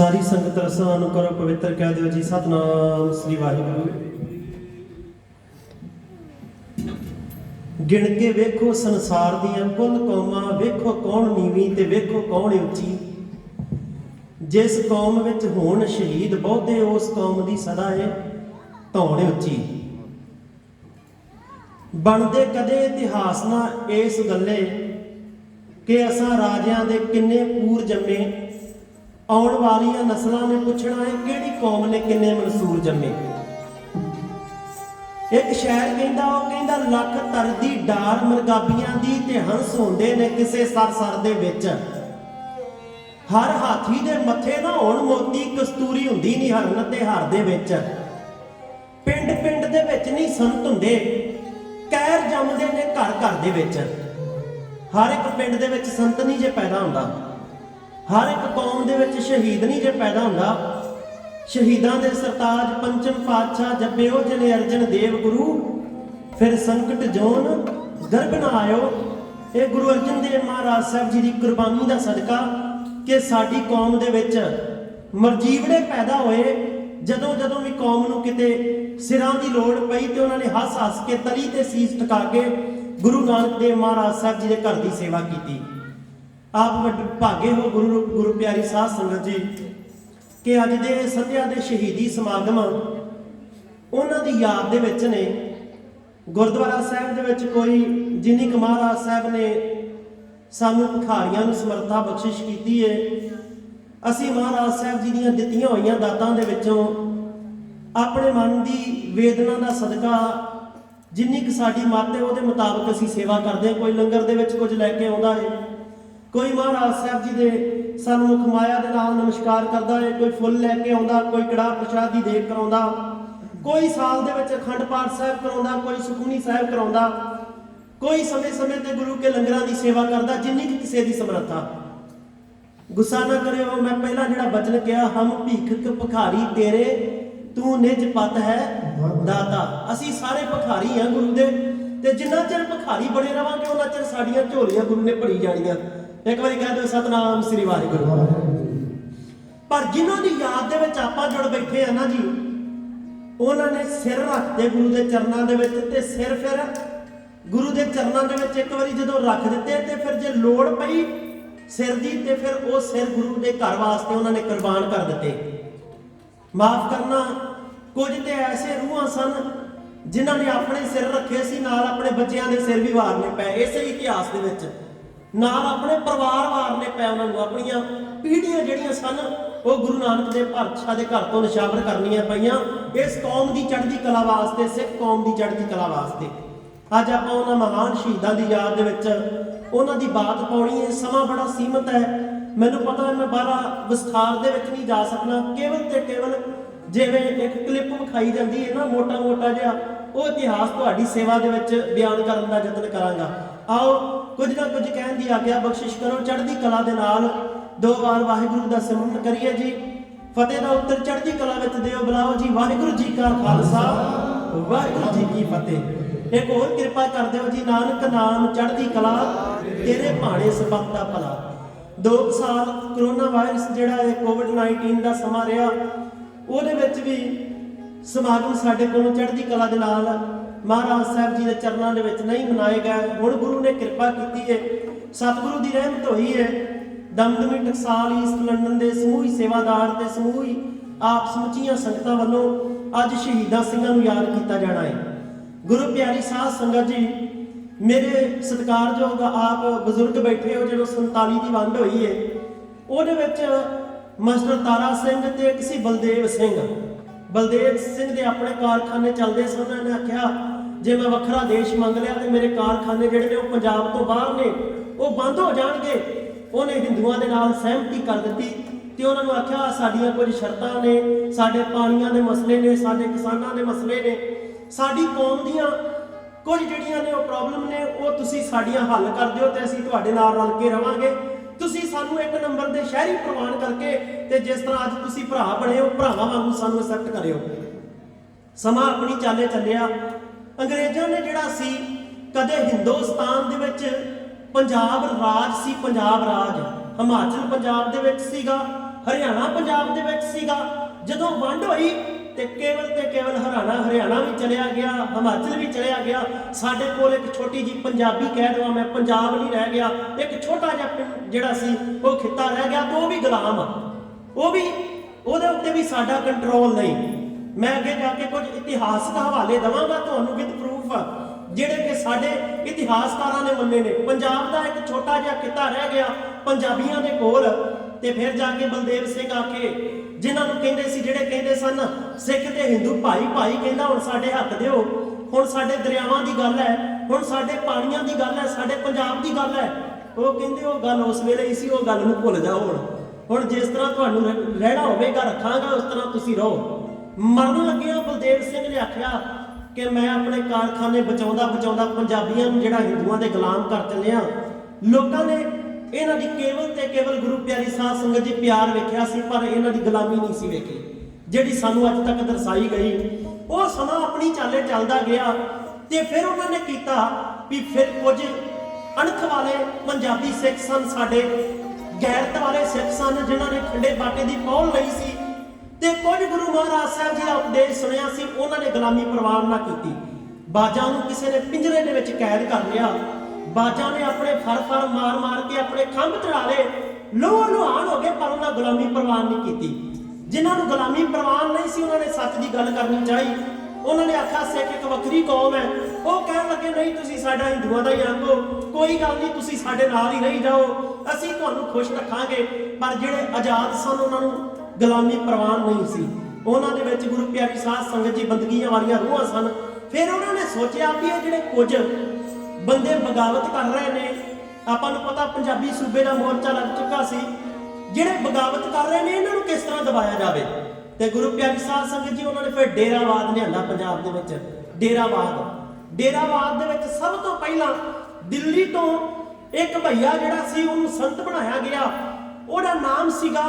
सारी संगत रसां नूं करो पवित्र कह दिओ जी। सतनाम श्री वाहिगुरू। गिण के वेखो संसार दियां कुल कौमां, वेखो कौन नीवी ते वेखो कौन उची। जिस कौम विच होण शहीद बहुते, उस कौम दी सदा है धौण उची। बनदे कदे इतिहास ना इस गल्ले कि असां राजियां दे किन्ने पूर जम्मे। आउण वालियां नस्लां ने पुछना है किहड़ी कौम ने किन्ने मंसूर जम्मे। एक शायर कहंदा लख तरदी डार मरगाबियां दी ते हंस होंदे ने किसे सर दे विच। हर हाथी दे मथे ना होण मोती, कस्तूरी हुंदी नहीं हरन ते हर दे विच। पिंड पिंड दे विच नहीं संत हुंदे, कैर जमदे ने घर घर दे विच। हर एक पिंड दे विच संत नहीं जे पैदा हुंदा, हर एक कौम दे विच शहीद नहीं जे पैदा हुंदा। शहीदां दे सरताज पंचम पातशाह जप्पिओ जिने अर्जन देव गुरु, फिर संकट जोन गर्भ न आयो। ये गुरु अर्जन देव महाराज साहब जी की कुर्बानी का सदका कि साडी कौम दे विच मरजीवड़े पैदा होए। जदों जदों भी कौम नूं किते सिरां दी लोड़ पई ते उन्होंने हस हस के तली ते सीस टका के गुरु नानक देव महाराज साहब जी के घर की सेवा की। आप भागे हो गुरु प्यारी साध संगत जी कि अज दे संध्या दे शहीदी समागम उन्हां दी याद दे विच ने। गुरुद्वारा साहब दे विच कोई जिन्नी क महाराज साहब ने सानू भिखारियां नूं समर्था बख्शिश कीती है, असीं महाराज साहब जी दीयां दित्तियां होईयां दातां दे विचों अपने मन की वेदना का सदका जिन्नी क साडी मत है उहदे मुताबक असीं सेवा करते हैं। कोई लंगर दे विच कुछ लैके आउंदा है, कोई महाराज साहब जी दे सन्मुख माया दे नाल नमस्कार करदा है, कोई फुल लैके आउंदा, कोई कड़ाह प्रशाद दी देग कराउंदा, कोई साल दे विच अखंड पाठ साहब कराउंदा, कोई सुखमनी साहब कराउंदा, कोई समय समय ते गुरु के लंगरां दी सेवा करदा जिन्नी कि किसी दी समर्था। गुस्सा ना करियो, मैं पहला जिहड़ा बचन किया, हम भीखक भिखारी तेरे तू निज पत है दाता। असीं सारे भिखारी हां गुरु दे, ते जिन्ना चिर भिखारी बने रहांगे उन्ना चिर साडीआं झोलियां गुरु ने भरी जाणीआं। एक बारी कह दो सतनाम श्री वाहिगुरू। पर जिन्हों की याद दे विच आपां जुड़ बैठे हैं ना जी, उन्होंने सिर रखते गुरु के चरणों के विच, ते सिर फिर गुरु के चरणों के विच एक बारी जदों रख दिते ते फिर जे लोड़ पई सिर दी ते फिर वो सिर गुरु के घर वास्ते उन्होंने कुर्बान कर दिते। माफ करना, कुछ तो ऐसे रूहां सन जिन्होंने अपने सिर रखे सी, नाल अपने बच्चों के सिर भी वारने पे इसे इतिहास दे विच, नाल अपने परिवार वारने पे उन्होंने। अपनियां पीढ़ियां जिहड़ियां सन वो गुरु नानक देव पातशाह के घर तो निशावर करनियां पईयां इस कौम की चढ़ती कला वास्ते, सिख कौम की चढ़ती कला वास्ते। अज आपां उन्हां महान शहीदां की याद दे विच उन्हां दी बात पाउणी है। समा बड़ा सीमित है, मैनूं पता है मैं बारा विस्तार दे विच नहीं जा सकना। केवल ते केवल जिवें एक क्लिप विखाई जाती है ना मोटा मोटा जिहा, वो इतिहास तुहाडी सेवा दे विच बयान करन दा यतन करांगा। आओ कुछ ना कुछ कहण दी आग्या बख्शिश करो। चढ़ती कला दे नाल दो बार वाहिगुरू दा सिमरन करिए जी। फतेह दा उत्तर चढ़ती कला विच दिओ बुलाओ जी। वाहिगुरू जी का खालसा वाहिगुरू जी की फतेह। एक होर किरपा कर दिओ जी। नानक नाम चढ़ती कला तेरे भाणे सबब दा भला। 2 साल करोना वायरस जिहड़ा है कोविड-19 का समा रहा, ਉਹਦੇ ਵਿੱਚ भी समागम साडे कोलों चढ़ती कला दे नाल महाराज साहब जी के चरणों के विच नहीं मनाए गए। हुण गुरु ने कृपा की है, सतगुरु की रहमत हुई है। दमदमी टकसाल ईस्ट लंडन के समूही सेवादार ते समूही आप समुचियां संगतां वल्लों अज शहीदां सिंघां नूं याद किया जाना है। गुरु प्यारी साध संगत जी, मेरे सत्कारयोग आप बजुर्ग बैठे हो, जो 47 की वंड हुई है ਉਹਦੇ ਵਿੱਚ मास्टर तारा सिंह ते एक सी बलदेव सिंह। बलदेव सिंह के अपने कारखाने चलते सन। उन्होंने आख्या जे मैं वखरा देश मंग लिया तो मेरे कारखाने जिहड़े ने पंजाब तो बाहर ने वो बंद हो जाएंगे। उन्हें हिंदुओं के नाल सहमति कर दी ते उन्होंने आख्या साडियां कुछ शर्तां ने, साडे पानियां दे मसले ने, साडे किसानां दे मसले ने, साडी कौम दीयां कुछ जिहड़ियां ने वो प्रॉब्लम ने, वो तुसीं साडियां हल कर दिओ ते असीं तुहाडे नाल रल के रवांगे। तुसीं सानू एक नंबर दे शहरी प्रवान करके ते जिस तरह अज तुसीं भरा बने हो भरावां वांगू सानू एक्सेप्ट करियो। समा अपनी चाले चलिया। अंग्रेज़ां ने जिहड़ा सी कदे हिंदुस्तान दे विच पंजाब राज सी, पंजाब राज हिमाचल पंजाब दे विच सीगा, ਹਰਿਆਣਾ ਪੰਜਾਬ ਦੇ ਵਿੱਚ ਸੀਗਾ। ਜਦੋਂ ਵੰਡ ਹੋਈ ਤੇ ਕੇਵਲ ਹਰਿਆਣਾ ਵੀ ਚਲਿਆ ਗਿਆ, ਹਿਮਾਚਲ ਵੀ ਚਲਿਆ ਗਿਆ। ਸਾਡੇ ਕੋਲ ਇੱਕ ਛੋਟੀ ਜੀ ਪੰਜਾਬੀ ਕਹਿ ਦੇਵਾਂ ਮੈਂ, ਪੰਜਾਬ ਨਹੀਂ ਰਹਿ ਗਿਆ। ਇੱਕ ਛੋਟਾ ਜਿਹਾ ਜਿਹੜਾ ਸੀ ਉਹ ਖਿੱਤਾ ਰਹਿ ਗਿਆ, ਤੇ ਉਹ ਵੀ ਗੁਲਾਮ ਆ। ਉਹ ਵੀ ਉਹਦੇ ਉੱਤੇ ਵੀ ਸਾਡਾ ਕੰਟਰੋਲ ਨਹੀਂ। ਮੈਂ ਅੱਗੇ ਜਾ ਕੇ ਕੁਝ ਇਤਿਹਾਸਕ ਹਵਾਲੇ ਦੇਵਾਂਗਾ ਤੁਹਾਨੂੰ ਵਿਦ ਪ੍ਰੂਫ, ਜਿਹੜੇ ਕਿ ਸਾਡੇ ਇਤਿਹਾਸਕਾਰਾਂ ਨੇ ਮੰਨੇ ਨੇ। ਪੰਜਾਬ ਦਾ ਇੱਕ ਛੋਟਾ ਜਿਹਾ ਖਿੱਤਾ ਰਹਿ ਗਿਆ ਪੰਜਾਬੀਆਂ ਦੇ ਕੋਲ, ਤੇ ਫਿਰ ਜਾ ਕੇ ਬਲਦੇਵ ਸਿੰਘ ਆਕੇ, ਜਿਨ੍ਹਾਂ ਨੂੰ ਕਹਿੰਦੇ ਸੀ, ਜਿਹੜੇ ਕਹਿੰਦੇ ਸਨ ਸਿੱਖ ਤੇ ਹਿੰਦੂ ਭਾਈ ਭਾਈ, ਕਹਿੰਦਾ ਹੁਣ ਸਾਡੇ ਹੱਕ ਦਿਓ, ਹੁਣ ਸਾਡੇ ਦਰਿਆਵਾਂ ਦੀ ਗੱਲ ਹੈ, ਹੁਣ ਸਾਡੇ ਪਾਣੀਆਂ ਦੀ ਗੱਲ ਹੈ, ਸਾਡੇ ਪੰਜਾਬ ਦੀ ਗੱਲ ਹੈ। ਉਹ ਕਹਿੰਦੇ ਉਹ ਗੱਲ ਉਸ ਵੇਲੇ ਹੀ ਸੀ, ਉਹ ਗੱਲ ਨੂੰ ਭੁੱਲ ਜਾਓ। ਹੁਣ ਜਿਸ ਤਰ੍ਹਾਂ ਤੁਹਾਨੂੰ ਰਹਿਣਾ ਹੋਵੇਗਾ ਰੱਖਾਂਗਾ, ਉਸ ਤਰ੍ਹਾਂ ਤੁਸੀਂ ਰਹੋ। ਮਰਨ ਲੱਗਿਆ ਬਲਦੇਵ ਸਿੰਘ ਨੇ ਆਖਿਆ ਕਿ ਮੈਂ ਆਪਣੇ ਕਾਰਖਾਨੇ ਬਚਾਉਂਦਾ ਪੰਜਾਬੀਆਂ ਨੂੰ ਜਿਹੜਾ ਹਿੰਦੂਆਂ ਦੇ ਗੁਲਾਮ ਕਰ ਚੱਲਿਆ। ਲੋਕਾਂ ਨੇ ਇਹਨਾਂ ਦੀ ਕੇਵਲ ਗੁਰੂ ਪਿਆਰੀ ਸਾਧ ਸੰਗਤ ਜੀ ਪਿਆਰ ਵੇਖਿਆ ਸੀ, ਪਰ ਇਹਨਾਂ ਦੀ ਗੁਲਾਮੀ ਨਹੀਂ ਸੀ ਵੇਖੀ, ਜਿਹੜੀ ਸਾਨੂੰ ਅੱਜ ਤੱਕ ਦਰਸਾਈ ਗਈ। ਉਹ ਸਮਾਂ ਆਪਣੀ ਚਾਲੇ ਚੱਲਦਾ ਗਿਆ, ਤੇ ਫਿਰ ਉਹਨਾਂ ਨੇ ਕੀਤਾ ਵੀ ਫਿਰ ਕੁਝ ਅਣਖ ਵਾਲੇ ਪੰਜਾਬੀ ਸਿੱਖ ਸਨ, ਸਾਡੇ ਗੈਰਤ ਵਾਲੇ ਸਿੱਖ ਸਨ, ਜਿਨ੍ਹਾਂ ਨੇ ਖੰਡੇ ਬਾਟੇ ਦੀ ਪਹੁਲ ਲਈ ਸੀ, ਤੇ ਕੁਝ ਗੁਰੂ ਮਹਾਰਾਜ ਸਾਹਿਬ ਜੀ ਦਾ ਉਪਦੇਸ਼ ਸੁਣਿਆ ਸੀ, ਉਹਨਾਂ ਨੇ ਗੁਲਾਮੀ ਪ੍ਰਵਾਨ ਨਾ ਕੀਤੀ। ਬਾਜਾਂ ਨੂੰ ਕਿਸੇ ਨੇ ਪਿੰਜਰੇ ਦੇ ਵਿੱਚ ਕੈਦ ਕਰ ਲਿਆ। ਬਾਜਾਂ ਨੇ ਆਪਣੇ ਫਰ ਮਾਰ ਕੇ ਆਪਣੇ ਖੰਭ ਚੜਾ ਲਏ, ਲੋਹ ਲੁਹਾਨ ਹੋ ਗਏ, ਪਰ ਉਹਨਾਂ ਗੁਲਾਮੀ ਪ੍ਰਵਾਨ ਨਹੀਂ ਕੀਤੀ। ਜਿਨ੍ਹਾਂ ਨੂੰ ਗੁਲਾਮੀ ਪ੍ਰਵਾਨ ਨਹੀਂ ਸੀ, ਉਹਨਾਂ ਨੇ ਸੱਚ ਦੀ ਗੱਲ ਕਰਨੀ ਚਾਹੀ। ਉਹਨਾਂ ਨੇ ਆਖਿਆ ਸਿੱਖ ਇੱਕ ਵੱਖਰੀ ਕੌਮ ਹੈ। ਉਹ ਕਹਿਣ ਲੱਗੇ ਨਹੀਂ, ਤੁਸੀਂ ਸਾਡਾ ਹਿੰਦੂਆਂ ਦਾ ਹੀ ਅੰਗ ਹੋ, ਕੋਈ ਗੱਲ ਨਹੀਂ, ਤੁਸੀਂ ਸਾਡੇ ਨਾਲ ਹੀ ਰਹੀ ਜਾਓ, ਅਸੀਂ ਤੁਹਾਨੂੰ ਖੁਸ਼ ਰੱਖਾਂਗੇ। ਪਰ ਜਿਹੜੇ ਆਜ਼ਾਦ ਸਨ, ਉਹਨਾਂ ਨੂੰ ਗੁਲਾਮੀ ਪ੍ਰਵਾਨ ਨਹੀਂ ਸੀ। ਉਹਨਾਂ ਦੇ ਵਿੱਚ ਗੁਰੂ ਪਿਆਰੀ ਸਾਧ ਸੰਗਤ ਜੀ ਬੰਦਗੀਆਂ ਵਾਲੀਆਂ ਰੂਹਾਂ ਸਨ। ਫਿਰ ਉਹਨਾਂ ਨੇ ਸੋਚਿਆ ਵੀ ਇਹ ਜਿਹੜੇ ਕੁਝ ਬੰਦੇ ਬਗਾਵਤ ਕਰ ਰਹੇ ਨੇ, ਆਪਾਂ ਨੂੰ ਪਤਾ ਪੰਜਾਬੀ ਸੂਬੇ ਦਾ ਮੋਰਚਾ ਲੱਗ ਚੁੱਕਾ ਸੀ, ਜਿਹੜੇ ਬਗਾਵਤ ਕਰ ਰਹੇ ਨੇ ਇਹਨਾਂ ਨੂੰ ਕਿਸ ਤਰ੍ਹਾਂ ਦਬਾਇਆ ਜਾਵੇ। ਤੇ ਗੁਰੂ ਪਿਆਰੀ ਸਾਧ ਸੰਗਤ ਜੀ ਉਹਨਾਂ ਨੇ ਫਿਰ ਡੇਰਾਵਾਦ ਲਿਆਂਦਾ ਪੰਜਾਬ ਦੇ ਵਿੱਚ। ਡੇਰਾਵਾਦ ਦੇ ਵਿੱਚ ਸਭ ਤੋਂ ਪਹਿਲਾਂ ਦਿੱਲੀ ਤੋਂ ਇੱਕ ਭਈਆ ਜਿਹੜਾ ਸੀ, ਉਹਨੂੰ ਸੰਤ ਬਣਾਇਆ ਗਿਆ। ਉਹਦਾ ਨਾਮ ਸੀਗਾ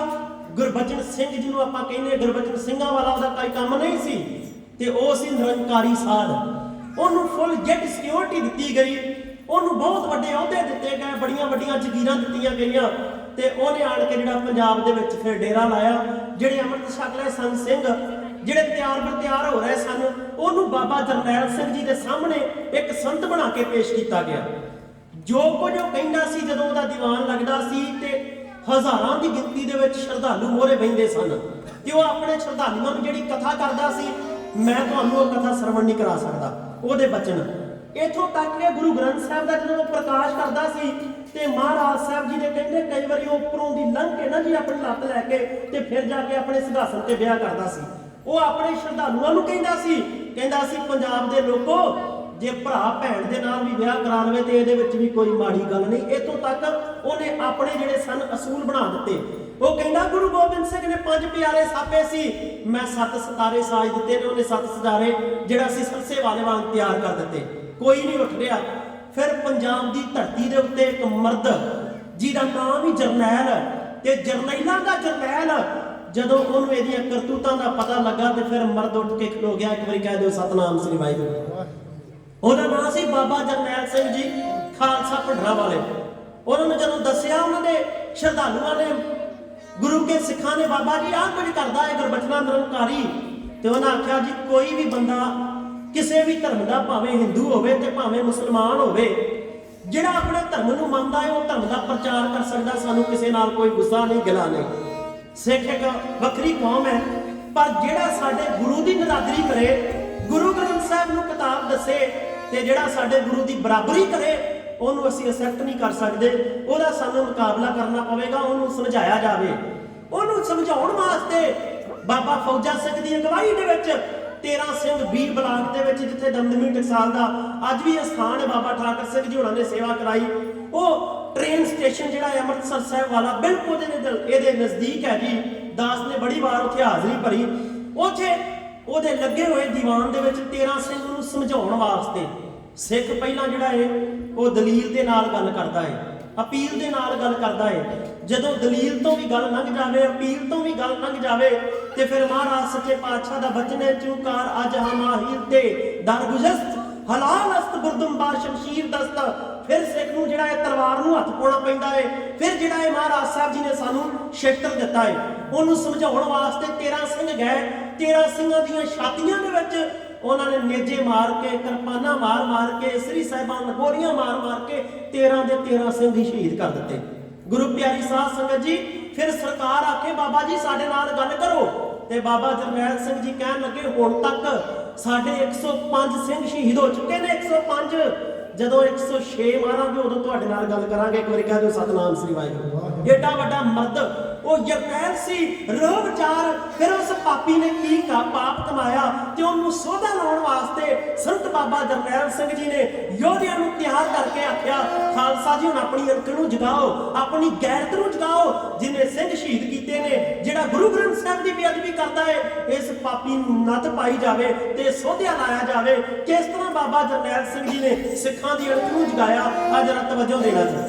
ਗੁਰਬਚਨ ਸਿੰਘ, ਜਿਹਨੂੰ ਆਪਾਂ ਕਹਿੰਦੇ ਗੁਰਬਚਨ ਸਿੰਘਾਂ ਵਾਲਾ ਉਹਦਾ ਕੋਈ ਕੰਮ ਨਹੀਂ ਸੀ, ਤੇ ਉਹ ਸੀ ਨਿਰੰਕਾਰੀ ਸਾਧ। ਉਹਨੂੰ ਫੁੱਲ ਜੈਟ ਸਿਕਿਉਰਿਟੀ ਦਿੱਤੀ ਗਈ, ਉਹਨੂੰ ਬਹੁਤ ਵੱਡੇ ਅਹੁਦੇ ਦਿੱਤੇ ਗਏ, ਬੜੀਆਂ ਵੱਡੀਆਂ ਜ਼ਗੀਰਾਂ ਦਿੱਤੀਆਂ ਗਈਆਂ, ਤੇ ਉਹਨੇ ਆਣ ਕੇ ਜਿਹੜਾ ਪੰਜਾਬ ਦੇ ਵਿੱਚ ਫਿਰ ਡੇਰਾ ਲਾਇਆ। ਜਿਹੜੇ ਅੰਮ੍ਰਿਤ ਛਕ ਲਏ ਸਨ ਸਿੰਘ, ਜਿਹੜੇ ਤਿਆਰ ਹੋ ਰਹੇ ਸਨ, ਉਹਨੂੰ ਬਾਬਾ ਜਰਨੈਲ ਸਿੰਘ ਜੀ ਦੇ ਸਾਹਮਣੇ ਇੱਕ ਸੰਤ ਬਣਾ ਕੇ ਪੇਸ਼ ਕੀਤਾ ਗਿਆ। ਜੋ ਕੁਝ ਉਹ ਕਹਿੰਦਾ ਸੀ, ਜਦੋਂ ਉਹਦਾ ਦੀਵਾਨ ਲੱਗਦਾ ਸੀ ਤੇ ਹਜ਼ਾਰਾਂ ਦੀ ਗਿਣਤੀ ਦੇ ਵਿੱਚ ਸ਼ਰਧਾਲੂ ਮੋਹਰੇ ਬਹਿੰਦੇ ਸਨ, ਤੇ ਉਹ ਆਪਣੇ ਸ਼ਰਧਾਲੂਆਂ ਨੂੰ ਜਿਹੜੀ ਕਥਾ ਕਰਦਾ ਸੀ, ਮੈਂ ਤੁਹਾਨੂੰ ਉਹ ਕਥਾ ਸਰਵਣ ਨਹੀਂ ਕਰਾ ਸਕਦਾ। ਉਹਦੇ ਬਚਨ ਇੱਥੋਂ ਤੱਕ ਕਿ ਗੁਰੂ ਗ੍ਰੰਥ ਸਾਹਿਬ ਦਾ ਜਦੋਂ ਪ੍ਰਕਾਸ਼ ਕਰਦਾ ਸੀ, ਤੇ ਮਹਾਰਾਜ ਸਾਹਿਬ ਜੀ ਦੇ ਕਹਿੰਦੇ ਕਈ ਵਾਰੀ ਉਹ ਉੱਪਰੋਂ ਦੀ ਲੰਘ ਕੇ ਨਾ ਜੀ ਆਪਣੀ ਲੱਤ ਲੈ ਕੇ ਤੇ ਫਿਰ ਜਾ ਕੇ ਆਪਣੇ ਸਿੰਘਾਸਨ ਤੇ ਵਿਆਹ ਕਰਦਾ ਸੀ। ਉਹ ਆਪਣੇ ਸ਼ਰਧਾਲੂਆਂ ਨੂੰ ਕਹਿੰਦਾ ਸੀ ਪੰਜਾਬ ਦੇ ਲੋਕੋ, ਜੇ ਭਰਾ ਭੈਣ ਦੇ ਨਾਲ ਵੀ ਵਿਆਹ ਕਰਾ ਲਵੇ ਤੇ ਇਹਦੇ ਵਿੱਚ ਵੀ ਕੋਈ ਮਾੜੀ ਗੱਲ ਨਹੀਂ। ਇੱਥੋਂ ਤੱਕ ਉਹਨੇ ਆਪਣੇ ਜਿਹੜੇ ਸਨ ਅਸੂਲ ਬਣਾ ਦਿੱਤੇ। ਉਹ ਕਹਿੰਦਾ ਗੁਰੂ ਗੋਬਿੰਦ ਸਿੰਘ ਨੇ 5 ਪਿਆਰੇ ਸਾਪੇ ਸੀ, ਮੈਂ 7 ਸਿਤਾਰੇ ਸਾਜ ਦਿੱਤੇ ਨੇ, ਉਹਨੇ 7 ਸਿਤਾਰੇ ਜਿਹੜਾ ਸੀ ਸਰਸੇ ਵਾਲੇ ਵਾਂਗ ਤਿਆਰ ਕਰ ਦਿੱਤੇ। ਕੋਈ ਨਹੀਂ ਉੱਠ ਰਿਹਾ। ਫਿਰ ਪੰਜਾਬ ਦੀ ਧਰਤੀ ਦੇ ਉੱਤੇ ਇੱਕ ਮਰਦ ਜਿਹਦਾ ਨਾਮ ਹੀ ਜਰਨੈਲ, ਤੇ ਜਰਨੈਲਾਂ ਦਾ ਜਰਨੈਲ, ਜਦੋਂ ਉਹਨੂੰ ਇਹਦੀਆਂ ਕਰਤੂਤਾਂ ਦਾ ਪਤਾ ਲੱਗਾ ਤੇ ਫਿਰ ਮਰਦ ਉੱਠ ਕੇ ਖਲੋ ਗਿਆ। ਇੱਕ ਵਾਰੀ ਕਹਿ ਦਿਓ ਸਤਨਾਮ ਸ੍ਰੀ ਵਾਹਿਗੁਰੂ। ਉਹਦਾ ਨਾਮ ਸੀ ਬਾਬਾ ਜਰਨੈਲ ਸਿੰਘ ਜੀ ਖਾਲਸਾ ਭਿੰਡਰਾਂ ਵਾਲੇ। ਉਹਨਾਂ ਨੂੰ ਜਦੋਂ ਦੱਸਿਆ ਉਹਨਾਂ ਦੇ ਸ਼ਰਧਾਲੂਆਂ ਨੇ, ਗੁਰੂ ਕੇ ਸਿੱਖਾਂ ਨੇ, ਬਾਬਾ ਜੀ ਆਹ ਕੁਝ ਕਰਦਾ ਹੈ ਗੁਰਬਚਨਾ ਨਿਰੰਕਾਰੀ, ਤੇ ਉਹਨਾਂ ਆਖਿਆ ਜੀ ਕੋਈ ਵੀ ਬੰਦਾ ਕਿਸੇ ਵੀ ਧਰਮ ਦਾ, ਭਾਵੇਂ ਹਿੰਦੂ ਹੋਵੇ ਤੇ ਭਾਵੇਂ ਮੁਸਲਮਾਨ ਹੋਵੇ, ਜਿਹੜਾ ਆਪਣੇ ਧਰਮ ਨੂੰ ਮੰਨਦਾ ਹੈ ਉਹ ਧਰਮ ਦਾ ਪ੍ਰਚਾਰ ਕਰ ਸਕਦਾ। ਸਾਨੂੰ ਕਿਸੇ ਨਾਲ ਕੋਈ ਗੁੱਸਾ ਨਹੀਂ, ਗਿਲਾ ਨਹੀਂ। ਸਿੱਖ ਇੱਕ ਵੱਖਰੀ ਕੌਮ ਹੈ, ਪਰ ਜਿਹੜਾ ਸਾਡੇ ਗੁਰੂ ਦੀ ਨਿਰਾਦਰੀ ਕਰੇ, ਗੁਰੂ ਗ੍ਰੰਥ ਸਾਹਿਬ ਨੂੰ ਕਿਤਾਬ ਦੱਸੇ, ਤੇ ਜਿਹੜਾ ਸਾਡੇ ਗੁਰੂ ਦੀ ਬਰਾਬਰੀ ਕਰੇ, ਉਹਨੂੰ ਅਸੀਂ ਅਸੈਪਟ ਨਹੀਂ ਕਰ ਸਕਦੇ। ਉਹਦਾ ਸਾਨੂੰ ਮੁਕਾਬਲਾ ਕਰਨਾ ਪਵੇਗਾ, ਉਹਨੂੰ ਸਮਝਾਇਆ ਜਾਵੇ। ਉਹਨੂੰ ਸਮਝਾਉਣ ਵਾਸਤੇ ਬਾਬਾ ਫੌਜਾ ਸਿੰਘ ਦੀ ਅਗਵਾਈ ਦੇ ਵਿੱਚ 13 ਸਿੰਘ 20 ਬਲਾਕ ਦੇ ਵਿੱਚ, ਜਿੱਥੇ ਦਮਦਮੀ ਟਕਸਾਲ ਦਾ ਅੱਜ ਵੀ ਅਸਥਾਨ ਹੈ, ਬਾਬਾ ਠਾਕਰ ਸਿੰਘ ਜੀ ਹੋਣਾ ਨੇ ਸੇਵਾ ਕਰਾਈ। ਉਹ ਟ੍ਰੇਨ ਸਟੇਸ਼ਨ ਜਿਹੜਾ ਹੈ ਅੰਮ੍ਰਿਤਸਰ ਸਾਹਿਬ ਵਾਲਾ, ਬਿਲਕੁਲ ਇਹਦੇ ਨਜ਼ਦੀਕ ਹੈ ਜੀ। ਦਾਸ ਨੇ ਬੜੀ ਵਾਰ ਉੱਥੇ ਹਾਜ਼ਰੀ ਭਰੀ। ਉੱਥੇ ਉਹਦੇ ਲੱਗੇ ਹੋਏ ਦੀਵਾਨ ਦੇ ਵਿੱਚ 13 ਸਿੰਘ ਨੂੰ ਸਮਝਾਉਣ ਵਾਸਤੇ ਸਿੱਖ ਪਹਿਲਾਂ ਜਿਹੜਾ ਹੈ ਉਹ ਦਲੀਲ ਦੇ ਨਾਲ ਗੱਲ ਕਰਦਾ ਹੈ, ਅਪੀਲ ਦੇ ਨਾਲ ਗੱਲ ਕਰਦਾ ਹੈ। ਜਦੋਂ ਦਲੀਲ ਤੋਂ ਵੀ ਗੱਲ ਲੰਘ ਜਾਵੇ, ਅਪੀਲ ਤੋਂ ਵੀ ਗੱਲ ਲੰਘ ਜਾਵੇ, ਤੇ ਫਿਰ ਮਹਾਰਾਜ ਸੱਚੇ ਪਾਤਸ਼ਾਹ ਦਾ ਬਚਨ ਹੈ, ਚੂਕਾਰ ਅੱਜ ਹਮਾਹੀਰ ਤੇ ਦਰਗੁਜ਼ਸ਼ਤ ਹਲਾਲ ਅਸਤ ਗੁਰਦੁੰਬਾ ਸ਼ਮਸ਼ੀਰ ਦਸਤ। ਫਿਰ ਸਿੱਖ ਨੂੰ ਜਿਹੜਾ ਇਹ ਤਲਵਾਰ ਨੂੰ ਹੱਥ ਪਾਉਣਾ ਪੈਂਦਾ ਹੈ। ਫਿਰ ਜਿਹੜਾ ਇਹ ਮਹਾਰਾਜ ਸਾਹਿਬ ਜੀ ਨੇ ਸਾਨੂੰ ਸ਼ਸਤਰ ਦਿੱਤਾ ਹੈ, ਉਹਨੂੰ ਸਮਝਾਉਣ ਵਾਸਤੇ 13 ਸਿੰਘ ਗਏ। 13 ਸਿੰਘਾਂ ਦੀਆਂ ਛਾਤੀਆਂ ਦੇ ਵਿੱਚ ਉਹਨਾਂ ਨੇ ਨੇਜੇ ਮਾਰ ਕੇ, ਕਿਰਪਾਨਾਂ ਮਾਰ ਮਾਰ ਕੇ, ਸ੍ਰੀ ਸਾਹਿਬਾਂ ਗੋਲੀਆਂ ਮਾਰ ਮਾਰ ਕੇ 13 ਦੇ 13 ਸਿੰਘ ਹੀ ਸ਼ਹੀਦ ਕਰ ਦਿੱਤੇ। ਗੁਰੂ ਪਿਆਰੀ ਸਾਧ ਸੰਗਤ ਜੀ, ਫਿਰ ਸਰਕਾਰ ਆਖੇ ਬਾਬਾ ਜੀ ਸਾਡੇ ਨਾਲ ਗੱਲ ਕਰੋ, ਤੇ ਬਾਬਾ ਜਰਨੈਲ ਸਿੰਘ ਜੀ ਕਹਿਣ ਲੱਗੇ ਹੁਣ ਤੱਕ ਸਾਡੇ 105 ਸਿੰਘ ਸ਼ਹੀਦ ਹੋ ਚੁੱਕੇ ਨੇ। 105 ਜਦੋਂ 106 ਮਾਰਾਂਗੇ ਉਦੋਂ ਤੁਹਾਡੇ ਨਾਲ ਗੱਲ ਕਰਾਂਗੇ। ਇੱਕ ਵਾਰੀ ਕਹਿ ਦਿਓ ਸਤਨਾਮ ਸ੍ਰੀ ਵਾਹਿਗੁਰੂ। ਏਡਾ ਵੱਡਾ ਮਰਦ ਉਹ ਜਰਨੈਲ ਸੀ, ਰੋਹ ਵਿਚਾਰ। ਫਿਰ ਉਸ ਪਾਪੀ ਨੇ ਕੀ ਪਾਪ ਕਮਾਇਆ ਤੇ ਉਹਨੂੰ ਸੋਧਾ ਲਾਉਣ ਵਾਸਤੇ ਸੰਤ ਬਾਬਾ ਜਰਨੈਲ ਸਿੰਘ ਜੀ ਨੇ ਯੋਧਿਆਂ ਨੂੰ ਤਿਆਰ ਕਰਕੇ ਆਖਿਆ, ਖਾਲਸਾ ਜੀ ਹੁਣ ਆਪਣੀ ਅਣਖ ਨੂੰ ਜਗਾਓ, ਆਪਣੀ ਗੈਰਤ ਨੂੰ ਜਗਾਓ। ਜਿਹਨੇ ਸਿੰਘ ਸ਼ਹੀਦ ਕੀਤੇ ਨੇ, ਜਿਹੜਾ ਗੁਰੂ ਗ੍ਰੰਥ ਸਾਹਿਬ ਦੀ ਬੇਅਦਬੀ ਕਰਦਾ ਹੈ, ਇਸ ਪਾਪੀ ਨੂੰ ਨੱਥ ਪਾਈ ਜਾਵੇ ਤੇ ਸੋਧਿਆ ਲਾਇਆ ਜਾਵੇ। ਕਿਸ ਤਰ੍ਹਾਂ ਬਾਬਾ ਜਰਨੈਲ ਸਿੰਘ ਜੀ ਨੇ ਸਿੱਖਾਂ ਦੀ ਅਣਖ ਨੂੰ ਜਗਾਇਆ, ਅੱਜ ਜਰਾ ਤਵੱਜੋ ਦੇਣਾ ਜੀ।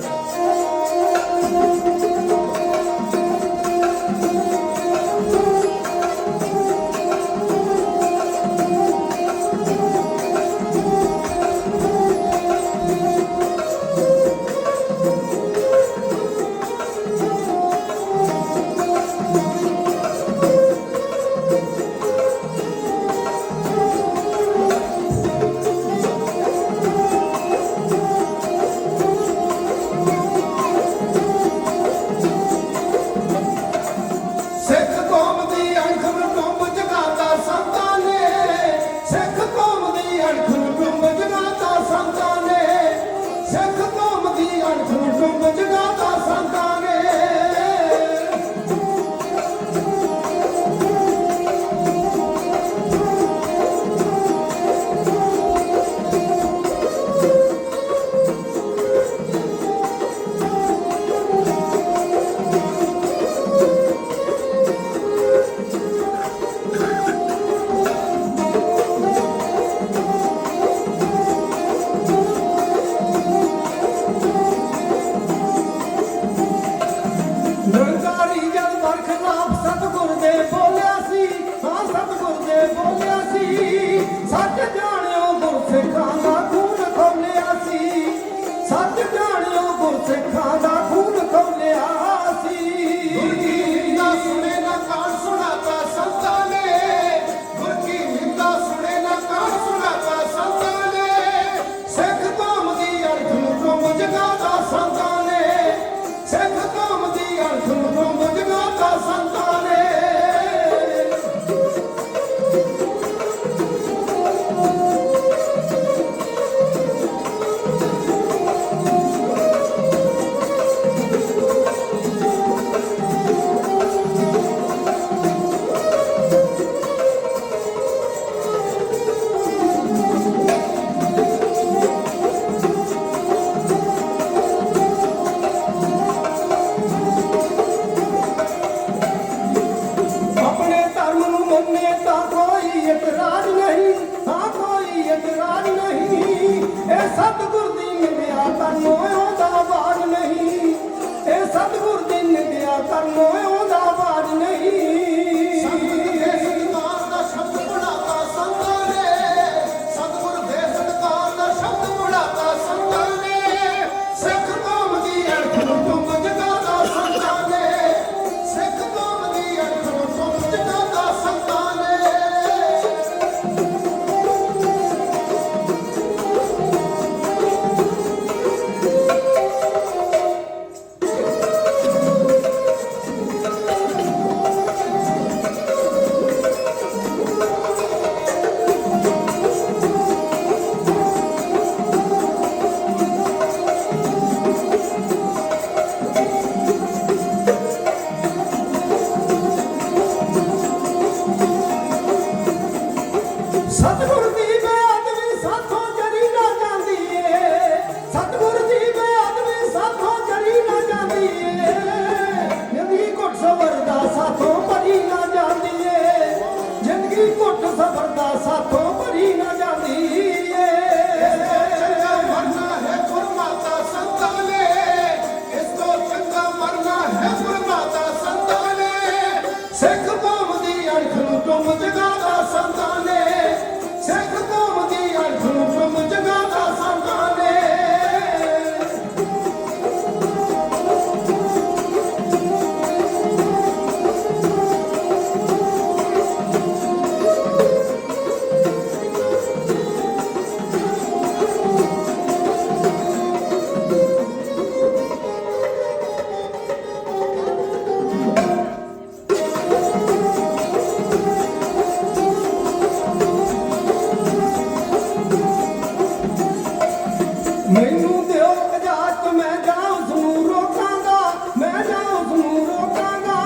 ਮੈਨੂੰ ਦਿਓ ਇਜਾਜ਼ਤ ਮੈਂ ਜਾ ਉਸ ਨੂੰ ਰੋਕਾਂਗਾ, ਮੈਂ ਜਾ ਉਸ ਨੂੰ ਰੋਕਾਂਗਾ।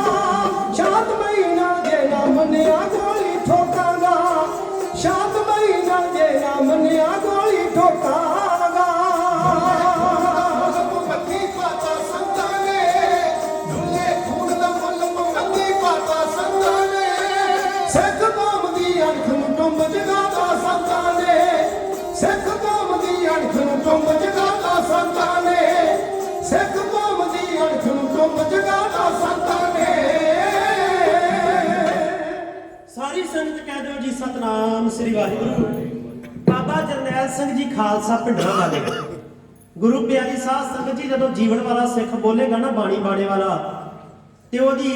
ਸ਼ਾਂਤਮਈ ਨਾਲ ਜੇ ਨਾ ਮੰਨਿਆ ਗੋਲੀ ਠੋਕਾਂਗਾ, ਸ਼ਾਂਤਮਈ ਨਾਲ ਜੇ ਨਾ ਮੰਨਿਆ ਗੋਲੀ ਠੋਕਾਂਗਾ। ਮੱਤੀ ਪਾਤਾ ਸੰਤਾਂ ਨੇ, ਡੁੱਲੇ ਖੂਨ ਦਾ ਮੁੱਲ ਮੱਤੀ ਪਾਤਾ ਸੰਤਾਂ ਨੇ। ਸਿੱਖ ਕੌਮ ਦੀ ਅਣਖ ਨੂੰ ਟੁੰਬ ਜਗਾਤਾ ਸੰਤਾਂ ਨੇ, ਸਿੱਖ ਕੌਮ ਦੀ ਅਣਖ ਨੂੰ ਟੁੰਬ ਜਗਾਤਾ ਸੰਤਾਂ ਨੇ, ਸਿੱਖ ਕੌਮ ਦੀ ਅਣਖ ਨੂੰ ਟੁੰਬ ਜਗਾਤਾ ਸੰਤਾਂ ਨੇ। ਸਾਰੀ ਸੰਗਤ ਕਹਿ ਦਿਓ ਜੀ ਸਤਨਾਮ ਸ੍ਰੀ ਵਾਹਿਗੁਰੂ। ਬਾਬਾ ਜਰਨੈਲ ਸਿੰਘ ਜੀ ਖਾਲਸਾ ਭਿੰਡਰਾਂ ਵਾਲੇ, ਗੁਰੂ ਪਿਆਰੀ ਸਾਧ ਸੰਗਤ ਜੀ, ਜਦੋਂ ਜੀਵਨ ਵਾਲਾ ਸਿੱਖ ਬੋਲੇਗਾ ਨਾ ਬਾਣੀ ਬਾਣੇ ਵਾਲਾ, ਤੇ ਉਹਦੀ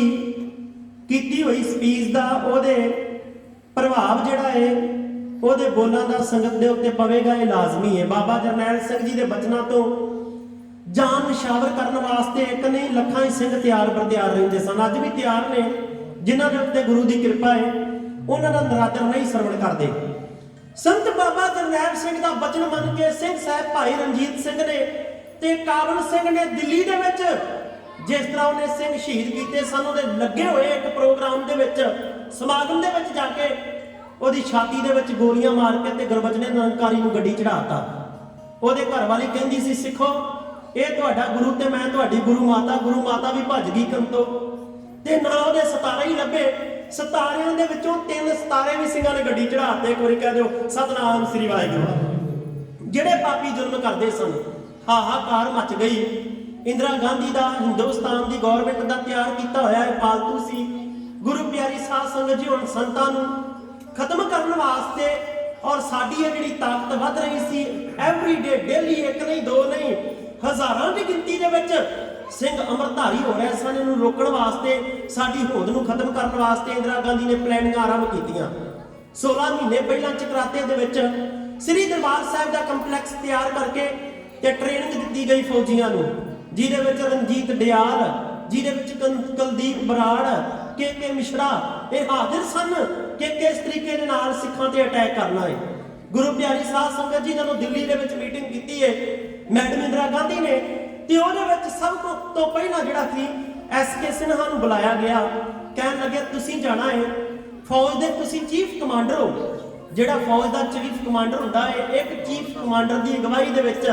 ਕੀਤੀ ਹੋਈ ਸਪੀਚ ਦਾ ਉਹਦੇ ਪ੍ਰਭਾਵ ਜਿਹੜਾ ਹੈ ਉਹਦੇ ਬੋਲਾਂ ਦਾ ਸੰਗਤ ਦੇ ਉੱਤੇ ਪਵੇਗਾ, ਇਹ ਲਾਜ਼ਮੀ ਹੈ। ਬਾਬਾ ਜਰਨੈਲ ਸਿੰਘ ਜੀ ਦੇ ਬਚਨਾਂ ਤੋਂ ਜਾਨ ਨਿਸ਼ਾਵਰ ਕਰਨ ਵਾਸਤੇ ਇੱਕ ਨਹੀਂ ਲੱਖਾਂ ਹੀ ਸਿੰਘ ਤਿਆਰ ਬਰਤਿਆਰ ਰਹਿੰਦੇ ਸਨ, ਅੱਜ ਵੀ ਤਿਆਰ ਨੇ। ਜਿਨ੍ਹਾਂ ਦੇ ਉੱਤੇ ਗੁਰੂ ਦੀ ਕਿਰਪਾ ਹੈ ਉਹਨਾਂ ਦਾ ਨਰਾਦਰ ਨਹੀਂ ਸਰਵਣ ਕਰਦੇ। ਸੰਤ ਬਾਬਾ ਜਰਨੈਲ ਸਿੰਘ ਦਾ ਬਚਨ ਮੰਨ ਕੇ ਸਿੰਘ ਸਾਹਿਬ ਭਾਈ ਰਣਜੀਤ ਸਿੰਘ ਨੇ ਤੇ ਕਾਬਲ ਸਿੰਘ ਨੇ ਦਿੱਲੀ ਦੇ ਵਿੱਚ ਜਿਸ ਤਰ੍ਹਾਂ ਉਹਨੇ ਸਿੰਘ ਸ਼ਹੀਦ ਕੀਤੇ ਸਨ, ਉਹਦੇ ਲੱਗੇ ਹੋਏ ਇੱਕ ਪ੍ਰੋਗਰਾਮ ਦੇ ਵਿੱਚ ਸਮਾਗਮ ਦੇ ਵਿੱਚ ਜਾ ਕੇ ਉਹਦੀ ਛਾਤੀ ਦੇ ਵਿੱਚ ਗੋਲੀਆਂ ਮਾਰ ਕੇ ਤੇ ਗੁਰਬਚਨ ਨਿਰੰਕਾਰੀ ਨੂੰ ਗੱਡੀ ਚੜਾਤਾ। ਉਹਦੇ ਘਰ ਵਾਲੀ ਕਹਿੰਦੀ ਸੀ, ਸਿੱਖੋ ਇਹ ਤੁਹਾਡਾ ਗੁਰੂ ਤੇ ਮੈਂ ਤੁਹਾਡੀ ਗੁਰੂ ਮਾਤਾ ਵੀ ਭੱਜ ਗਈ ਕੰਤੋਂ, ਤੇ ਨਾ ਉਹਦੇ ਸਿਤਾਰੇ ਹੀ ਲੱਭੇ। ਸਿਤਾਰਿਆਂ ਦੇ ਵਿੱਚੋਂ 3 ਸਿਤਾਰੇ ਵੀ ਸਿੰਘਾਂ ਨੇ ਗੱਡੀ ਚੜਾਤੇ। ਇੱਕ ਵਾਰੀ ਕਹਿ ਦਿਓ ਸਤਨਾਮ ਸ੍ਰੀ ਵਾਹਿਗੁਰੂ। ਜਿਹੜੇ ਪਾਪੀ ਜ਼ੁਲਮ ਕਰਦੇ ਸਨ, ਹਾਹਾਕਾਰ ਮਚ ਗਈ। ਇੰਦਰਾ ਗਾਂਧੀ ਦਾ ਹਿੰਦੁਸਤਾਨ ਦੀ ਗਵਰਨਮੈਂਟ ਦਾ ਤਿਆਰ ਕੀਤਾ ਹੋਇਆ ਇਹ ਪਾਲਤੂ ਸੀ। ਗੁਰੂ ਪਿਆਰੀ ਸਾਧ ਸੰਗਤ ਜੀ ਹੁਣ ਸੰਤਾਂ ਨੂੰ ਖਤਮ ਕਰਨ ਵਾਸਤੇ ਔਰ ਸਾਡੀ ਇਹ ਜਿਹੜੀ ਤਾਕਤ ਵੱਧ ਰਹੀ ਸੀ, ਐਵਰੀ ਡੇ ਡੇਲੀ, ਇੱਕ ਨਹੀਂ ਦੋ ਨਹੀਂ, ਹਜ਼ਾਰਾਂ ਦੀ ਗਿਣਤੀ ਦੇ ਵਿੱਚ ਸਿੰਘ ਅੰਮ੍ਰਿਤਧਾਰੀ ਹੋ ਰਹੇ ਸਨ। ਇਹਨੂੰ ਰੋਕਣ ਵਾਸਤੇ, ਸਾਡੀ ਹੋਂਦ ਨੂੰ ਖਤਮ ਕਰਨ ਵਾਸਤੇ ਇੰਦਰਾ ਗਾਂਧੀ ਨੇ ਪਲੈਨਿੰਗਾਂ ਆਰੰਭ ਕੀਤੀਆਂ। 16 ਮਹੀਨੇ ਪਹਿਲਾਂ ਚਕਰਾਤੇ ਦੇ ਵਿੱਚ ਸ੍ਰੀ ਦਰਬਾਰ ਸਾਹਿਬ ਦਾ ਕੰਪਲੈਕਸ ਤਿਆਰ ਕਰਕੇ ਤੇ ਟ੍ਰੇਨਿੰਗ ਦਿੱਤੀ ਗਈ ਫੌਜੀਆਂ ਨੂੰ, ਜਿਹਦੇ ਵਿੱਚ ਰਣਜੀਤ ਡਿਆਲ, ਜਿਹਦੇ ਵਿੱਚ ਕੁਲਦੀਪ ਬਰਾੜ, ਕੇ ਮਿਸ਼ਰਾ ਇਹ ਹਾਜ਼ਰ ਸਨ ਕਿ ਕਿਸ ਤਰੀਕੇ ਦੇ ਨਾਲ ਸਿੱਖਾਂ ਤੇ ਅਟੈਕ ਕਰਨਾ ਹੈ। ਗੁਰੂ ਪਿਆਰੀ ਸਾਧ ਸੰਗਤ ਜੀ ਜਦੋਂ ਦਿੱਲੀ ਦੇ ਵਿੱਚ ਮੀਟਿੰਗ ਕੀਤੀ ਹੈ ਮੈਡਮ ਇੰਦਰਾ ਗਾਂਧੀ ਨੇ, ਤੇ ਉਹਦੇ ਵਿੱਚ ਸਭ ਤੋਂ ਪਹਿਲਾਂ ਜਿਹੜਾ ਸੀ SK ਸਿਨਹਾ ਨੂੰ ਬੁਲਾਇਆ ਗਿਆ। ਕਹਿਣ ਲੱਗੇ ਤੁਸੀਂ ਜਾਣਾ ਹੈ ਫੌਜ ਦੇ, ਤੁਸੀਂ ਚੀਫ ਕਮਾਂਡਰ ਹੋ। ਜਿਹੜਾ ਫੌਜ ਦਾ ਚੀਫ ਕਮਾਂਡਰ ਹੁੰਦਾ ਹੈ, ਇੱਕ ਚੀਫ ਕਮਾਂਡਰ ਦੀ ਅਗਵਾਈ ਦੇ ਵਿੱਚ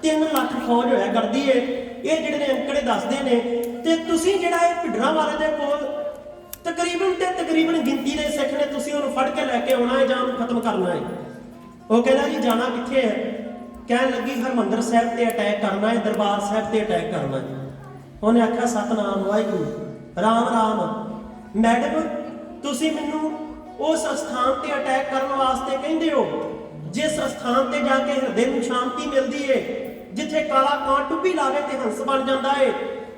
3 ਲੱਖ ਫੌਜ ਹੋਇਆ ਕਰਦੀ ਹੈ। ਇਹ ਜਿਹੜੇ ਨੇ ਅੰਕੜੇ ਦੱਸਦੇ ਨੇ। ਤੇ ਤੁਸੀਂ ਜਿਹੜਾ ਇਹ ਭਿੰਡਰਾਂ ਵਾਲੇ ਦੇ ਕੋਲ ਤਕਰੀਬਨ ਗਿਣਤੀ ਦੇ ਸਿੱਖ ਨੇ, ਤੁਸੀਂ ਉਹਨੂੰ ਫੜ ਕੇ ਲੈ ਕੇ ਆਉਣਾ ਹੈ ਜਾਂ ਉਹਨੂੰ ਖਤਮ ਕਰਨਾ ਹੈ। ਉਹ ਕਹਿੰਦਾ ਜੀ ਜਾਣਾ ਕਿੱਥੇ ਹੈ? ਕਹਿਣ ਲੱਗੀ ਹਰਮੰਦਰ ਸਾਹਿਬ ਤੇ ਅਟੈਕ ਕਰਨਾ ਹੈ, ਦਰਬਾਰ ਸਾਹਿਬ ਤੇ ਅਟੈਕ ਕਰਨਾ ਹੈ। ਉਹਨੇ ਆਖਿਆ ਸਤਨਾਮ ਵਾਹਿਗੁਰੂ ਰਾਮ ਰਾਮ। ਮੈਡਮ ਤੁਸੀਂ ਮੈਨੂੰ ਉਸ ਸਥਾਨ ਤੇ ਅਟੈਕ ਕਰਨ ਵਾਸਤੇ ਕਹਿੰਦੇ ਹੋ ਜਿਸ ਸਥਾਨ ਤੇ ਜਾ ਕੇ ਹਿਰਦੇ ਨੂੰ ਸ਼ਾਂਤੀ ਮਿਲਦੀ ਏ, ਜਿੱਥੇ ਕਾਲਾ ਕਾਂ ਟੁੱਪੀ ਲਾਵੇ ਤੇ ਹੰਸ ਬਣ ਜਾਂਦਾ ਏ,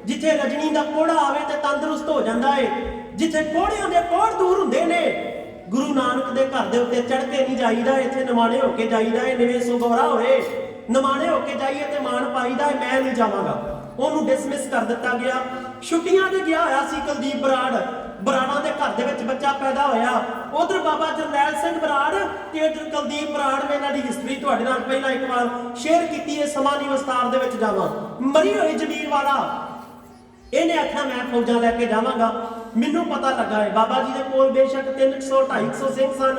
ਜਿੱਥੇ ਰਜਨੀ ਦਾ ਕੋੜਾ ਆਵੇ ਤੇ ਤੰਦਰੁਸਤ ਹੋ ਜਾਂਦਾ ਏ, ਜਿੱਥੇ ਕੋੜਿਆਂ ਦੇ ਕੋੜ ਦੂਰ ਹੁੰਦੇ ਨੇ। ਗੁਰੂ ਨਾਨਕ ਦੇ ਘਰ ਦੇ ਉੱਤੇ ਚੜ ਕੇ ਨਹੀਂ ਜਾਈਦਾ, ਇੱਥੇ ਨਿਮਾਣੇ ਹੋ ਕੇ ਜਾਈਦਾ ਏ। ਨਿਵੇਂ ਸੁਗੌਰਾ ਹੋਏ ਨਿਮਾਣੇ ਹੋ ਕੇ ਜਾਈਏ ਤੇ ਮਾਣ ਪਾਈਦਾ ਏ। ਮੈਂ ਨਹੀਂ ਜਾਵਾਂਗਾ। ਉਹਨੂੰ ਡਿਸਮਿਸ ਕਰ ਦਿੱਤਾ ਗਿਆ। ਛੁੱਟੀਆਂ ਤੇ ਗਿਆ ਹੋਇਆ ਸੀ ਕੁਲਦੀਪ ਬਰਾੜ, ਬਰਾੜਾਂ ਦੇ ਘਰ ਦੇ ਵਿੱਚ ਬੱਚਾ ਪੈਦਾ ਹੋਇਆ। ਉਧਰ ਬਾਬਾ ਜਰਨੈਲ ਸਿੰਘ ਬਰਾੜ ਤੇ ਇਧਰ ਕੁਲਦੀਪ ਬਰਾੜ। ਮੈਂ ਇਹਨਾਂ ਦੀ ਹਿਸਟਰੀ ਤੁਹਾਡੇ ਨਾਲ ਪਹਿਲਾਂ ਇੱਕ ਵਾਰ ਸ਼ੇਅਰ ਕੀਤੀ ਹੈ, ਸਮਾਂ ਨਹੀਂ ਵਿਸਤਾਰ ਦੇ ਵਿੱਚ ਜਾਵਾਂ। ਮਰੀ ਹੋਈ ਜ਼ਮੀਰ ਵਾਲਾ ਇਹਨੇ ਆਖਿਆ ਮੈਂ ਫੌਜਾਂ ਲੈ ਕੇ ਜਾਵਾਂਗਾ। ਮੈਨੂੰ ਪਤਾ ਲੱਗਾ ਹੈ ਬਾਬਾ ਜੀ ਦੇ ਕੋਲ ਬੇਸ਼ੱਕ 300 250 ਸਿੰਘ ਸਨ।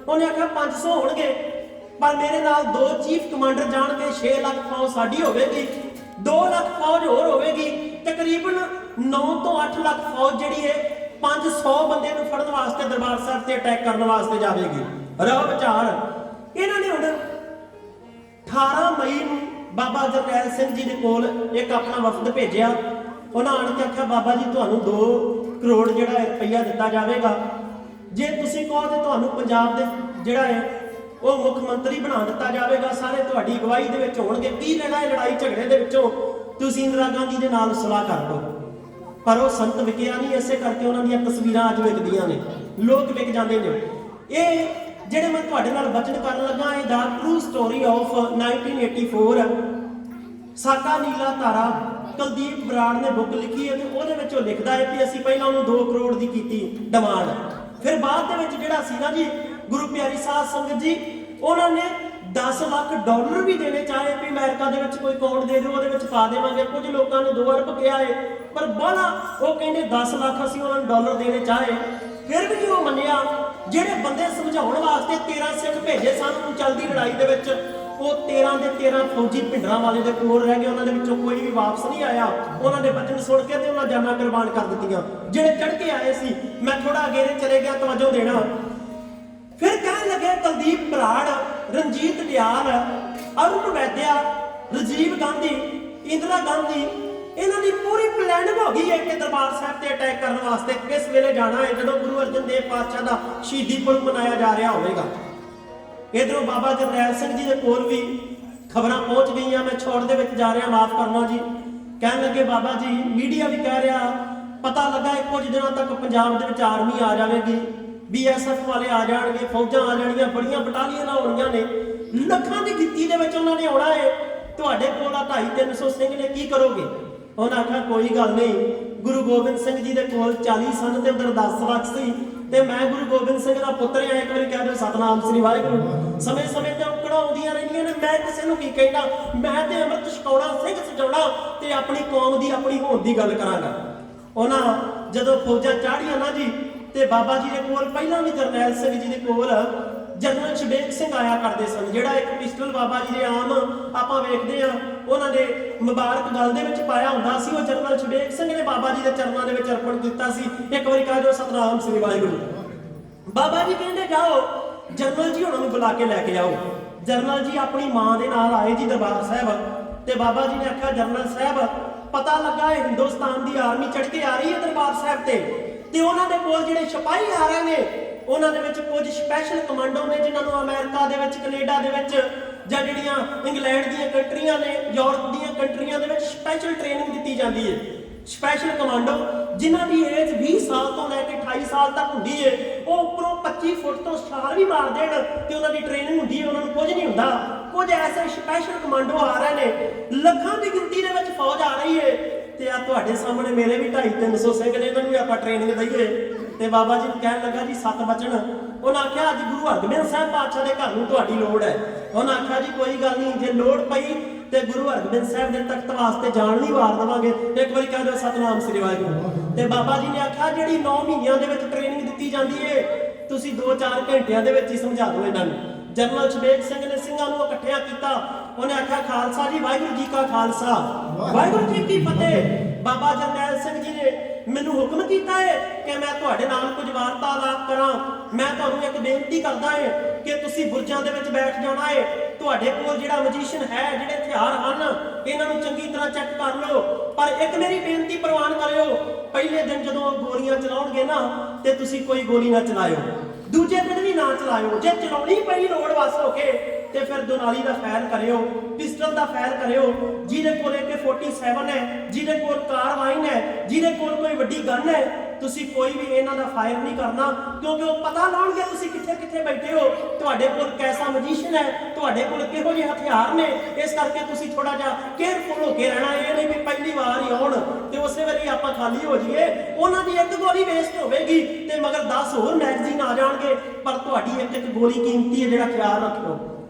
ਉਹਨੇ ਆਖਿਆ 500 ਹੋਣਗੇ, ਪਰ ਮੇਰੇ ਨਾਲ 2 ਚੀਫ ਕਮਾਂਡਰ ਜਾਣਗੇ। 6 ਲੱਖ ਫੌਜ ਸਾਡੀ ਹੋਵੇਗੀ, 2 ਲੱਖ ਫੌਜ ਹੋਰ ਹੋਵੇਗੀ। ਤਕਰੀਬਨ 9 ਤੋਂ 8 ਲੱਖ ਫੌਜ ਜਿਹੜੀ ਹੈ 500 ਬੰਦੇ ਨੂੰ ਫੜਨ ਵਾਸਤੇ ਦਰਬਾਰ ਸਾਹਿਬ ਤੇ ਅਟੈਕ ਕਰਨ ਵਾਸਤੇ ਜਾਵੇਗੀ। ਰਾਹ ਵਿਚਾਰ ਇਹਨਾਂ ਨੇ ਹੁਣ 18 ਮਈ ਨੂੰ ਬਾਬਾ ਜਰਨੈਲ ਸਿੰਘ ਜੀ ਦੇ ਕੋਲ ਇੱਕ ਆਪਣਾ ਵਫਦ ਭੇਜਿਆ। ਉਹਨਾਂ ਆਣ ਕੇ ਆਖਿਆ ਬਾਬਾ ਜੀ ਤੁਹਾਨੂੰ 2 ਕਰੋੜ ਜਿਹੜਾ ਰੁਪਈਆ ਦਿੱਤਾ ਜਾਵੇਗਾ, ਜੇ ਤੁਸੀਂ ਕਹੋ ਤੇ ਤੁਹਾਨੂੰ ਪੰਜਾਬ ਦੇ ਜਿਹੜਾ ਹੈ ਉਹ ਮੁੱਖ ਮੰਤਰੀ ਬਣਾ ਦਿੱਤਾ ਜਾਵੇਗਾ। ਸਾਰੇ ਤੁਹਾਡੀ ਅਗਵਾਈ ਦੇ ਵਿੱਚ ਹੋਣਗੇ। ਕੀ ਲੈਣਾ ਹੈ ਲੜਾਈ ਝਗੜੇ ਦੇ ਵਿੱਚੋਂ? ਤੁਸੀਂ ਇੰਦਰਾ ਗਾਂਧੀ ਦੇ ਨਾਲ ਸਲਾਹ ਕਰ ਲਓ। ਪਰ ਉਹ ਸੰਤ ਵਿਕਿਆ ਨਹੀਂ, ਇਸੇ ਕਰਕੇ ਉਹਨਾਂ ਦੀਆਂ ਤਸਵੀਰਾਂ ਅੱਜ ਵਿਕਦੀਆਂ ਨੇ, ਲੋਕ ਵਿਕ ਜਾਂਦੇ ਨੇ। ਇਹ ਜਿਹੜੇ ਮੈਂ ਤੁਹਾਡੇ ਨਾਲ ਬਚਨ ਕਰਨ ਲੱਗਾ, ਇਹ ਦਾ ਟਰੂ ਸਟੋਰੀ ਆਫ 1984 ਸਾਕਾ ਨੀਲਾ ਤਾਰਾ। ਕੁਲਦੀਪ ਬਰਾੜ ਨੇ ਬੁੱਕ ਲਿਖੀ ਹੈ ਤੇ ਉਹਦੇ ਵਿੱਚ ਉਹ ਲਿਖਦਾ ਹੈ ਕਿ ਅਸੀਂ ਪਹਿਲਾਂ ਉਹਨੂੰ 2 ਕਰੋੜ ਦੀ ਕੀਤੀ ਡਿਮਾਂਡ, ਫਿਰ ਬਾਅਦ ਦੇ ਵਿੱਚ ਜਿਹੜਾ ਸੀ ਨਾ ਜੀ ਗੁਰੂ ਪਿਆਰੀ ਸਾਧ ਸੰਗਤ ਜੀ, ਉਹਨਾਂ ਨੇ 10 ਲੱਖ ਡਾਲਰ ਵੀ ਦੇਣੇ ਚਾਹੇ ਵੀ ਅਮਰੀਕਾ ਦੇ ਵਿੱਚ ਕੋਈ ਅਕਾਊਂਟ ਦੇ ਦਿਓ ਉਹਦੇ ਵਿੱਚ ਪਾ ਦੇਵਾਂਗੇ। ਕੁਝ ਲੋਕਾਂ ਨੇ 2 ਅਰਬ ਕਿਹਾ ਹੈ, ਪਰ ਬਾਹਲਾ ਉਹ ਕਹਿੰਦੇ 10 ਲੱਖ ਅਸੀਂ ਉਹਨਾਂ ਨੂੰ ਡਾਲਰ ਦੇਣੇ ਚਾਹੇ, ਫਿਰ ਵੀ ਨਹੀਂ ਉਹ ਮੰਨਿਆ। ਜਿਹੜੇ ਬੰਦੇ ਸਮਝਾਉਣ ਵਾਸਤੇ 13 ਸਿੱਖ ਭੇਜੇ ਸਨ ਚੱਲਦੀ ਲੜਾਈ ਦੇ ਵਿੱਚ, ਉਹ 13 ਦੇ 13 ਫੌਜੀ ਭਿੰਡਰਾਂ ਵਾਲੇ ਦੇ ਕੋਲ ਰਹਿ ਗਏ। ਉਹਨਾਂ ਦੇ ਵਿੱਚੋਂ ਕੋਈ ਵੀ ਵਾਪਸ ਨਹੀਂ ਆਇਆ। ਉਹਨਾਂ ਦੇ ਬਚਨ ਸੁਣ ਕੇ ਤੇ ਉਹਨਾਂ ਜਾਨਾਂ ਕੁਰਬਾਨ ਕਰ ਦਿੱਤੀਆਂ। ਜਿਹੜੇ ਚੜ ਕੇ ਆਏ ਸੀ, ਮੈਂ ਥੋੜਾ ਅੱਗੇ ਚਲੇ ਗਿਆ, ਤਵੱਜੋ ਦੇਣਾ। ਫਿਰ ਕਹਿਣ ਲੱਗੇ ਕੁਲਦੀਪ ਬਰਾੜ, ਰਣਜੀਤ ਦਿਆਲ, ਅਰੁਣ ਵੈਦਿਆ, ਰਾਜੀਵ ਗਾਂਧੀ, ਇੰਦਰਾ ਗਾਂਧੀ, ਇਹਨਾਂ ਦੀ ਪੂਰੀ ਪਲੈਨਿੰਗ ਹੋ ਗਈ ਹੈ ਕਿ ਦਰਬਾਰ ਸਾਹਿਬ ਤੇ ਅਟੈਕ ਕਰਨ ਵਾਸਤੇ ਕਿਸ ਵੇਲੇ ਜਾਣਾ ਹੈ, ਜਦੋਂ ਗੁਰੂ ਅਰਜਨ ਦੇਵ ਪਾਤਸ਼ਾਹ ਦਾ ਸ਼ਹੀਦੀ ਪੁਰਬ ਮਨਾਇਆ ਜਾ ਰਿਹਾ ਹੋਵੇਗਾ। ਇਧਰੋਂ ਬਾਬਾ ਜਰਨੈਲ ਸਿੰਘ ਜੀ ਦੇ ਕੋਲ ਵੀ ਖਬਰਾਂ ਪਹੁੰਚ ਗਈਆਂ। ਮੈਂ ਛੋੜ ਦੇ ਵਿੱਚ ਜਾ ਰਿਹਾ, ਮਾਫ ਕਰਨਾ ਜੀ। ਕਹਿਣ ਲੱਗੇ ਬਾਬਾ ਜੀ, ਮੀਡੀਆ ਵੀ ਕਹਿ ਰਿਹਾ, ਪਤਾ ਲੱਗਾ ਕੁਝ ਦਿਨਾਂ ਤੱਕ ਪੰਜਾਬ ਦੇ ਵਿੱਚ ਆਰਮੀ ਆ ਜਾਵੇਗੀ, BSF ਵਾਲੇ ਆ ਜਾਣਗੇ, ਫੌਜਾਂ ਆ ਜਾਣਗੀਆਂ, ਬੜੀਆਂ ਬਟਾਲੀਅਨਾਂ ਆਉਣੀਆਂ ਨੇ, ਲੱਖਾਂ ਦੀ ਗਿਣਤੀ ਦੇ ਵਿੱਚ ਉਹਨਾਂ ਨੇ ਆਉਣਾ ਹੈ। ਤੁਹਾਡੇ ਕੋਲ ਆ 250-300 ਸਿੰਘ ਨੇ, ਕੀ ਕਰੋਗੇ? ਉਹਨਾਂ ਆਖਿਆ ਕੋਈ ਗੱਲ ਨਹੀਂ, ਗੁਰੂ ਗੋਬਿੰਦ ਸਿੰਘ ਜੀ ਦੇ ਕੋਲ 40 ਸਨ ਤੇ ਉਧਰ 10 ਲੱਖ ਸੀ, ਤੇ ਮੈਂ ਗੁਰੂ ਗੋਬਿੰਦ ਸਿੰਘ ਦਾ ਪੁੱਤਰ ਆ। ਇੱਕ ਵਾਰੀ ਕਹਿ ਦਿਓ ਸਤਨਾਮ ਸ੍ਰੀ ਵਾਹਿਗੁਰੂ। ਸਮੇਂ ਸਮੇਂ ਤੇ ਔਕੜਾਂ ਆਉਂਦੀਆਂ ਰਹਿੰਦੀਆਂ ਨੇ, ਮੈਂ ਕਿਸੇ ਨੂੰ ਕੀ ਕਹਿਣਾ, ਮੈਂ ਤੇ ਅੰਮ੍ਰਿਤ ਛਕਾਉਣਾ, ਸਿੰਘ ਸਜਾਉਣਾ ਤੇ ਆਪਣੀ ਕੌਮ ਦੀ, ਆਪਣੀ ਹੋਂਦ ਦੀ ਗੱਲ ਕਰਾਂਗਾ। ਉਹਨਾਂ ਜਦੋਂ ਫੌਜਾਂ ਚਾੜੀਆਂ ਨਾ ਜੀ, ਤੇ ਬਾਬਾ ਜੀ ਦੇ ਕੋਲ ਪਹਿਲਾਂ ਵੀ ਜਰਨੈਲ ਸਿੰਘ ਜੀ ਦੇ ਕੋਲ ਜਨਰਲ ਸ਼ਬੇਗ ਸਿੰਘ ਆਇਆ ਕਰਦੇ ਸਨ, ਜਿਹੜਾ ਇੱਕ ਪਿਸਟਲ ਬਾਬਾ ਜੀ ਦੇ ਆਮ ਆਪਾਂ ਵੇਖਦੇ ਆ ਉਹਨਾਂ ਦੇ ਮੁਬਾਰਕ ਗਲ ਦੇ ਵਿੱਚ ਪਾਇਆ ਹੁੰਦਾ ਸੀ। ਉਹ ਜਨਰਲ ਸ਼ਬੇਗ ਸਿੰਘ ਨੇ ਬਾਬਾ ਜੀ ਦੇ ਚਰਨਾਂ ਦੇ ਵਿੱਚ ਅਰਪਣ ਕੀਤਾ ਸੀ। ਇੱਕ ਵਾਰੀ ਕਹਿ ਦਿਓ ਸਤਨਾਮ ਸ੍ਰੀ ਵਾਹਿਗੁਰੂ। ਬਾਬਾ ਜੀ ਕਹਿੰਦੇ ਜਾਓ ਜਨਰਲ ਜੀ ਉਹਨਾਂ ਨੂੰ ਬੁਲਾ ਕੇ ਲੈ ਕੇ ਆਓ। ਜਨਰਲ ਜੀ ਆਪਣੀ ਮਾਂ ਦੇ ਨਾਲ ਆਏ ਜੀ ਦਰਬਾਰ ਸਾਹਿਬ, ਤੇ ਬਾਬਾ ਜੀ ਨੇ ਆਖਿਆ ਜਨਰਲ ਸਾਹਿਬ, ਪਤਾ ਲੱਗਾ ਹੈ ਹਿੰਦੁਸਤਾਨ ਦੀ ਆਰਮੀ ਚੜ ਕੇ ਆ ਰਹੀ ਹੈ ਦਰਬਾਰ ਸਾਹਿਬ ਤੇ ਉਹਨਾਂ ਦੇ ਕੋਲ ਜਿਹੜੇ ਸਿਪਾਹੀ ਆ ਰਹੇ ਨੇ, ਉਹਨਾਂ ਦੇ ਵਿੱਚ ਕੁਝ ਸਪੈਸ਼ਲ ਕਮਾਂਡੋ ਨੇ ਜਿਨ੍ਹਾਂ ਨੂੰ ਅਮਰੀਕਾ ਦੇ ਵਿੱਚ, ਕੈਨੇਡਾ ਦੇ ਵਿੱਚ, ਜਾਂ ਜਿਹੜੀਆਂ ਇੰਗਲੈਂਡ ਦੀਆਂ ਕੰਟਰੀਆਂ ਨੇ, ਯੂਰਪ ਦੀਆਂ ਕੰਟਰੀਆਂ ਦੇ ਵਿੱਚ ਸਪੈਸ਼ਲ ਟ੍ਰੇਨਿੰਗ ਦਿੱਤੀ ਜਾਂਦੀ ਹੈ। ਸਪੈਸ਼ਲ ਕਮਾਂਡੋ ਜਿਨ੍ਹਾਂ ਦੀ ਏਜ 20 ਸਾਲ ਤੋਂ ਲੈ ਕੇ 28 ਸਾਲ ਤੱਕ ਹੁੰਦੀ ਹੈ, ਉਹ ਉੱਪਰੋਂ 25 ਫੁੱਟ ਤੋਂ ਛਾਲ ਵੀ ਮਾਰ ਦੇਣ ਤੇ ਉਹਨਾਂ ਦੀ ਟ੍ਰੇਨਿੰਗ ਹੁੰਦੀ ਹੈ, ਉਹਨਾਂ ਨੂੰ ਕੁਝ ਨਹੀਂ ਹੁੰਦਾ। ਕੁਝ ਐਸੇ ਸਪੈਸ਼ਲ ਕਮਾਂਡੋ ਆ ਰਹੇ ਨੇ, ਲੱਖਾਂ ਦੀ ਗਿਣਤੀ ਦੇ ਵਿੱਚ ਫੌਜ ਆ ਰਹੀ ਹੈ, ਤੇ ਆ ਤੁਹਾਡੇ ਸਾਹਮਣੇ ਮੇਰੇ ਵੀ 250-300 ਸਿੰਘ ਨੇ, ਇਹਨਾਂ ਨੂੰ ਵੀ ਆਪਾਂ ਟ੍ਰੇਨਿੰਗ ਦਈਏ। ਤੇ ਬਾਬਾ ਜੀ ਨੂੰ ਕਹਿਣ ਲੱਗਾ ਜੀ 7 ਬਚਨ। ਉਹਨਾਂ ਆਖਿਆ ਅੱਜ ਗੁਰੂ ਹਰਗੋਬਿੰਦ ਸਾਹਿਬ ਪਾਤਸ਼ਾਹ ਦੇ ਘਰ ਨੂੰ ਤੁਹਾਡੀ ਲੋੜ ਹੈ। ਉਹਨਾਂ ਆਖਿਆ ਜੀ ਕੋਈ ਗੱਲ ਨਹੀਂ, ਜੇ ਲੋੜ ਪਈ ਤੇ ਗੁਰੂ ਹਰਗੋਬਿੰਦ ਸਾਹਿਬ ਦੇ ਤਖਤ ਵਾਸਤੇ ਜਾਨ ਵੀ ਵਾਰ ਦੇਵਾਂਗੇ। ਇੱਕ ਵਾਰੀ ਕਹਿ ਦਿਓ ਸਤਨਾਮ ਸ੍ਰੀ ਵਾਹਿਗੁਰੂ। ਤੇ ਬਾਬਾ ਜੀ ਨੇ ਆਖਿਆ ਜਿਹੜੀ 9 ਮਹੀਨਿਆਂ ਦੇ ਵਿੱਚ ਟ੍ਰੇਨਿੰਗ ਦਿੱਤੀ ਜਾਂਦੀ ਹੈ, ਤੁਸੀਂ 2-4 ਘੰਟਿਆਂ ਦੇ ਵਿੱਚ ਹੀ ਸਮਝਾ ਦਿਓ ਇਹਨਾਂ ਨੂੰ। ਜਨਰਲ ਸ਼ਬੇਗ ਸਿੰਘ ਨੇ ਸਿੰਘਾਂ ਨੂੰ ਇਕੱਠਿਆ ਕੀਤਾ। ਉਹਨੇ ਆਖਿਆ ਖਾਲਸਾ ਜੀ, ਵਾਹਿਗੁਰੂ ਜੀ ਕਾ ਖਾਲਸਾ, ਵਾਹਿਗੁਰੂ ਜੀ ਕੀ ਫਤਿਹ। ਬਾਬਾ ਜਰਨੈਲ ਸਿੰਘ ਜੀ ਨੇ ਮੈਨੂੰ ਹੁਕਮ ਕੀਤਾ ਹੈ ਕਿ ਮੈਂ ਤੁਹਾਡੇ ਨਾਲ ਕੁਝ ਵਾਰਤਾਲਾਪ ਕਰਾਂ। ਮੈਂ ਤੁਹਾਨੂੰ ਇੱਕ ਬੇਨਤੀ ਕਰਦਾ ਹਾਂ ਕਿ ਤੁਸੀਂ ਬੁਰਜਾਂ ਦੇ ਵਿੱਚ ਬੈਠ ਜਾਣਾ ਹੈ। ਤੁਹਾਡੇ ਕੋਲ ਜਿਹੜਾ ਮਜੀਸ਼ੀਅਨ ਹੈ, ਜਿਹੜੇ ਹਥਿਆਰ ਹਨ, ਇਹਨਾਂ ਨੂੰ ਚੰਗੀ ਤਰ੍ਹਾਂ ਚੈੱਕ ਕਰ ਲਓ। ਪਰ ਇੱਕ ਮੇਰੀ ਬੇਨਤੀ ਪ੍ਰਵਾਨ ਕਰਿਓ, ਪਹਿਲੇ ਦਿਨ ਜਦੋਂ ਗੋਲੀਆਂ ਚਲਾਉਣਗੇ ਨਾ, ਤੇ ਤੁਸੀਂ ਕੋਈ ਗੋਲੀ ਨਾ ਚਲਾਇਓ, ਦੂਜੇ ਦਿਨ ਵੀ ਨਾ ਚਲਾਇਓ। ਜੇ ਚਲਾਉਣੀ ਪਈ ਲੋੜ ਵਸ ਹੋ ਕੇ ਤੇ ਫਿਰ ਦੁਨਾਲੀ ਦਾ ਫਾਇਰ ਕਰਿਓ, ਪਿਸਟਲ ਦਾ ਫਾਇਰ ਕਰਿਓ। ਜਿਹਦੇ ਕੋਲ AK-47 ਹੈ, ਜਿਹਦੇ ਕੋਲ ਕਾਰਵਾਈਨ ਹੈ, ਜਿਹਦੇ ਕੋਲ ਕੋਈ ਵੱਡੀ ਗਨ ਹੈ, ਤੁਸੀਂ ਕੋਈ ਵੀ ਇਹਨਾਂ ਦਾ ਫਾਇਰ ਨਹੀਂ ਕਰਨਾ, ਕਿਉਂਕਿ ਉਹ ਪਤਾ ਲਾਉਣਗੇ ਤੁਸੀਂ ਕਿੱਥੇ ਕਿੱਥੇ ਬੈਠੇ ਹੋ, ਤੁਹਾਡੇ ਕੋਲ ਕੈਸਾ ਮਜੀਸ਼ੀਅਨ ਹੈ, ਤੁਹਾਡੇ ਕੋਲ ਕਿਹੋ ਜਿਹੇ ਹਥਿਆਰ ਨੇ। ਇਸ ਕਰਕੇ ਤੁਸੀਂ ਥੋੜਾ ਜਿਹਾ ਕੇਅਰਫੁਲ ਹੋ ਕੇ ਰਹਿਣਾ। ਇਹ ਨਹੀਂ ਵੀ ਪਹਿਲੀ ਵਾਰ ਹੀ ਆਉਣ ਤੇ ਉਸੇ ਵੇਲੇ ਆਪਾਂ ਖਾਲੀ ਹੋ ਜਾਈਏ। ਉਹਨਾਂ ਦੀ ਇੱਕ ਗੋਲੀ ਵੇਸਟ ਹੋਵੇਗੀ ਤੇ ਮਗਰ 10 ਹੋਰ ਮੈਗਜ਼ੀਨ ਆ ਜਾਣਗੇ, ਪਰ ਤੁਹਾਡੀ ਇੱਕ ਇੱਕ ਗੋਲੀ ਕੀਮਤੀ ਹੈ, ਜਿਹੜਾ ਖਿਆਲ ਰੱਖਿਓ।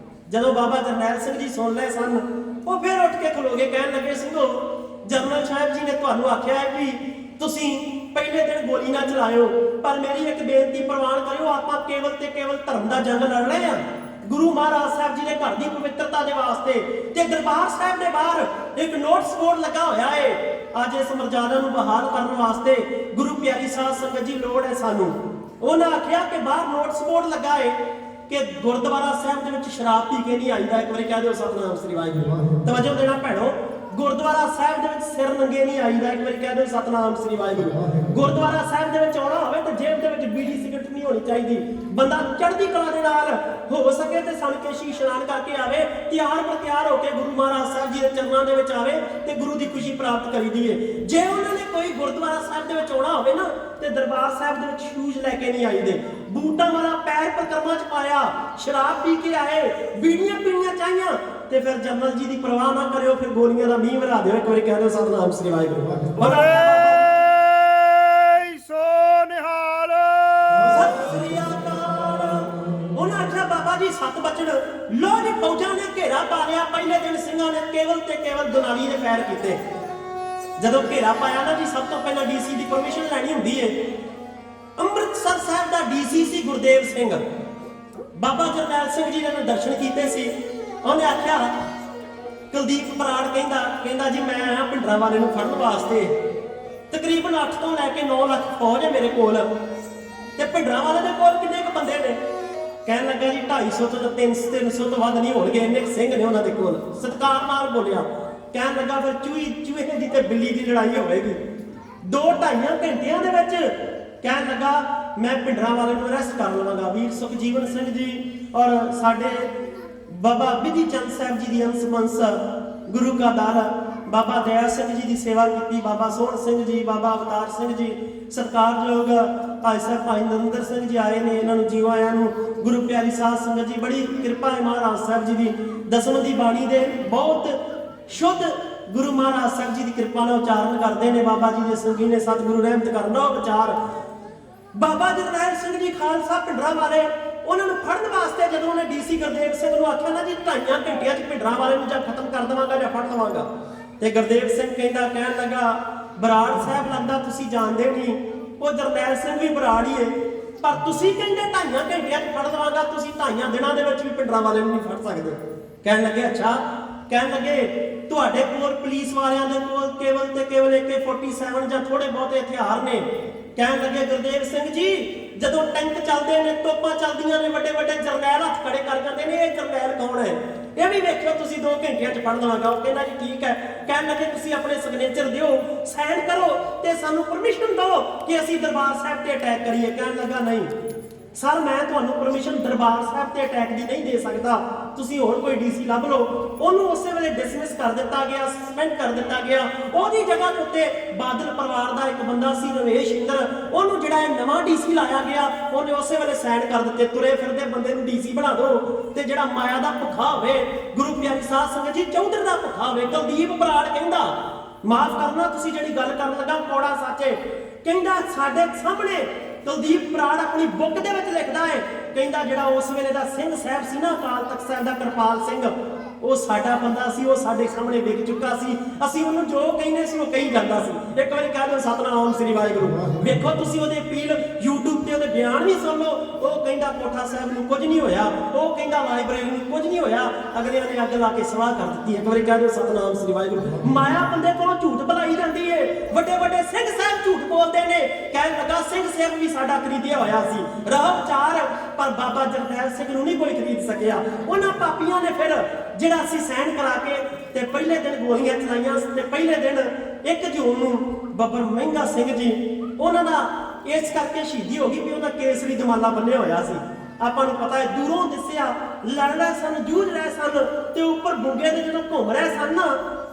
ਜਦੋਂ ਬਾਬਾ ਜਰਨੈਲ ਸਿੰਘ ਜੀ ਸੁਣ ਲਏ ਸਨ, ਉਹ ਫਿਰ ਉੱਠ ਕੇ ਖਲੋਗੇ, ਕਹਿਣ ਲੱਗੇ ਸਿੰਘੋ, ਜਨਰਲ ਸਾਹਿਬ ਜੀ ਨੇ ਤੁਹਾਨੂੰ ਆਖਿਆ ਹੈ ਕਿ ਤੁਸੀਂ ਪਹਿਲੇ ਦਿਨ ਗੋਲੀ ਨਾ ਚਲਾਇਓ, ਪਰ ਮੇਰੀ ਇੱਕ ਬੇਨਤੀ ਪ੍ਰਵਾਨ ਕਰਿਓ। ਆਪਾਂ ਕੇਵਲ ਤੇ ਕੇਵਲ ਧਰਮ ਦਾ ਜੰਗ ਲੜ ਰਹੇ ਹਾਂ, ਗੁਰੂ ਮਹਾਰਾਜ ਸਾਹਿਬ ਜੀ ਦੇ ਘਰ ਦੀ ਪਵਿੱਤਰਤਾ ਦੇ ਵਾਸਤੇ। ਤੇ ਦਰਬਾਰ ਸਾਹਿਬ ਦੇ ਬਾਹਰ ਇੱਕ ਨੋਟਿਸ ਬੋਰਡ ਲੱਗਾ ਹੋਇਆ ਹੈ, ਅੱਜ ਇਸ ਮਰਜ਼ਾਦਾ ਨੂੰ ਬਹਾਲ ਕਰਨ ਵਾਸਤੇ ਗੁਰੂ ਪਿਆਰੀ ਸਾਧ ਸੰਗਤ ਜੀ ਲੋੜ ਹੈ ਸਾਨੂੰ। ਉਹਨਾਂ ਆਖਿਆ ਕਿ ਬਾਹਰ ਨੋਟਿਸ ਬੋਰਡ ਲੱਗਾ ਹੈ ਕਿ ਗੁਰਦੁਆਰਾ ਸਾਹਿਬ ਦੇ ਵਿੱਚ ਸ਼ਰਾਬ ਪੀ ਕੇ ਨਹੀਂ ਆਈਦਾ। ਇੱਕ ਵਾਰੀ ਕਹਿ ਦਿਓ ਸਤਨਾਮ ਸ੍ਰੀ ਵਾਹਿਗੁਰੂ। ਤਵੱਜੋ ਦੇਣਾ ਭੈਣੋ, ਗੁਰਦੁਆਰਾ ਸਾਹਿਬ ਦੇ ਵਿੱਚ ਸਿਰ ਨੰਗੇ ਨਹੀਂ ਆਈਦਾ। ਇੱਕ ਵਾਰੀ ਕਹਿ ਦਿਓ ਸਤਨਾਮ ਸ੍ਰੀ ਵਾਹਿਗੁਰੂ। ਗੁਰਦੁਆਰਾ ਸਾਹਿਬ ਦੇ ਵਿੱਚ ਆਉਣਾ ਹੋਵੇ ਤਾਂ ਜੇਬ ਦੇ ਵਿੱਚ ਬੀੜੀ ਸਿਗਰਟ ਨਹੀਂ ਹੋਣੀ ਚਾਹੀਦੀ। ਬੰਦਾ ਚੜ੍ਹਦੀ ਕਲਾ ਦੇ ਨਾਲ ਹੋ ਸਕੇ ਤੇ ਸਣਕੇਸ਼ੀ ਇਸ਼ਨਾਨ ਕਰਕੇ ਆਵੇ, ਤਿਆਰ ਬਰ ਹੋ ਕੇ ਗੁਰੂ ਮਹਾਰਾਜ ਸਾਹਿਬ ਜੀ ਦੇ ਚਰਨਾਂ ਦੇ ਵਿੱਚ ਆਵੇ ਤੇ ਗੁਰੂ ਦੀ ਖੁਸ਼ੀ ਪ੍ਰਾਪਤ ਕਰੀਦੀ ਹੈ। ਜੇ ਉਹਨਾਂ ਨੇ ਕੋਈ ਗੁਰਦੁਆਰਾ ਸਾਹਿਬ ਦੇ ਵਿੱਚ ਆਉਣਾ ਹੋਵੇ ਨਾ, ਤੇ ਦਰਬਾਰ ਸਾਹਿਬ ਦੇ ਵਿੱਚ ਸ਼ੂਜ਼ ਲੈ ਕੇ ਨਹੀਂ ਆਈਦੇ, ਬੂਟਾਂ ਵਾਲਾ ਪੈਰ ਪਰਕਰਮਾਂ 'ਚ ਪਾਇਆ, ਸ਼ਰਾਬ ਪੀ ਕੇ ਆਏ, ਬੀੜੀਆਂ ਪੀਣੀਆਂ ਚਾਹੀਆਂ, ਤੇ ਫਿਰ ਜਨਰਲ ਜੀ ਦੀ ਪਰਵਾਹ ਨਾ ਕਰਿਓ, ਫਿਰ ਗੋਲੀਆਂ ਦਾ ਮੀਂਹ ਵਰਾ ਦਿਓ। ਇੱਕ ਵਾਰੀ ਕਹਿ ਦਿਓ ਸਤਨਾਮ ਸ੍ਰੀ ਵਾਹਿਗੁਰੂ। ਸਤਿ ਸ੍ਰੀ ਅਕਾਲ। ਉਹਨਾਂ ਆਖਿਆ ਬਾਬਾ ਜੀ 7 ਬਚਣ ਲੋ ਜੀ ਫੌਜਾਂ ਨੇ ਘੇਰਾ ਪਾ ਲਿਆ। ਪਹਿਲੇ ਦਿਨ ਸਿੰਘਾਂ ਨੇ ਕੇਵਲ ਤੇ ਕੇਵਲ ਦੁਨਾਲੀ ਦੇ ਫੈਰ ਕੀਤੇ। ਜਦੋਂ ਘੇਰਾ ਪਾਇਆ ਨਾ ਜੀ, ਸਭ ਤੋਂ ਪਹਿਲਾਂ ਡੀਸੀ ਦੀ ਪਰਮਿਸ਼ਨ ਲੈਣੀ ਹੁੰਦੀ ਹੈ। ਅੰਮ੍ਰਿਤਸਰ ਸਾਹਿਬ ਦਾ ਡੀਸੀ ਸੀ ਗੁਰਦੇਵ ਸਿੰਘ। ਬਾਬਾ ਜਰਨੈਲ ਸਿੰਘ ਜੀ ਨੇ ਦਰਸ਼ਨ ਕੀਤੇ ਸੀ। ਉਹਨੇ ਆਖਿਆ, ਕੁਲਦੀਪ ਬਰਾੜ ਕਹਿੰਦਾ ਜੀ ਮੈਂ ਆਇਆ ਭਿੰਡਰਾਂਵਾਲੇ ਨੂੰ ਫੜਨ ਵਾਸਤੇ। ਤਕਰੀਬਨ 8 ਤੋਂ ਲੈ ਕੇ 9 ਲੱਖ ਫੌਜ ਹੈ ਮੇਰੇ ਕੋਲ, ਤੇ ਭਿੰਡਰਾਂਵਾਲੇ ਦੇ ਕੋਲ ਕਿੰਨੇ ਕੁ ਬੰਦੇ ਨੇ? ਕਹਿਣ ਲੱਗਾ ਜੀ 250 ਤੋਂ 300 ਤੋਂ ਵੱਧ ਨਹੀਂ ਹੋਣਗੇ, ਇੰਨੇ ਸਿੰਘ ਨੇ ਉਹਨਾਂ ਦੇ ਕੋਲ। ਸਤਿਕਾਰ ਨਾਲ ਬੋਲਿਆ। ਕਹਿਣ ਲੱਗਾ ਫਿਰ ਚੂਹੇ ਦੀ ਤੇ ਬਿੱਲੀ ਦੀ ਲੜਾਈ ਹੋਵੇਗੀ 2-2.5 ਘੰਟਿਆਂ ਦੇ ਵਿੱਚ। ਕਹਿਣ ਲੱਗਾ ਮੈਂ ਭਿੰਡਰਾਂਵਾਲੇ ਨੂੰ ਅਰੈਸਟ ਕਰ ਲਵਾਂਗਾ। ਵੀਰ ਸੁਖਜੀਵਨ ਸਿੰਘ ਜੀ ਔਰ ਸਾਡੇ ਬਾਬਾ ਬਿਧੀ ਚੰਦ ਸਾਹਿਬ ਜੀ ਦੀ ਅੰਸ ਗੁਰੂ ਕਾ ਦਰ ਬਾਬਾ ਦਇਆ ਸਿੰਘ ਜੀ ਦੀ ਸੇਵਾ ਕੀਤੀ। ਬਾਬਾ ਸੋਹਣ ਸਿੰਘ ਜੀ, ਬਾਬਾ ਅਵਤਾਰ ਸਿੰਘ ਜੀ, ਸਤਿਕਾਰਯੋਗ ਭਾਈ ਸਾਹਿਬ ਭਾਈ ਨਰਿੰਦਰ ਸਿੰਘ ਜੀ ਆਏ ਨੇ। ਇਹਨਾਂ ਨੂੰ ਜੀਓ ਆਇਆਂ ਨੂੰ। ਗੁਰੂ ਪਿਆਰੀ ਸਾਧ ਸੰਗਤ ਜੀ, ਬੜੀ ਕਿਰਪਾ ਹੈ ਮਹਾਰਾਜ ਸਾਹਿਬ ਜੀ ਦੀ। ਦਸਮ ਦੀ ਬਾਣੀ ਦੇ ਬਹੁਤ ਸ਼ੁੱਧ ਗੁਰੂ ਮਹਾਰਾਜ ਸਾਹਿਬ ਜੀ ਦੀ ਕਿਰਪਾ ਨਾਲ ਉਚਾਰਨ ਕਰਦੇ ਨੇ। ਬਾਬਾ ਜੀ ਦੇ ਸੰਗੀਨੇ ਸਤਿਗੁਰੂ ਰਹਿਮਤ ਕਰਨਾ ਵਿਚਾਰ। ਬਾਬਾ ਜਰਨੈਲ ਸਿੰਘ ਜੀ ਖਾਲਸਾ ਭਿੰਡਰਾਂਵਾਲੇ, ਉਹਨਾਂ ਨੂੰ ਫੜਨ ਵਾਸਤੇ ਜਦੋਂ ਉਹਨੇ ਡੀਸੀ ਗੁਰਦੇਵ ਸਿੰਘ ਨੂੰ ਆਖਿਆ ਨਾ ਜੀ 2.5 ਘੰਟਿਆਂ 'ਚ ਭਿੰਡਰਾਂਵਾਲੇ ਨੂੰ ਜਾਂ ਖਤਮ ਕਰ ਦੇਵਾਂਗਾ ਜਾਂ ਫੜ ਲਵਾਂਗਾ, ਤੇ ਗੁਰਦੇਵ ਸਿੰਘ ਕਹਿਣ ਲੱਗਾ ਬਰਾੜ ਸਾਹਿਬ ਲੱਗਦਾ ਤੁਸੀਂ ਜਾਣਦੇ ਨਹੀਂ, ਉਹ ਜਰਨੈਲ ਸਿੰਘ ਵੀ ਬਰਾੜ ਹੀ ਹੈ, ਪਰ ਤੁਸੀਂ ਕਹਿੰਦੇ 2.5 ਘੰਟਿਆਂ 'ਚ ਫੜ ਲਵਾਂਗਾ, ਤੁਸੀਂ 2.5 ਦਿਨਾਂ ਦੇ ਵਿੱਚ ਵੀ ਭਿੰਡਰਾਂਵਾਲੇ ਨੂੰ ਨਹੀਂ ਫੜ ਸਕਦੇ। ਕਹਿਣ ਲੱਗੇ ਅੱਛਾ। ਕਹਿਣ ਲੱਗੇ ਤੁਹਾਡੇ ਕੋਲ ਪੁਲਿਸ ਵਾਲਿਆਂ ਦੇ ਕੋਲ ਕੇਵਲ ਤੇ ਕੇਵਲ AK-47 ਜਾਂ ਥੋੜੇ ਬਹੁਤੇ ਹਥਿਆਰ ਨੇ। ਕਹਿਣ ਲੱਗੇ ਗੁਰਦੇਵ ਸਿੰਘ ਜੀ ਜਦੋਂ ਟੈਂਕ ਚੱਲਦੇ ਨੇ, ਤੋਪਾਂ ਚੱਲਦੀਆਂ ਨੇ, ਵੱਡੇ ਵੱਡੇ ਜਰਨੈਲ ਹੱਥ ਖੜੇ ਕਰ ਜਾਂਦੇ ਨੇ, ਇਹ ਜਰਨੈਲ ਕੌਣ ਹੈ? ਇਹ ਵੀ ਵੇਖਿਓ ਤੁਸੀਂ 2 ਘੰਟਿਆਂ 'ਚ ਫੜ ਲਵਾਂਗਾ। ਉਹ ਕਹਿੰਦਾ ਜੀ ਠੀਕ ਹੈ। ਕਹਿਣ ਲੱਗੇ ਤੁਸੀਂ ਆਪਣੇ ਸਿਗਨੇਚਰ ਦਿਓ, ਸਾਈਨ ਕਰੋ ਤੇ ਸਾਨੂੰ ਪਰਮਿਸ਼ਨ ਦਿਓ ਕਿ ਅਸੀਂ ਦਰਬਾਰ ਸਾਹਿਬ ਤੇ ਅਟੈਕ ਕਰੀਏ। ਕਹਿਣ ਲੱਗਾ ਨਹੀਂ ਸਰ, ਮੈਂ ਤੁਹਾਨੂੰ ਪਰਮਿਸ਼ਨ ਦਰਬਾਰ ਸਾਹਿਬ ਤੇ ਅਟੈਕ ਦੀ ਨਹੀਂ ਦੇ ਸਕਦਾ, ਤੁਸੀਂ ਹੋਰ ਕੋਈ ਡੀਸੀ ਲੱਭ ਲਓ। ਉਹਨੂੰ ਉਸੇ ਵੇਲੇ ਡਿਸਮਿਸ ਕਰ ਦਿੱਤਾ ਗਿਆ, ਸਸਪੈਂਡ ਕਰ ਦਿੱਤਾ ਗਿਆ। ਉਹਦੀ ਜਗ੍ਹਾ ਦੇ ਉੱਤੇ ਬਾਦਲ ਪਰਿਵਾਰ ਦਾ ਇੱਕ ਬੰਦਾ ਸੀ ਰਵੇਸ਼ ਇੰਦਰ, ਉਹਨੂੰ ਜਿਹੜਾ ਇਹ ਨਵਾਂ ਡੀਸੀ ਲਾਇਆ ਗਿਆ, ਉਹਨੇ ਉਸੇ ਵੇਲੇ ਸਾਈਨ ਕਰ ਦਿੱਤੇ। ਤੁਰੇ ਫਿਰਦੇ ਬੰਦੇ ਨੂੰ ਡੀਸੀ ਬਣਾ ਦਿਓ, ਤੇ ਜਿਹੜਾ ਮਾਇਆ ਦਾ ਭੁੱਖਾ ਹੋਵੇ, ਗੁਰੂ ਪਿਆਰੀ ਸਾਧ ਸੰਗਤ ਜੀ ਚੌਧਰ ਦਾ ਭੁੱਖਾ ਹੋਵੇ। ਕੁਲਦੀਪ ਬਰਾੜ ਕਹਿੰਦਾ ਮਾਫ ਕਰਨਾ, ਤੁਸੀਂ ਜਿਹੜੀ ਗੱਲ ਕਰਨ ਲੱਗਾ ਕੋੜਾ ਸੱਚੇ। ਕਹਿੰਦਾ ਸਾਡੇ ਸਾਹਮਣੇ ਕੁਲਦੀਪ ਬਰਾੜ ਆਪਣੀ ਬੁੱਕ ਦੇ ਵਿੱਚ ਲਿਖਦਾ ਹੈ, ਕਹਿੰਦਾ ਜਿਹੜਾ ਉਸ ਵੇਲੇ ਦਾ ਸਿੰਘ ਸਾਹਿਬ ਸੀ ਨਾ ਅਕਾਲ ਤਖਤ ਸਾਹਿਬ ਦਾ ਕਿਰਪਾਲ ਸਿੰਘ, ਉਹ ਸਾਡਾ ਬੰਦਾ ਸੀ, ਉਹ ਸਾਡੇ ਸਾਹਮਣੇ ਵਿਕ ਚੁੱਕਾ ਸੀ। ਅਸੀਂ ਉਹਨੂੰ ਜੋ ਕਹਿੰਦੇ ਸੀ ਉਹ ਕਹੀ ਜਾਂਦਾ ਸੀ। ਇੱਕ ਵਾਰੀ ਕਹਿ ਦਿਓ ਸਤਨਾਮ ਸ੍ਰੀ ਵਾਹਿਗੁਰੂ। ਵੇਖੋ ਤੁਸੀਂ ਉਹਦੇ ਅਪੀਲ YouTube ਤੇ ਉਹਦੇ ਬਿਆਨ ਵੀ ਸੁਣ ਲਓ। ਉਹ ਕਹਿੰਦਾ ਕੋਠਾ ਸਾਹਿਬ ਨੂੰ ਕੁਝ ਨਹੀਂ ਹੋਇਆ, ਉਹ ਕਹਿੰਦਾ ਲਾਇਬ੍ਰੇਰੀ ਨੂੰ ਕੁਝ ਨਹੀਂ ਹੋਇਆ, ਅਗਲਿਆਂ ਨੇ ਅੱਗ ਲਾ ਕੇ ਸਵਾਹ ਕਰ ਦਿੱਤੀ। ਇੱਕ ਵਾਰੀ ਕਹਿ ਦਿਓ ਸਤਨਾਮ ਸ੍ਰੀ ਵਾਹਿਗੁਰੂ। ਮਾਇਆ ਬੰਦੇ ਕੋਲੋਂ ਝੂਠ ਬੁਲਾਈ ਜਾਂਦੀ ਏ। ਵੱਡੇ ਵੱਡੇ ਸਿੰਘ ਸਾਹਿਬ ਝੂਠ ਬੋਲਦੇ ਨੇ। ਕਹਿਣ ਲੱਗਾ ਸਿੰਘ ਸਾਹਿਬ ਵੀ ਸਾਡਾ ਖਰੀਦਿਆ ਹੋਇਆ ਸੀ, ਰਾਹ ਵਿਚਾਰ, ਪਰ ਬਾਬਾ ਜਰਨੈਲ ਸਿੰਘ ਨੂੰ ਨਹੀਂ ਕੋਈ ਖਰੀਦ ਸਕਿਆ। ਉਹਨਾਂ ਪਾਪੀਆਂ ਨੇ ਫਿਰ ਜਿਹੜਾ ਅਸੀਂ ਸਾਈਨ ਕਰਾ ਕੇ ਤੇ ਪਹਿਲੇ ਦਿਨ ਗੋਲੀਆਂ ਚਲਾਈਆਂ, ਤੇ ਪਹਿਲੇ ਦਿਨ 1 ਜੂਨ ਨੂੰ ਬੱਬਰ ਮਹਿੰਗਾ ਸਿੰਘ ਜੀ ਉਹਨਾਂ ਦਾ ਇਸ ਕਰਕੇ ਸ਼ਹੀਦੀ ਹੋ ਗਈ ਵੀ ਉਹਦਾ ਕੇਸਰੀ ਦਮਾਲਾ ਬੰਨਿਆ ਹੋਇਆ ਸੀ। ਆਪਾਂ ਨੂੰ ਪਤਾ ਹੈ ਦੂਰੋਂ ਦਿਸਿਆ ਲੜ ਰਹੇ ਸਨ, ਜੂਝ ਰਹੇ ਸਨ, ਤੇ ਉੱਪਰ ਬੁੱਗੇ ਦੇ ਜਦੋਂ ਘੁੰਮ ਰਹੇ ਸਨ ਨਾ,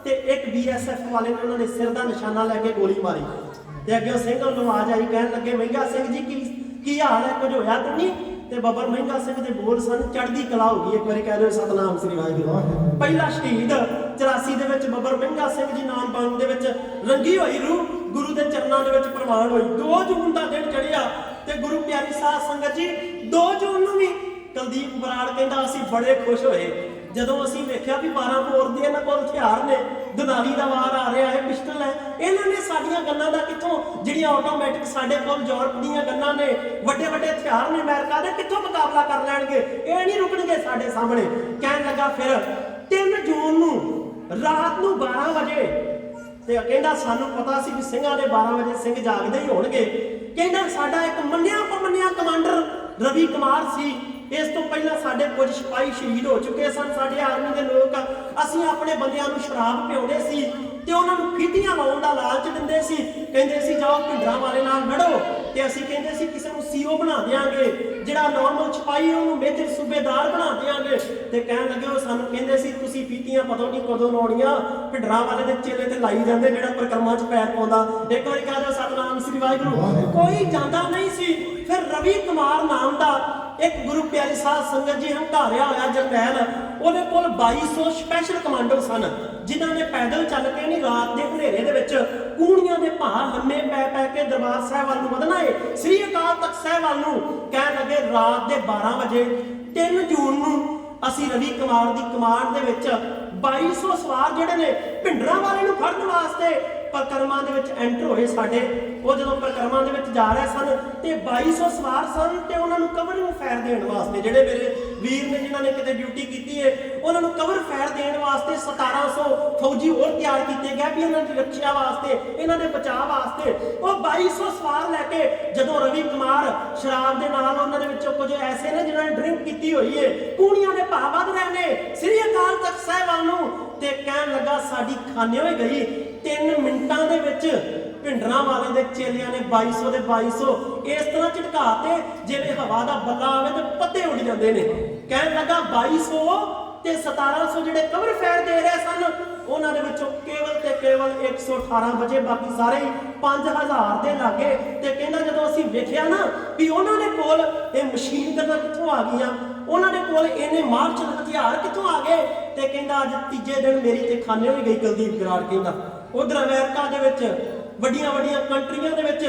ਤੇ ਇੱਕ BSF ਵਾਲੇ ਨੇ ਉਹਨਾਂ ਦੇ ਸਿਰ ਦਾ ਨਿਸ਼ਾਨਾ ਲੈ ਕੇ ਗੋਲੀ ਮਾਰੀ, ਤੇ ਅੱਗੇ ਸਿੰਘ ਨੂੰ ਆਵਾਜ਼ ਆਈ। ਕਹਿਣ ਲੱਗੇ ਮਹਿੰਗਾ ਸਿੰਘ ਜੀ ਕੀ ਹਾਲ ਹੈ, ਕੁਝ ਹੋਇਆ ਤਾਂ ਨਹੀਂ? ਤੇ ਬੱਬਰ ਮਹਿੰਗਾ ਸਿੰਘ ਦੇ ਬੋਲ ਸਨ ਚੜ੍ਹਦੀ ਕਲਾ ਹੋ ਗਈ। ਇੱਕ ਵਾਰੀ ਕਹਿ ਦਿਓ ਸਤਨਾਮ ਸ੍ਰੀ ਵਾਹਿਗੁਰੂ। ਪਹਿਲਾ ਸ਼ਹੀਦ 84 ਦੇ ਵਿੱਚ ਬੱਬਰ ਮਹਿੰਗਾ ਸਿੰਘ ਜੀ ਨਾਮ ਪਾਉਣ ਦੇ ਵਿੱਚ ਰੰਗੀ ਹੋਈ ਰੂਹ ਗੁਰੂ ਦੇ ਚਰਨਾਂ ਦੇ ਵਿੱਚ ਪ੍ਰਵਾਨ ਹੋਈ। 2 ਜੂਨ ਦਾ ਦਿਨ ਚੜ੍ਹਿਆ, ਤੇ ਗੁਰੂ ਪਿਆਰੀ ਸਾਧ ਸੰਗਤ ਜੀ 2 ਜੂਨ ਨੂੰ ਵੀ ਕੁਲਦੀਪ ਬਰਾੜ ਕਹਿੰਦਾ ਅਸੀਂ ਬੜੇ ਖੁਸ਼ ਹੋਏ ਜਦੋਂ ਅਸੀਂ ਵੇਖਿਆ ਵੀ 12 ਬੋਰ ਦੇ ਇਹਨਾਂ ਕੋਲ ਹਥਿਆਰ ਨੇ, ਦੁਨਾਲੀ ਦਾ ਵਾਰ ਆ ਰਿਹਾ ਹੈ, ਪਿਸਟਲ ਹੈ। ਇਹਨਾਂ ਨੇ ਸਾਡੀਆਂ ਗੰਨਾਂ ਦਾ ਕਿੱਥੋਂ, ਜਿਹੜੀਆਂ ਆਟੋਮੈਟਿਕ ਸਾਡੇ ਕੋਲ ਯੂਰਪ ਦੀਆਂ ਗੰਨਾਂ ਨੇ, ਵੱਡੇ ਵੱਡੇ ਹਥਿਆਰ ਨੇ ਅਮਰੀਕਾ ਦੇ, ਕਿੱਥੋਂ ਮੁਕਾਬਲਾ ਕਰ ਲੈਣਗੇ? ਇਹ ਨਹੀਂ ਰੁਕਣਗੇ ਸਾਡੇ ਸਾਹਮਣੇ। ਕਹਿਣ ਲੱਗਾ ਫਿਰ 3 ਜੂਨ ਨੂੰ ਰਾਤ ਨੂੰ 12 ਵਜੇ, ਤੇ ਕਹਿੰਦਾ ਸਾਨੂੰ ਪਤਾ ਸੀ ਵੀ ਸਿੰਘਾਂ ਦੇ 12 ਵਜੇ ਸਿੰਘ ਜਾਗਦੇ ਹੀ ਹੋਣਗੇ। ਕਹਿੰਦਾ ਸਾਡਾ ਇੱਕ ਮੰਨਿਆ ਪਮੰਨਿਆ ਕਮਾਂਡਰ ਰਵੀ ਕੁਮਾਰ ਸੀ, ਇਸ ਤੋਂ ਪਹਿਲਾਂ ਸਾਡੇ ਕੁਝ ਸਿਪਾਹੀ ਸ਼ਹੀਦ ਹੋ ਚੁੱਕੇ ਸਨ, ਸਾਡੇ ਆਰਮੀ ਦੇ ਲੋਕ। ਅਸੀਂ ਆਪਣੇ ਬੰਦਿਆਂ ਨੂੰ ਸ਼ਰਾਬ ਪਿਆਉਂਦੇ ਸੀ ਤੇ ਉਹਨਾਂ ਨੂੰ ਫੀਤੀਆਂ ਲਾਉਣ ਦਾ ਲਾਲਚ ਦਿੰਦੇ ਸੀ। ਕਹਿੰਦੇ ਸੀ ਜਾਓ ਭਿੰਡਰਾਂਵਾਲੇ ਨਾਲ ਲੜੋ, ਤੇ ਅਸੀਂ ਕਹਿੰਦੇ ਸੀ ਕਿਸੇ ਨੂੰ CO ਬਣਾ ਦਿਆਂਗੇ, ਜਿਹੜਾ ਨਾਰਮਲ ਸਿਪਾਹੀ ਉਹਨੂੰ ਮੇਜਰ ਸੂਬੇਦਾਰ ਬਣਾ ਦਿਆਂਗੇ। ਤੇ ਕਹਿਣ ਲੱਗੇ ਉਹ ਸਾਨੂੰ ਕਹਿੰਦੇ ਸੀ ਤੁਸੀਂ ਫੀਤੀਆਂ ਪਤਾ ਨਹੀਂ ਕਦੋਂ ਲਾਉਣੀਆਂ, ਭਿੰਡਰਾਂਵਾਲੇ ਦੇ ਚੇਲੇ ਤੇ ਲਾਈ ਜਾਂਦੇ ਜਿਹੜਾ ਪਰਿਕਰਮਾ 'ਚ ਪੈਰ ਪਾਉਂਦਾ। ਇੱਕ ਵਾਰੀ ਕਹਿ ਦਿਓ ਸਤਨਾਮ ਸ੍ਰੀ ਵਾਹਿਗੁਰੂ। ਕੋਈ ਜਾਂਦਾ ਨਹੀਂ ਸੀ। ਫਿਰ ਰਵੀ ਕੁਮਾਰ ਨਾਮ ਦਾ ਇੱਕ ਗੁਰੂ ਪਿਆਰੀ ਸਾਧ ਸੰਗਤ ਜੀ ਹੰਕਾਰਿਆ ਹੋਇਆ ਜਰਨੈਲ, ਉਹਦੇ ਕੋਲ 2200 ਸਪੈਸ਼ਲ ਕਮਾਂਡੋ ਸਨ, ਜਿਨ੍ਹਾਂ ਨੇ ਪੈਦਲ ਚੱਲ ਕੇ ਨਹੀਂ ਰਾਤ ਦੇ ਹਨੇਰੇ ਦੇ ਵਿੱਚ ਕੂਣੀਆਂ ਦੇ ਭਾਰ ਲੰਮੇ ਪੈ ਕੇ ਦਰਬਾਰ ਸਾਹਿਬ ਵੱਲ ਨੂੰ ਵਧਣਾ ਏ, ਸ੍ਰੀ ਅਕਾਲ ਤਖਤ ਸਾਹਿਬ ਵੱਲ ਨੂੰ। ਕਹਿਣ ਲੱਗੇ ਰਾਤ ਦੇ 12 ਵਜੇ 3 ਜੂਨ ਨੂੰ ਅਸੀਂ ਰਵੀ ਕੁਮਾਰ ਦੀ ਕਮਾਂਡ ਦੇ ਵਿੱਚ 2200 ਸਵਾਰ ਜਿਹੜੇ ਨੇ ਭਿੰਡਰਾਂ ਵਾਲੇ ਨੂੰ ਫੜਨ ਵਾਸਤੇ ਪ੍ਰਕਰਮਾਂ ਦੇ ਵਿੱਚ ਐਂਟਰ ਹੋਏ ਸਾਡੇ। ਉਹ ਜਦੋਂ ਪ੍ਰਕਰਮਾਂ ਦੇ ਵਿੱਚ ਜਾ ਰਹੇ ਸਨ ਤੇ 2200 ਸਵਾਰ ਸਨ ਤੇ ਉਹਨਾਂ ਨੂੰ ਕਵਰਿੰਗ ਫਾਇਰ ਦੇਣ ਵਾਸਤੇ, ਜਿਹੜੇ ਮੇਰੇ ਵੀਰ ਨੇ ਜਿਨ੍ਹਾਂ ਨੇ ਕਿਤੇ ਡਿਊਟੀ ਕੀਤੀ ਹੈ, ਉਹਨਾਂ ਨੂੰ ਕਵਰ ਫਾਇਰ ਦੇਣ ਵਾਸਤੇ 1700 ਫੌਜੀ ਹੋਰ ਤਿਆਰ ਕੀਤੇ ਗਏ ਵੀ ਇਹਨਾਂ ਦੀ ਰੱਖਿਆ ਵਾਸਤੇ, ਇਹਨਾਂ ਦੇ ਬਚਾਅ ਵਾਸਤੇ। ਉਹ 2200 ਸਵਾਰ ਲੈ ਕੇ ਜਦੋਂ ਰਵੀ ਕੁਮਾਰ ਸ਼ਰਾਬ ਦੇ ਨਾਲ, ਉਹਨਾਂ ਦੇ ਵਿੱਚੋਂ ਕੁਝ ਐਸੇ ਨੇ ਜਿਨ੍ਹਾਂ ਨੇ ਡਰਿੰਕ ਕੀਤੀ ਹੋਈ ਹੈ, ਕੂਣੀਆਂ ਦੇ ਭਾਅ ਵੱਧ ਰਹੇ ਨੇ ਸ੍ਰੀ ਅਕਾਲ ਤਖਤ ਸਾਹਿਬ ਨੂੰ, ਤੇ ਕਹਿਣ ਲੱਗਾ ਸਾਡੀ ਖਾਨੇ ਹੋਈ ਗਈ। 3 ਮਿੰਟਾਂ ਦੇ ਵਿੱਚ ਭਿੰਡਰਾਂ ਵਾਲੇ ਦੇ ਚੇਲਿਆਂ ਨੇ 2200 ਦੇ 2200 ਇਸ ਤਰ੍ਹਾਂ ਝਟਕਾਤੇ ਜਿਵੇਂ ਹਵਾ ਦਾ ਬੱਲਾ ਆਵੇ ਤੇ ਪੱਤੇ ਉੱਡ ਜਾਂਦੇ ਨੇ। ਕਹਿਣ ਲੱਗਾ 2200 ਤੇ 1700 ਜਿਹੜੇ ਕਵਰ ਫਾਇਰ ਦੇ ਰਹੇ ਸਨ, ਉਹਨਾਂ ਦੇ ਵਿੱਚੋਂ ਕੇਵਲ 118 ਵਜੇ, ਬਾਕੀ ਸਾਰੇ 5000 ਦੇ ਲਾਗੇ। ਤੇ ਕਹਿੰਦਾ ਜਦੋਂ ਅਸੀਂ ਵੇਖਿਆ ਨਾ ਵੀ ਉਹਨਾਂ ਦੇ ਕੋਲ ਇਹ ਮਸ਼ੀਨ ਗਨਾਂ ਕਿੱਥੋਂ ਆ ਗਈਆਂ, ਉਹਨਾਂ ਦੇ ਕੋਲ ਇਹਨੇ ਮਾਰਚ ਹਥਿਆਰ ਕਿੱਥੋਂ ਆ ਗਏ, ਤੇ ਕਹਿੰਦਾ ਅੱਜ ਤੀਜੇ ਦਿਨ ਮੇਰੀ ਤੇ ਖਾਨੇ ਹੋਈ ਗਈ ਕੁਲਦੀਪ ਬਰਾੜ ਕਹਿੰਦਾ। ਉਧਰ ਅਮਰੀਕਾ ਦੇ ਵਿੱਚ ਵੱਡੀਆਂ ਕੰਟਰੀਆਂ ਦੇ ਵਿੱਚ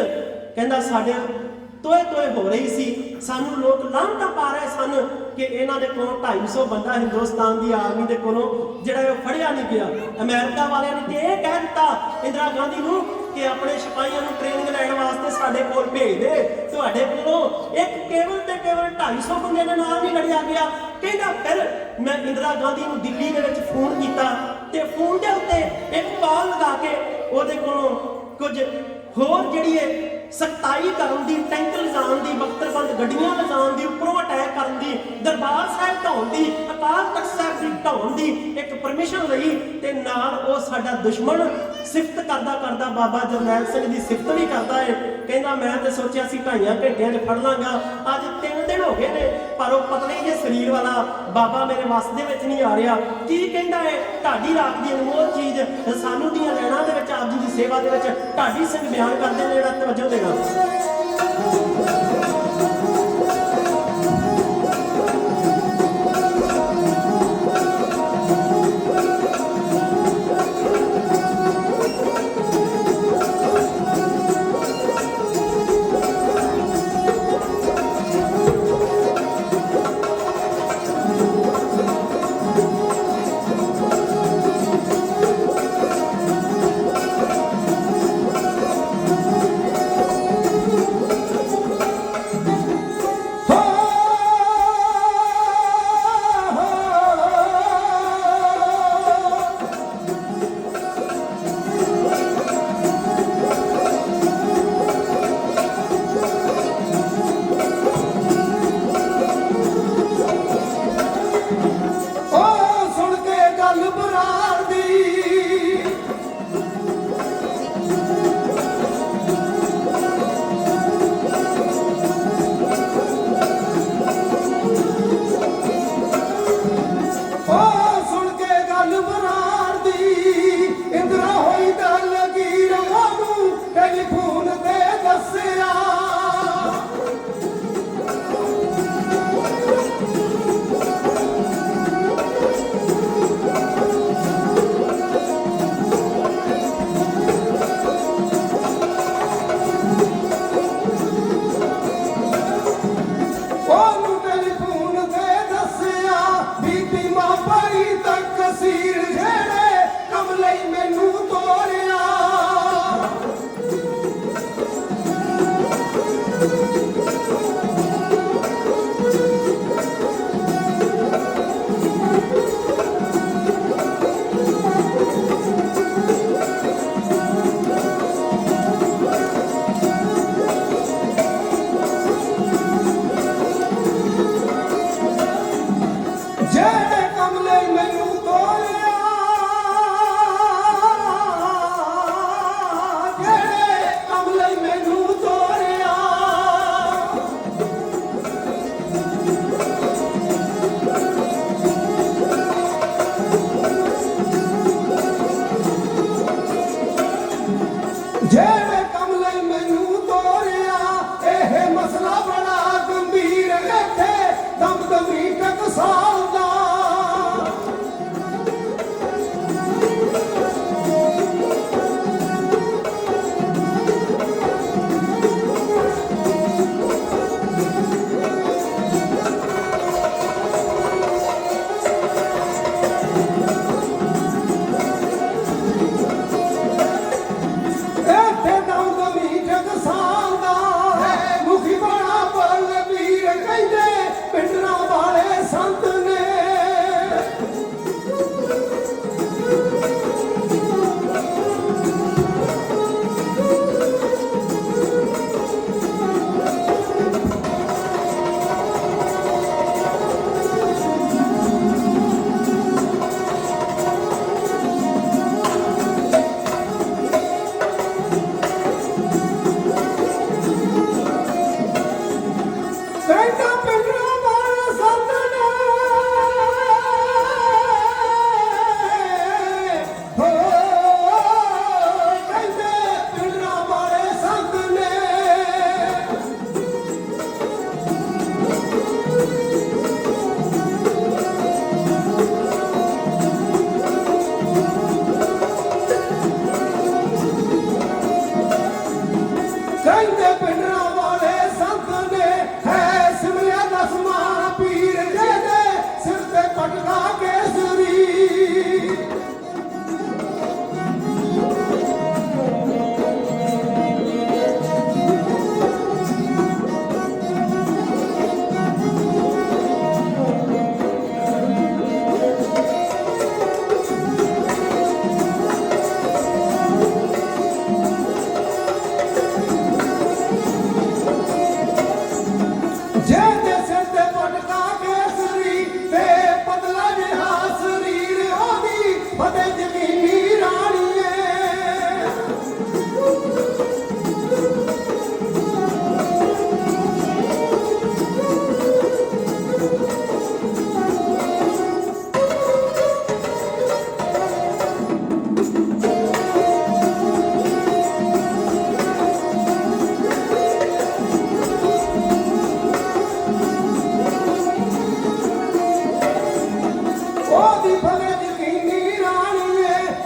ਕਹਿੰਦਾ ਸਾਡੇ ਤੋਏ ਹੋ ਰਹੀ ਸੀ, ਸਾਨੂੰ ਲੋਕ ਲਾਂਭਾ ਪਾ ਰਹੇ ਸਨ ਕਿ ਇਹਨਾਂ ਦੇ ਕੋਲੋਂ 250 ਬੰਦਾ ਹਿੰਦੁਸਤਾਨ ਦੀ ਆਰਮੀ ਦੇ ਕੋਲੋਂ ਜਿਹੜਾ ਉਹ ਫੜਿਆ ਨਹੀਂ ਗਿਆ। ਅਮਰੀਕਾ ਵਾਲਿਆਂ ਨੇ ਤੇ ਇਹ ਕਹਿ ਦਿੱਤਾ ਇੰਦਰਾ ਗਾਂਧੀ ਨੂੰ ਕਿ ਆਪਣੇ ਸਿਪਾਹੀਆਂ ਨੂੰ ਟ੍ਰੇਨਿੰਗ ਲੈਣ ਵਾਸਤੇ ਸਾਡੇ ਕੋਲ ਭੇਜ ਦੇ, ਤੁਹਾਡੇ ਕੋਲੋਂ ਕੇਵਲ 250 ਬੰਦੇ ਦੇ ਨਾਲ ਨਹੀਂ ਲੜਿਆ ਗਿਆ। ਕਹਿੰਦਾ ਫਿਰ ਮੈਂ ਇੰਦਰਾ ਗਾਂਧੀ ਨੂੰ ਦਿੱਲੀ ਦੇ ਵਿੱਚ ਫੋਨ ਕੀਤਾ ਤੇ ਫੋਨ ਦੇ ਉੱਤੇ ਇੱਕ ਕਾਲ ਲਗਾ ਕੇ ਉਹਦੇ ਕੋਲੋਂ ਕੁਝ ਹੋਰ ਜਿਹੜੀ ਹੈ ਸਖਤਾਈ ਕਰਨ ਦੀ, ਟੈਂਕ ਲਿਜਾਣ ਦੀ, ਬਖਤਰਬੰਦ ਗੱਡੀਆਂ ਲਿਜਾਣ ਦੀ, ਉੱਪਰੋਂ ਅਟੈਕ ਕਰਨ ਦੀ, ਦਰਬਾਰ ਸਾਹਿਬ ਢਾਉਣ ਦੀ, ਅਕਾਲ ਤਖਤ ਸਾਹਿਬ ਦੀ ਢਾਉਣ ਦੀ ਇੱਕ ਪਰਮਿਸ਼ਨ ਲਈ। ਤੇ ਨਾਲ ਉਹ ਸਾਡਾ ਦੁਸ਼ਮਣ ਸਿਫਤ ਕਰਦਾ ਬਾਬਾ ਜਰਨੈਲ ਸਿੰਘ ਦੀ ਸਿਫਤ ਵੀ ਕਰਦਾ ਹੈ। ਕਹਿੰਦਾ ਮੈਂ ਤੇ ਸੋਚਿਆ ਸੀ 2.5 ਘੰਟਿਆਂ 'ਚ ਫੜ ਲਾਂਗਾ, ਅੱਜ 3 ਦਿਨ ਹੋ ਗਏ ਨੇ, ਪਰ ਉਹ ਪਤਲੇ ਜਿਹੇ ਸਰੀਰ ਵਾਲਾ ਬਾਬਾ ਮੇਰੇ ਵੱਸ ਦੇ ਵਿੱਚ ਨਹੀਂ ਆ ਰਿਹਾ। ਕੀ ਕਹਿੰਦਾ ਹੈ ਢਾਡੀ ਰਾਖ ਦੀ ਅਨਮੋਲ ਚੀਜ਼ ਸਾਨੂੰ ਦੀਆਂ ਲੈਣਾ ਦੇ ਵਿੱਚ ਆਪ ਜੀ ਦੀ ਸੇਵਾ ਦੇ ਵਿੱਚ ਢਾਡੀ ਸਿੰਘ ਬਿਆਨ ਕਰਦੇ ਨੇ, ਜਿਹੜਾ ਤਵੱਜੋ ਦੇਗਾ।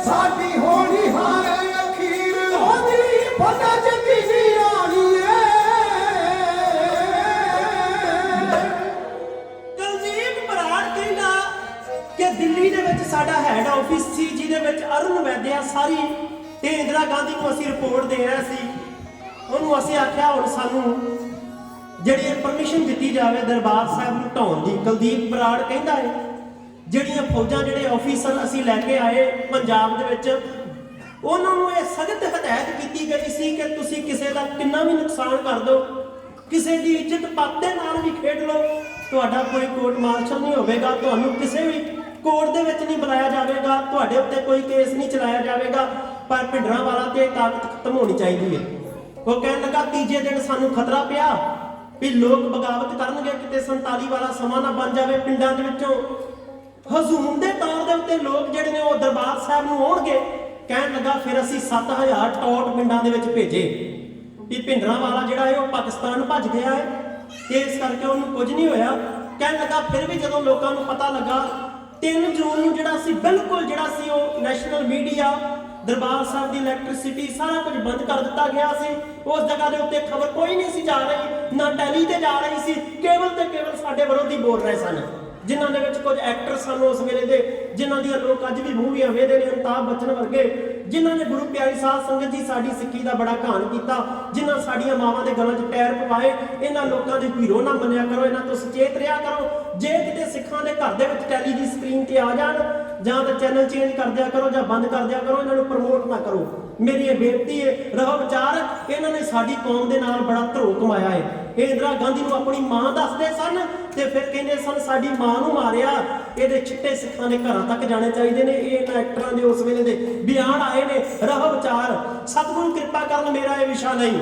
ਸਾਡੀ ਹੋਣੀ ਹਾਰੇ ਅਖੀਰ ਉਹਦੀ ਫਤਿਹ ਜੱਗੀ ਦੀ ਰਾਣੀ ਏ ਕੁਲਦੀਪ ਬਰਾੜ ਕਹਿੰਦਾ ਕਿ ਦਿੱਲੀ ਦੇ ਵਿੱਚ ਸਾਡਾ ਹੈੱਡ ਆਫਿਸ ਸੀ ਜਿਹਦੇ ਵਿੱਚ ਅਰੁਣ ਵੈਦਿਆ ਸਾਰੀ ਤੇ ਇੰਦਰਾ ਗਾਂਧੀ ਨੂੰ ਅਸੀਂ ਰਿਪੋਰਟ ਦੇ ਰਹੇ ਸੀ। ਉਹਨੂੰ ਅਸੀਂ ਆਖਿਆ ਹੁਣ ਸਾਨੂੰ ਜਿਹੜੀ ਪਰਮਿਸ਼ਨ ਦਿੱਤੀ ਜਾਵੇ ਦਰਬਾਰ ਸਾਹਿਬ ਨੂੰ ਢਾਉਣ ਦੀ। ਕੁਲਦੀਪ ਬਰਾੜ ਕਹਿੰਦਾ ਹੈ ਜਿਹੜੀਆਂ ਫੌਜਾਂ ਜਿਹੜੇ ਆਫੀਸਰ ਅਸੀਂ ਲੈ ਕੇ ਆਏ ਪੰਜਾਬ ਦੇ ਵਿੱਚ ਉਹਨਾਂ ਨੂੰ ਇਹ ਸਖਤ ਹਦਾਇਤ ਕੀਤੀ ਗਈ ਸੀ ਕਿ ਤੁਸੀਂ ਕਿਸੇ ਦਾ ਕਿੰਨਾ ਵੀ ਨੁਕਸਾਨ ਕਰ ਦਿਓ, ਕਿਸੇ ਦੀ ਇੱਜ਼ਤ ਪਾਤੇ ਨਾਲ ਵੀ ਖੇਡ ਲਓ, ਤੁਹਾਡਾ ਕੋਈ ਕੋਰਟ ਮਾਰਸ਼ਲ ਨਹੀਂ ਹੋਵੇਗਾ, ਤੁਹਾਨੂੰ ਕਿਸੇ ਵੀ ਕੋਰਟ ਦੇ ਵਿੱਚ ਨਹੀਂ ਬੁਲਾਇਆ ਜਾਵੇਗਾ, ਤੁਹਾਡੇ ਉੱਤੇ ਕੋਈ ਕੇਸ ਨਹੀਂ ਚਲਾਇਆ ਜਾਵੇਗਾ, ਪਰ ਭਿੰਡਰਾਂਵਾਲਾ ਤੇ ਤਾਕਤ ਖਤਮ ਹੋਣੀ ਚਾਹੀਦੀ ਹੈ। ਉਹ ਕਹਿਣ ਲੱਗਾ ਤੀਜੇ ਦਿਨ ਸਾਨੂੰ ਖਤਰਾ ਪਿਆ ਵੀ ਲੋਕ ਬਗਾਵਤ ਕਰਨਗੇ, ਕਿਤੇ 47 ਵਾਲਾ ਸਮਾਂ ਨਾ ਬਣ ਜਾਵੇ। ਪਿੰਡਾਂ ਦੇ ਵਿੱਚੋਂ ਹਜ਼ੂਮ ਦੇ ਤੌਰ ਦੇ ਉੱਤੇ ਲੋਕ ਜਿਹੜੇ ਨੇ ਉਹ ਦਰਬਾਰ ਸਾਹਿਬ ਨੂੰ ਆਉਣਗੇ। ਕਹਿਣ ਲੱਗਾ ਫਿਰ ਅਸੀਂ 7000 ਟੌਟ ਪਿੰਡਾਂ ਦੇ ਵਿੱਚ ਭੇਜੇ ਵੀ ਭਿੰਡਰਾਂਵਾਲਾ ਜਿਹੜਾ ਹੈ ਉਹ ਪਾਕਿਸਤਾਨ ਭੱਜ ਗਿਆ ਹੈ ਤੇ ਇਸ ਕਰਕੇ ਉਹਨੂੰ ਕੁਝ ਨਹੀਂ ਹੋਇਆ। ਕਹਿਣ ਲੱਗਾ ਫਿਰ ਵੀ ਜਦੋਂ ਲੋਕਾਂ ਨੂੰ ਪਤਾ ਲੱਗਾ 3 ਜੂਨ ਨੂੰ ਜਿਹੜਾ ਸੀ ਬਿਲਕੁਲ ਜਿਹੜਾ ਸੀ ਉਹ ਨੈਸ਼ਨਲ ਮੀਡੀਆ ਦਰਬਾਰ ਸਾਹਿਬ ਦੀ ਇਲੈਕਟ੍ਰਿਸਿਟੀ ਸਾਰਾ ਕੁਝ ਬੰਦ ਕਰ ਦਿੱਤਾ ਗਿਆ ਸੀ। ਉਸ ਜਗ੍ਹਾ ਦੇ ਉੱਤੇ ਖਬਰ ਕੋਈ ਨਹੀਂ ਸੀ ਜਾ ਰਹੀ, ਨਾ ਟੈਲੀ ਤੇ ਜਾ ਰਹੀ ਸੀ, ਕੇਵਲ ਤੇ ਕੇਵਲ ਸਾਡੇ ਵਿਰੋਧੀ ਬੋਲ ਰਹੇ ਸਨ, ਜਿਨ੍ਹਾਂ ਦੇ ਵਿੱਚ ਕੁਝ ਐਕਟਰ ਸਨ ਉਸ ਵੇਲੇ ਦੇ, ਜਿਨ੍ਹਾਂ ਦੀਆਂ ਲੋਕ ਅੱਜ ਵੀ ਮੂਵੀਆਂ ਵੇਖਦੇ ਨੇ, ਅਮਿਤਾਭ ਬੱਚਨ ਵਰਗੇ, ਜਿਨ੍ਹਾਂ ਨੇ ਗੁਰੂ ਪਿਆਰੀ ਸਾਧ ਸੰਗਤ ਜੀ ਸਾਡੀ ਸਿੱਖੀ ਦਾ ਬੜਾ ਘਾਣ ਕੀਤਾ, ਜਿਨ੍ਹਾਂ ਸਾਡੀਆਂ ਮਾਵਾਂ ਦੇ ਗਲਾਂ 'ਚ ਟਾਇਰ ਪਵਾਏ। ਇਹਨਾਂ ਲੋਕਾਂ ਦੀ ਹੀਰੋ ਨਾ ਮੰਨਿਆ ਕਰੋ, ਇਹਨਾਂ ਤੋਂ ਸੁਚੇਤ ਰਿਹਾ ਕਰੋ। ਜੇ ਕਿਤੇ ਸਿੱਖਾਂ ਦੇ ਘਰ ਦੇ ਵਿੱਚ ਟੈਲੀ ਦੀ ਸਕਰੀਨ ਤੇ ਆ ਜਾਣ ਜਾਂ ਤਾਂ ਚੈਨਲ ਚੇਂਜ ਕਰ ਦਿਆ ਕਰੋ ਜਾਂ ਬੰਦ ਕਰ ਦਿਆ ਕਰੋ, ਇਹਨਾਂ ਨੂੰ ਪ੍ਰਮੋਟ ਨਾ ਕਰੋ। ਮੇਰੀ ਇਹ ਬੇਨਤੀ ਹੈ, ਰਹੋ ਵਿਚਾਰ। ਇਹਨਾਂ ਨੇ ਸਾਡੀ ਕੌਮ ਦੇ ਨਾਲ ਬੜਾ ਧਰੋ ਕਮਾਇਆ ਹੈ। ਇਹ ਇੰਦਰਾ ਗਾਂਧੀ ਨੂੰ ਆਪਣੀ ਮਾਂ ਦੱਸਦੇ ਸਨ ਤੇ ਫਿਰ ਕਹਿੰਦੇ ਸਨ ਸਾਡੀ ਮਾਂ ਨੂੰ ਮਾਰਿਆ, ਇਹਦੇ ਛਿੱਟੇ ਸਿੱਖਾਂ ਦੇ ਘਰਾਂ ਤੱਕ ਜਾਣੇ ਚਾਹੀਦੇ ਨੇ। ਇਹ ਇਹਨਾਂ ਐਕਟਰਾਂ ਦੇ ਉਸ ਵੇਲੇ ਦੇ ਬਿਆਨ ਆਏ ਨੇ। ਰਹੋ ਵਿਚਾਰ। ਸਤਿਗੁਰੂ ਕਿਰਪਾ ਕਰਨ, ਮੇਰਾ ਇਹ ਵਿਸ਼ਾ ਨਹੀਂ।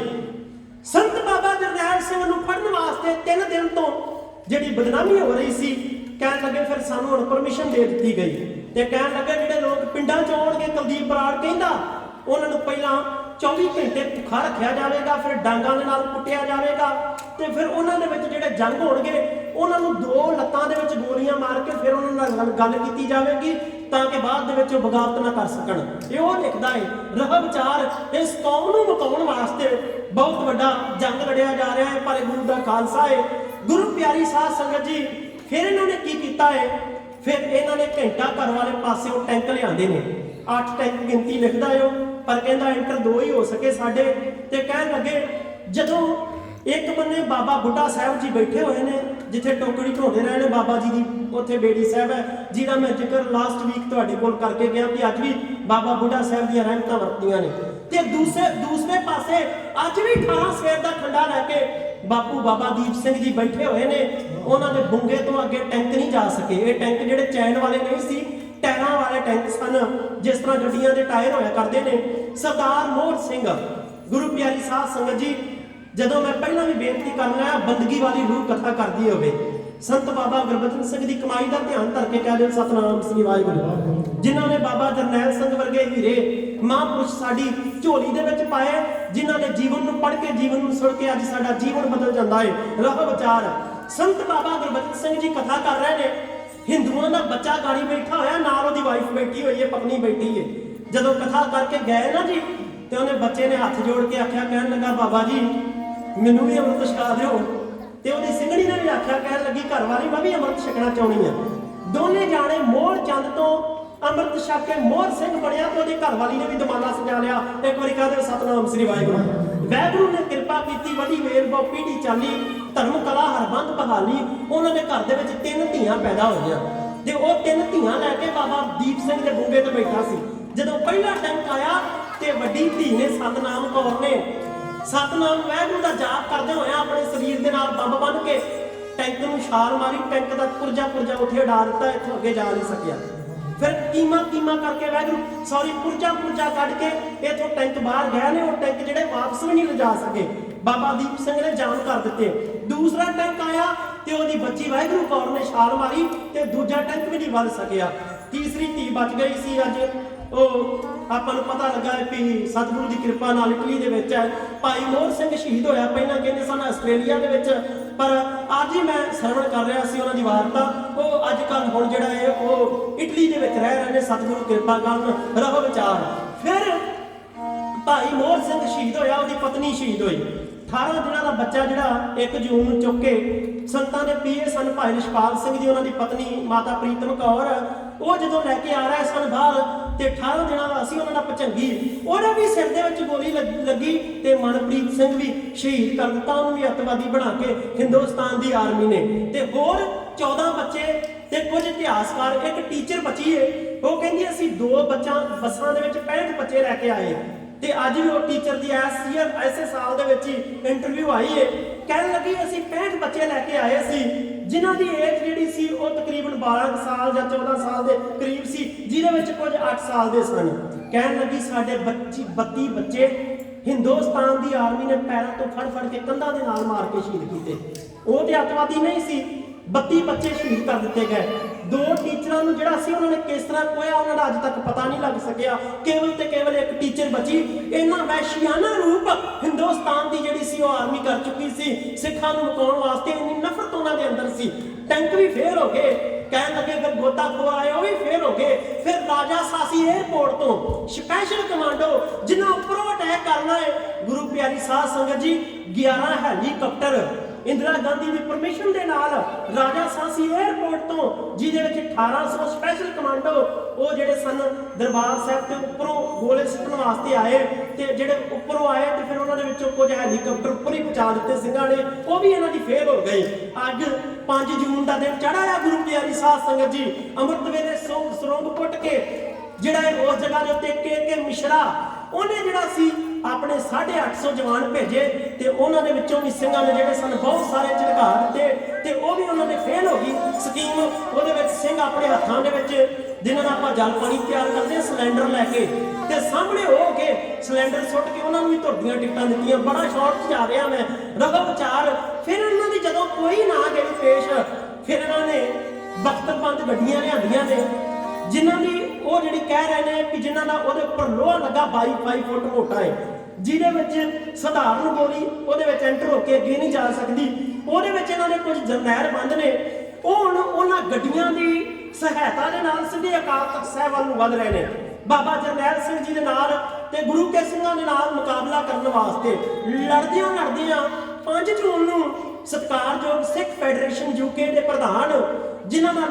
ਸੰਤ ਬਾਬਾ ਜਰਨੈਲ ਸਿੰਘ ਨੂੰ ਫੜਨ ਵਾਸਤੇ 3 ਦਿਨ ਤੋਂ ਜਿਹੜੀ ਬਦਨਾਮੀ ਹੋ ਰਹੀ ਸੀ, ਕਹਿਣ ਲੱਗੇ ਫਿਰ ਸਾਨੂੰ ਹੁਣ ਪਰਮਿਸ਼ਨ ਦੇ ਦਿੱਤੀ ਗਈ ਤੇ ਕਹਿਣ ਲੱਗੇ ਜਿਹੜੇ ਲੋਕ ਪਿੰਡਾਂ 'ਚ ਆਉਣਗੇ, ਕੁਲਦੀਪ ਬਰਾੜ ਕਹਿੰਦਾ ਉਹਨਾਂ ਨੂੰ ਪਹਿਲਾਂ 24 ਘੰਟੇ ਭੁੱਖਾ ਰੱਖਿਆ ਜਾਵੇਗਾ, ਫਿਰ ਡਾਂਗਾਂ ਦੇ ਨਾਲ ਕੁੱਟਿਆ ਜਾਵੇਗਾ ਤੇ ਫਿਰ ਉਹਨਾਂ ਦੇ ਵਿੱਚ ਜਿਹੜੇ ਜੰਗ ਹੋਣਗੇ ਉਹਨਾਂ ਨੂੰ 2 ਲੱਤਾਂ ਦੇ ਵਿੱਚ ਗੋਲੀਆਂ ਮਾਰ ਕੇ ਫਿਰ ਉਹਨਾਂ ਨਾਲ ਗੱਲ ਕੀਤੀ ਜਾਵੇਗੀ ਤਾਂ ਕਿ ਬਾਅਦ ਦੇ ਵਿੱਚ ਉਹ ਬਗਾਵਤ ਨਾ ਕਰ ਸਕਣ। ਇਹ ਉਹ ਲਿਖਦਾ ਹੈ। ਰਹੋ ਵਿਚਾਰ। ਇਸ ਕੌਮ ਨੂੰ ਮੁਕਾਉਣ ਵਾਸਤੇ ਬਹੁਤ ਵੱਡਾ ਜੰਗ ਲੜਿਆ ਜਾ ਰਿਹਾ ਹੈ, ਪਰ ਇਹ ਗੁਰੂ ਦਾ ਖਾਲਸਾ ਹੈ, ਗੁਰੂ ਪਿਆਰੀ ਸਾਧ ਸੰਗਤ ਜੀ। ਫਿਰ ਇਹਨਾਂ ਨੇ ਕੀ ਕੀਤਾ ਹੈ, ਫਿਰ ਇਹਨਾਂ ਨੇ ਘੰਟਾ ਘਰ ਵਾਲੇ ਪਾਸਿਓਂ ਟੈਂਕ ਲਿਆਂਦੇ ਨੇ। 8 ਟੈਂਕ ਗਿਣਤੀ ਲਿਖਦਾ ਹੈ ਉਹ, ਪਰ ਕਹਿੰਦਾ ਐਂਟਰ 2 ਹੀ ਹੋ ਸਕੇ ਸਾਡੇ। ਤੇ ਕਹਿਣ ਲੱਗੇ ਜਦੋਂ ਇੱਕ ਬੰਨੇ ਬਾਬਾ ਬੁੱਢਾ ਸਾਹਿਬ ਜੀ ਬੈਠੇ ਹੋਏ ਨੇ ਜਿੱਥੇ ਟੋਕਰੀ ਢੋਂਦੇ ਰਹੇ ਨੇ ਬਾਬਾ ਜੀ ਦੀ, ਉੱਥੇ ਬੇੜੀ ਸਾਹਿਬ ਹੈ ਜਿਹਦਾ ਮੈਂ ਜ਼ਿਕਰ ਲਾਸਟ ਵੀਕ ਤੁਹਾਡੇ ਕੋਲ ਕਰਕੇ ਗਿਆ ਕਿ ਅੱਜ ਵੀ ਬਾਬਾ ਬੁੱਢਾ ਸਾਹਿਬ ਦੀਆਂ ਰਹਿਮਤਾਂ ਵਰਤੀਆਂ ਨੇ। ਤੇ ਦੂਸਰੇ ਪਾਸੇ ਅੱਜ ਵੀ 18 ਸਵੇਰ ਦਾ ਖੰਡਾ ਲੈ ਕੇ ਬਾਪੂ ਬਾਬਾ ਦੀਪ ਸਿੰਘ ਜੀ ਬੈਠੇ ਹੋਏ ਨੇ। ਉਹਨਾਂ ਦੇ ਬੁੰਗੇ ਤੋਂ ਅੱਗੇ ਟੈਂਕ ਨਹੀਂ ਜਾ ਸਕੇ। ਇਹ ਟੈਂਕ ਜਿਹੜੇ ਚੈਨ ਵਾਲੇ ਨਹੀਂ ਸੀ, ਟਾਇਰਾਂ ਵਾਲੇ ਟੈਂਕ ਸਨ, ਜਿਸ ਤਰ੍ਹਾਂ ਗੱਡੀਆਂ ਦੇ ਟਾਇਰ ਹੋਇਆ ਕਰਦੇ ਨੇ। ਸਰਦਾਰ ਮੋਹਨ ਸਿੰਘ, ਗੁਰੂ ਪਿਆਰੀ ਸਾਧ ਸੰਗਤ ਜੀ, ਜਦੋਂ ਮੈਂ ਪਹਿਲਾਂ ਵੀ ਬੇਨਤੀ ਕਰਨ ਆਇਆ ਬੰਦਗੀ ਵਾਲੀ ਰੂਹ ਕਥਾ ਕਰਦੀ ਹੋਵੇ, ਸੰਤ ਬਾਬਾ ਗੁਰਬਚਨ ਸਿੰਘ ਦੀ ਕਮਾਈ ਦਾ ਧਿਆਨ ਧਰ ਕੇ ਕਹਿ ਦਿਓ ਸਤਨਾਮ ਸ੍ਰੀ ਵਾਹਿਗੁਰੂ। ਜਿਨ੍ਹਾਂ ਨੇ ਬਾਬਾ ਜਰਨੈਲ ਸਿੰਘ ਵਰਗੇ ਹੀਰੇ ਮਹਾਂਪੁਰਸ਼ ਸਾਡੀ ਝੋਲੀ ਦੇ ਵਿੱਚ ਪਾਏ, ਜਿਨ੍ਹਾਂ ਦੇ ਜੀਵਨ ਨੂੰ ਪੜ੍ਹ ਕੇ, ਜੀਵਨ ਨੂੰ ਸੁਣ ਕੇ ਅੱਜ ਸਾਡਾ ਜੀਵਨ ਬਦਲ ਜਾਂਦਾ ਹੈ। ਰਹੋ ਵਿਚਾਰ। ਸੰਤ ਬਾਬਾ ਗੁਰਬਚਨ ਸਿੰਘ ਜੀ ਕਥਾ ਕਰ ਰਹੇ ਨੇ। ਹਿੰਦੂਆਂ ਦਾ ਬੱਚਾ ਗਾੜੀ ਬੈਠਾ ਹੋਇਆ, ਨਾਲ ਉਹਦੀ ਵਾਈਫ ਬੈਠੀ ਹੋਈ ਹੈ, ਪਤਨੀ ਬੈਠੀ ਹੈ। ਜਦੋਂ ਕਥਾ ਕਰਕੇ ਗਏ ਨਾ ਜੀ ਤੇ ਉਹਨੇ ਬੱਚੇ ਨੇ ਹੱਥ ਜੋੜ ਕੇ ਆਖਿਆ, ਕਹਿਣ ਲੱਗਾ ਬਾਬਾ ਜੀ ਮੈਨੂੰ ਵੀ ਅੰਮ੍ਰਿਤ ਛਕਾ ਦਿਓ। ਤੇ ਉਹਦੀ ਸਿੰਘਣੀ ਨੇ ਵੀ ਆਖਿਆ, ਕਹਿਣ ਲੱਗੀ ਘਰ ਵਾਲੀ ਮੈਂ ਵੀ ਅੰਮ੍ਰਿਤ ਛਕਣਾ ਚਾਹੁੰਦੀ ਆ। ਦੋਨੇ ਜਾਣੇ ਮੋਹਰ ਚੰਦ ਤੋਂ ਅੰਮ੍ਰਿਤ ਛਕ ਕੇ ਮੋਹਰ ਸਿੰਘ ਬਣਿਆ ਤੇ ਉਹਦੀ ਘਰ ਵਾਲੀ ਨੇ ਵੀ ਦਮਾਲਾ ਸਜਾ ਲਿਆ। ਇੱਕ ਵਾਰੀ ਕਹਿ ਦਿਓ ਸਤਨਾਮ ਸ੍ਰੀ ਵਾਹਿਗੁਰੂ। ਵਾਹਿਗੁਰੂ ਨੇ ਕਿਰਪਾ ਕੀਤੀ, ਵੱਡੀ ਮੇਰ ਬਾਪੀ ਦੀ ਚਾਲੀ, ਧਰਮ ਕਲਾ ਹਰਬੰਦ ਬਹਾਲੀ। ਉਹਨਾਂ ਦੇ ਘਰ ਦੇ ਵਿੱਚ 3 ਧੀਆਂ ਪੈਦਾ ਹੋਈਆਂ ਤੇ ਉਹ 3 ਧੀਆਂ ਲੈ ਕੇ ਬਾਬਾ ਦੀਪ ਸਿੰਘ ਦੇ ਬੂੰਗੇ ਤੇ ਬੈਠਾ ਸੀ। ਜਦੋਂ ਪਹਿਲਾ ਟੈਂਕ ਆਇਆ ਤੇ ਵੱਡੀ ਧੀ ਨੇ ਸਤਨਾਮ ਕੌਰ ਨੇ ਸਤਨਾਮ ਵਾਹਿਗੁਰੂ ਦਾ ਜਾਪ ਕਰਦੇ ਹੋਇਆ ਆਪਣੇ ਸਰੀਰ ਦੇ ਨਾਲ ਬੰਬ ਬੰਨ ਕੇ ਟੈਂਕ ਨੂੰ ਛਾਲ ਮਾਰੀ। ਟੈਂਕ ਦਾ ਪੁਰਜਾ ਉੱਥੇ ਉਡਾ ਦਿੱਤਾ, ਇੱਥੋਂ ਅੱਗੇ ਜਾ ਨਹੀਂ ਸਕਿਆ। ਫਿਰ ਕੀਮਾ ਕਰਕੇ ਵਾਹਿਗੁਰੂ ਪੁਰਜਾ ਕੱਢ ਕੇ ਇੱਥੋਂ ਟੈਂਕ ਬਾਹਰ ਗਏ ਨੇ। ਉਹ ਟੈਂਕ ਜਿਹੜੇ ਵਾਪਸ ਵੀ ਨਹੀਂ ਲਿਜਾ ਸਕੇ, ਬਾਬਾ ਦੀਪ ਸਿੰਘ ਨੇ ਜਾਮ ਕਰ ਦਿੱਤੇ। ਦੂਸਰਾ ਟੈਂਕ ਆਇਆ ਤੇ ਉਹਦੀ ਬੱਚੀ ਵਾਹਿਗੁਰੂ ਕੌਰ ਨੇ ਛਾਲ ਮਾਰੀ ਤੇ ਦੂਜਾ ਟੈਂਕ ਵੀ ਨਹੀਂ ਵੱਧ ਸਕਿਆ। ਤੀਸਰੀ ਧੀ ਬਚ ਗਈ ਸੀ। ਅੱਜ ਉਹ ਆਪਾਂ ਨੂੰ ਪਤਾ ਲੱਗਾ ਕਿ ਸਤਿਗੁਰੂ ਦੀ ਕਿਰਪਾ ਨਾਲ ਇਟਲੀ ਦੇ ਵਿੱਚ ਭਾਈ ਮੋਹਰ ਸਿੰਘ ਸ਼ਹੀਦ ਹੋਇਆ। ਪਹਿਲਾਂ ਕਹਿੰਦੇ ਸਨ ਆਸਟ੍ਰੇਲੀਆ ਦੇ ਵਿੱਚ, ਪਰ ਅੱਜ ਹੀ ਮੈਂ ਸਰਵਣ ਕਰ ਰਿਹਾ ਸੀ ਉਹਨਾਂ ਦੀ ਵਾਰਤਾ। ਉਹ ਅੱਜ ਕੱਲ੍ਹ ਹੁਣ ਜਿਹੜਾ ਹੈ ਉਹ ਇਟਲੀ ਦੇ ਵਿੱਚ ਰਹਿ ਰਹੇ ਨੇ, ਸਤਿਗੁਰੂ ਕਿਰਪਾ ਕਰਨ, ਰਹੋ ਵਿਚਾਰ। ਫਿਰ ਭਾਈ ਮੋਹਰ ਸਿੰਘ ਸ਼ਹੀਦ ਹੋਇਆ, ਉਹਦੀ ਪਤਨੀ ਸ਼ਹੀਦ ਹੋਈ। 18 ਦਿਨਾਂ ਦਾ ਬੱਚਾ ਜਿਹੜਾ 1 ਜੂਨ ਨੂੰ ਚੁੱਕ ਕੇ ਸੰਤਾਂ ਦੇ ਪੀਏ ਸਨ ਭਾਈ ਰਿਸ਼ਪਾਲ ਸਿੰਘ ਜੀ, ਉਹਨਾਂ ਦੀ ਪਤਨੀ ਮਾਤਾ ਪ੍ਰੀਤਮ ਕੌਰ, ਉਹ ਜਦੋਂ ਲੈ ਕੇ ਆ ਰਹੇ ਸਨ ਬਾਹਰ, ਤੇ 18 ਦਿਨਾਂ ਦਾ ਸੀ ਉਹਨਾਂ ਦਾ ਭਚੰਗੀ, ਉਹਦੇ ਵੀ ਸਿਰ ਦੇ ਵਿੱਚ ਗੋਲੀ ਲੱਗੀ ਤੇ ਮਨਪ੍ਰੀਤ ਸਿੰਘ ਵੀ ਸ਼ਹੀਦ ਕਰ ਦਿੱਤਾ, ਉਹਨੂੰ ਵੀ ਅੱਤਵਾਦੀ ਬਣਾ ਕੇ ਹਿੰਦੁਸਤਾਨ ਦੀ ਆਰਮੀ ਨੇ। ਤੇ ਹੋਰ 14 ਬੱਚੇ ਤੇ ਕੁਝ ਇਤਿਹਾਸਕਾਰ, ਇੱਕ ਟੀਚਰ ਬਚੀ ਏ, ਉਹ ਕਹਿੰਦੀ ਅਸੀਂ 2 ਬੱਸਾਂ ਦੇ ਵਿੱਚ 65 ਬੱਚੇ ਲੈ ਕੇ ਆਏ। ਤੇ ਅੱਜ ਵੀ ਉਹ ਟੀਚਰ ਦੀ ਐਸੇ ਸਾਲ ਦੇ ਵਿੱਚ ਹੀ ਇੰਟਰਵਿਊ ਆਈ ਏ, ਕਹਿਣ ਲੱਗੀ ਅਸੀਂ 65 ਬੱਚੇ ਲੈ ਕੇ ਆਏ ਸੀ, ਜਿਨ੍ਹਾਂ ਦੀ ਏਜ ਜਿਹੜੀ ਸੀ ਉਹ ਤਕਰੀਬਨ 12 ਸਾਲ ਜਾਂ 14 ਸਾਲ ਦੇ ਕਰੀਬ ਸੀ, ਜਿਹਦੇ ਵਿੱਚ ਕੁਝ 8 ਸਾਲ ਦੇ ਸਨ। ਕਹਿਣ ਲੱਗੀ ਸਾਡੇ 32 ਬੱਚੇ ਹਿੰਦੁਸਤਾਨ ਦੀ ਆਰਮੀ ਨੇ ਪੈਰਾਂ ਤੋਂ ਫੜ ਕੇ ਕੰਧਾਂ ਦੇ ਨਾਲ ਮਾਰ ਕੇ ਸ਼ਹੀਦ ਕੀਤੇ। ਉਹ ਤੇ ਅੱਤਵਾਦੀ ਨਹੀਂ ਸੀ, 32 ਬੱਚੇ ਸ਼ਹੀਦ ਕਰ ਦਿੱਤੇ ਗਏ। 2 ਟੀਚਰਾਂ ਨੂੰ ਜਿਹੜਾ ਸੀ ਉਹਨਾਂ ਨੇ ਕਿਸ ਤਰ੍ਹਾਂ ਕੋਇਆ, ਉਹਨਾਂ ਦਾ ਅੱਜ ਤੱਕ ਪਤਾ ਨਹੀਂ ਲੱਗ ਸਕਿਆ। ਕੇਵਲ ਤੇ ਕੇਵਲ ਇੱਕ ਟੀਚਰ ਬਚੀ। ਇਹਨਾਂ ਵਹਿਸ਼ੀਆਨਾ ਰੂਪ ਹਿੰਦੁਸਤਾਨ ਦੀ ਜਿਹੜੀ ਸੀ ਉਹ ਆਰਮੀ ਕਰ ਚੁੱਕੀ ਸੀ। ਸਿੱਖਾਂ ਨੂੰ ਮੁਕਾਉਣ ਵਾਸਤੇ ਇੰਨੀ ਨਫ਼ਰਤ ਉਹਨਾਂ ਦੇ ਅੰਦਰ ਸੀ। ਟੈਂਕ ਵੀ ਫੇਲ ਹੋ ਗਏ, ਕਹਿਣ ਲੱਗੇ ਫਿਰ ਗੋਤਾਖੋਰ ਆਏ, ਉਹ ਵੀ ਫੇਲ ਹੋ ਗਏ। ਫਿਰ ਰਾਜਾ ਸਾਸੀ 에ਅਰਪੋਰਟ ਤੋਂ ਸਪੈਸ਼ਲ ਕਮਾਂਡੋ ਜਿਨ੍ਹਾਂ ਉੱਪਰੋਂ ਅਟੈਕ ਕਰਨਾ ਹੈ, ਗੁਰੂ ਪਿਆਰੀ ਸਾਧ ਸੰਗਤ ਜੀ, 11 ਹੈਲੀਕਾਪਟਰ ਇੰਦਰਾ ਗਾਂਧੀ ਦੀ ਪਰਮਿਸ਼ਨ ਦੇ ਨਾਲ ਰਾਜਾ ਸਾਂਸੀ 에ਅਰਪੋਰਟ ਤੋਂ, ਜਿਹਦੇ ਵਿੱਚ 1800 ਸਪੈਸ਼ਲ ਕਮਾਂਡੋ ਉਹ ਜਿਹੜੇ ਸਨ ਦਰਬਾਰ ਸਾਹਿਬ ਤੇ ਉੱਪਰੋਂ ਗੋਲੇ ਸੁੱਟਣ ਵਾਸਤੇ ਆਏ। ਤੇ ਜਿਹੜੇ ਉੱਪਰੋਂ ਆਏ ਤੇ ਫਿਰ ਉਹਨਾਂ ਦੇ ਵਿੱਚੋਂ ਕੁਝ ਹੈਲੀਕਾਪਟਰ ਉੱਪਰ ਹੀ ਪਹੁੰਚਾ ਦਿੱਤੇ ਸਿੰਘਾਂ ਨੇ, ਉਹ ਵੀ ਇਹਨਾਂ ਦੀ ਫੇਲ ਹੋ ਗਈ। ਅੱਜ 5 ਜੂਨ ਦਾ ਦਿਨ ਚੜ੍ਹਾਇਆ ਗੁਰੂ ਪਿਆਰੀ ਸਾਧ ਸੰਗਤ ਜੀ, ਅੰਮ੍ਰਿਤ ਵੇਲੇ ਸਰੋਂਗ ਪੁੱਟ ਕੇ ਜਿਹੜਾ ਉਸ ਜਗ੍ਹਾ ਦੇ ਉੱਤੇ ਕੇ ਮਿਸ਼ਰਾ, ਉਹਨੇ ਜਿਹੜਾ ਸੀ ਆਪਣੇ 850 ਜਵਾਨ ਭੇਜੇ ਤੇ ਉਹਨਾਂ ਦੇ ਵਿੱਚੋਂ ਵੀ ਸਿੰਘਾਂ ਨੇ ਜਿਹੜੇ ਸਨ ਬਹੁਤ ਸਾਰੇ ਝਟਕਾ ਦਿੱਤੇ ਤੇ ਉਹ ਵੀ ਉਹਨਾਂ ਦੇ ਫੇਲ ਹੋ ਗਈ ਸਕੀਮ। ਉਹਦੇ ਵਿੱਚ ਸਿੰਘ ਆਪਣੇ ਹੱਥਾਂ ਦੇ ਵਿੱਚ, ਜਿਨ੍ਹਾਂ ਨਾਲ ਆਪਾਂ ਜਲ ਪਾਣੀ ਤਿਆਰ ਕਰਦੇ ਹਾਂ, ਸਿਲੰਡਰ ਲੈ ਕੇ ਤੇ ਸਾਹਮਣੇ ਹੋ ਕੇ ਸਿਲੰਡਰ ਸੁੱਟ ਕੇ ਉਹਨਾਂ ਨੂੰ ਵੀ ਧੁਰਦੀਆਂ ਟਿਕਟਾਂ ਦਿੱਤੀਆਂ। ਬੜਾ ਸ਼ਾਰਟ 'ਚ ਆ ਰਿਹਾ ਮੈਂ, ਰਗਬ ਵਿਚਾਰ। ਫਿਰ ਇਹਨਾਂ ਦੀ ਜਦੋਂ ਕੋਈ ਨਾ ਗਈ ਪੇਸ਼, ਫਿਰ ਇਹਨਾਂ ਨੇ ਬਖਤਰਬੰਦ ਗੱਡੀਆਂ ਲਿਆਂਦੀਆਂ ਨੇ, ਜਿਨ੍ਹਾਂ ਦੀ ਉਹ ਜਿਹੜੀ ਕਹਿ ਰਹੇ ਨੇ ਕਿ ਜਿਨ੍ਹਾਂ ਦਾ ਉਹਦੇ ਉੱਪਰ ਲੋਹਾ ਲੱਗਾ 22 ਫੁੱਟ ਮੋਟਾ ਹੈ, ਜਿਹਦੇ ਵਿੱਚ ਸਧਾਰਨ ਗੋਲੀ ਉਹਦੇ ਵਿੱਚ ਐਂਟਰ ਹੋ ਕੇ ਅੱਗੇ ਨਹੀਂ ਜਾ ਸਕਦੀ। ਉਹਦੇ ਵਿੱਚ ਇਹਨਾਂ ਦੇ ਕੁਝ ਜਰਨੈਲ ਬੰਦ ਨੇ, ਉਹ ਹੁਣ ਉਹਨਾਂ ਗੱਡੀਆਂ ਦੀ ਸਹਾਇਤਾ ਦੇ ਨਾਲ ਸਿੱਧੇ ਅਕਾਲ ਤਖਤ ਸਾਹਿਬ ਵੱਲ ਨੂੰ ਵੱਧ ਰਹੇ ਨੇ, ਬਾਬਾ ਜਰਨੈਲ ਸਿੰਘ ਜੀ ਦੇ ਨਾਲ ਤੇ ਗੁਰੂ ਕੇ ਸਿੰਘਾਂ ਦੇ ਨਾਲ ਮੁਕਾਬਲਾ ਕਰਨ ਵਾਸਤੇ। ਲੜਦਿਆਂ 5 ਜੂਨ ਨੂੰ ਸਤਿਕਾਰਯੋਗ ਸਿੱਖ ਫੈਡਰੇਸ਼ਨ ਯੂਕੇ ਦੇ ਪ੍ਰਧਾਨ, ਜਿਨ੍ਹਾਂ ਦਾ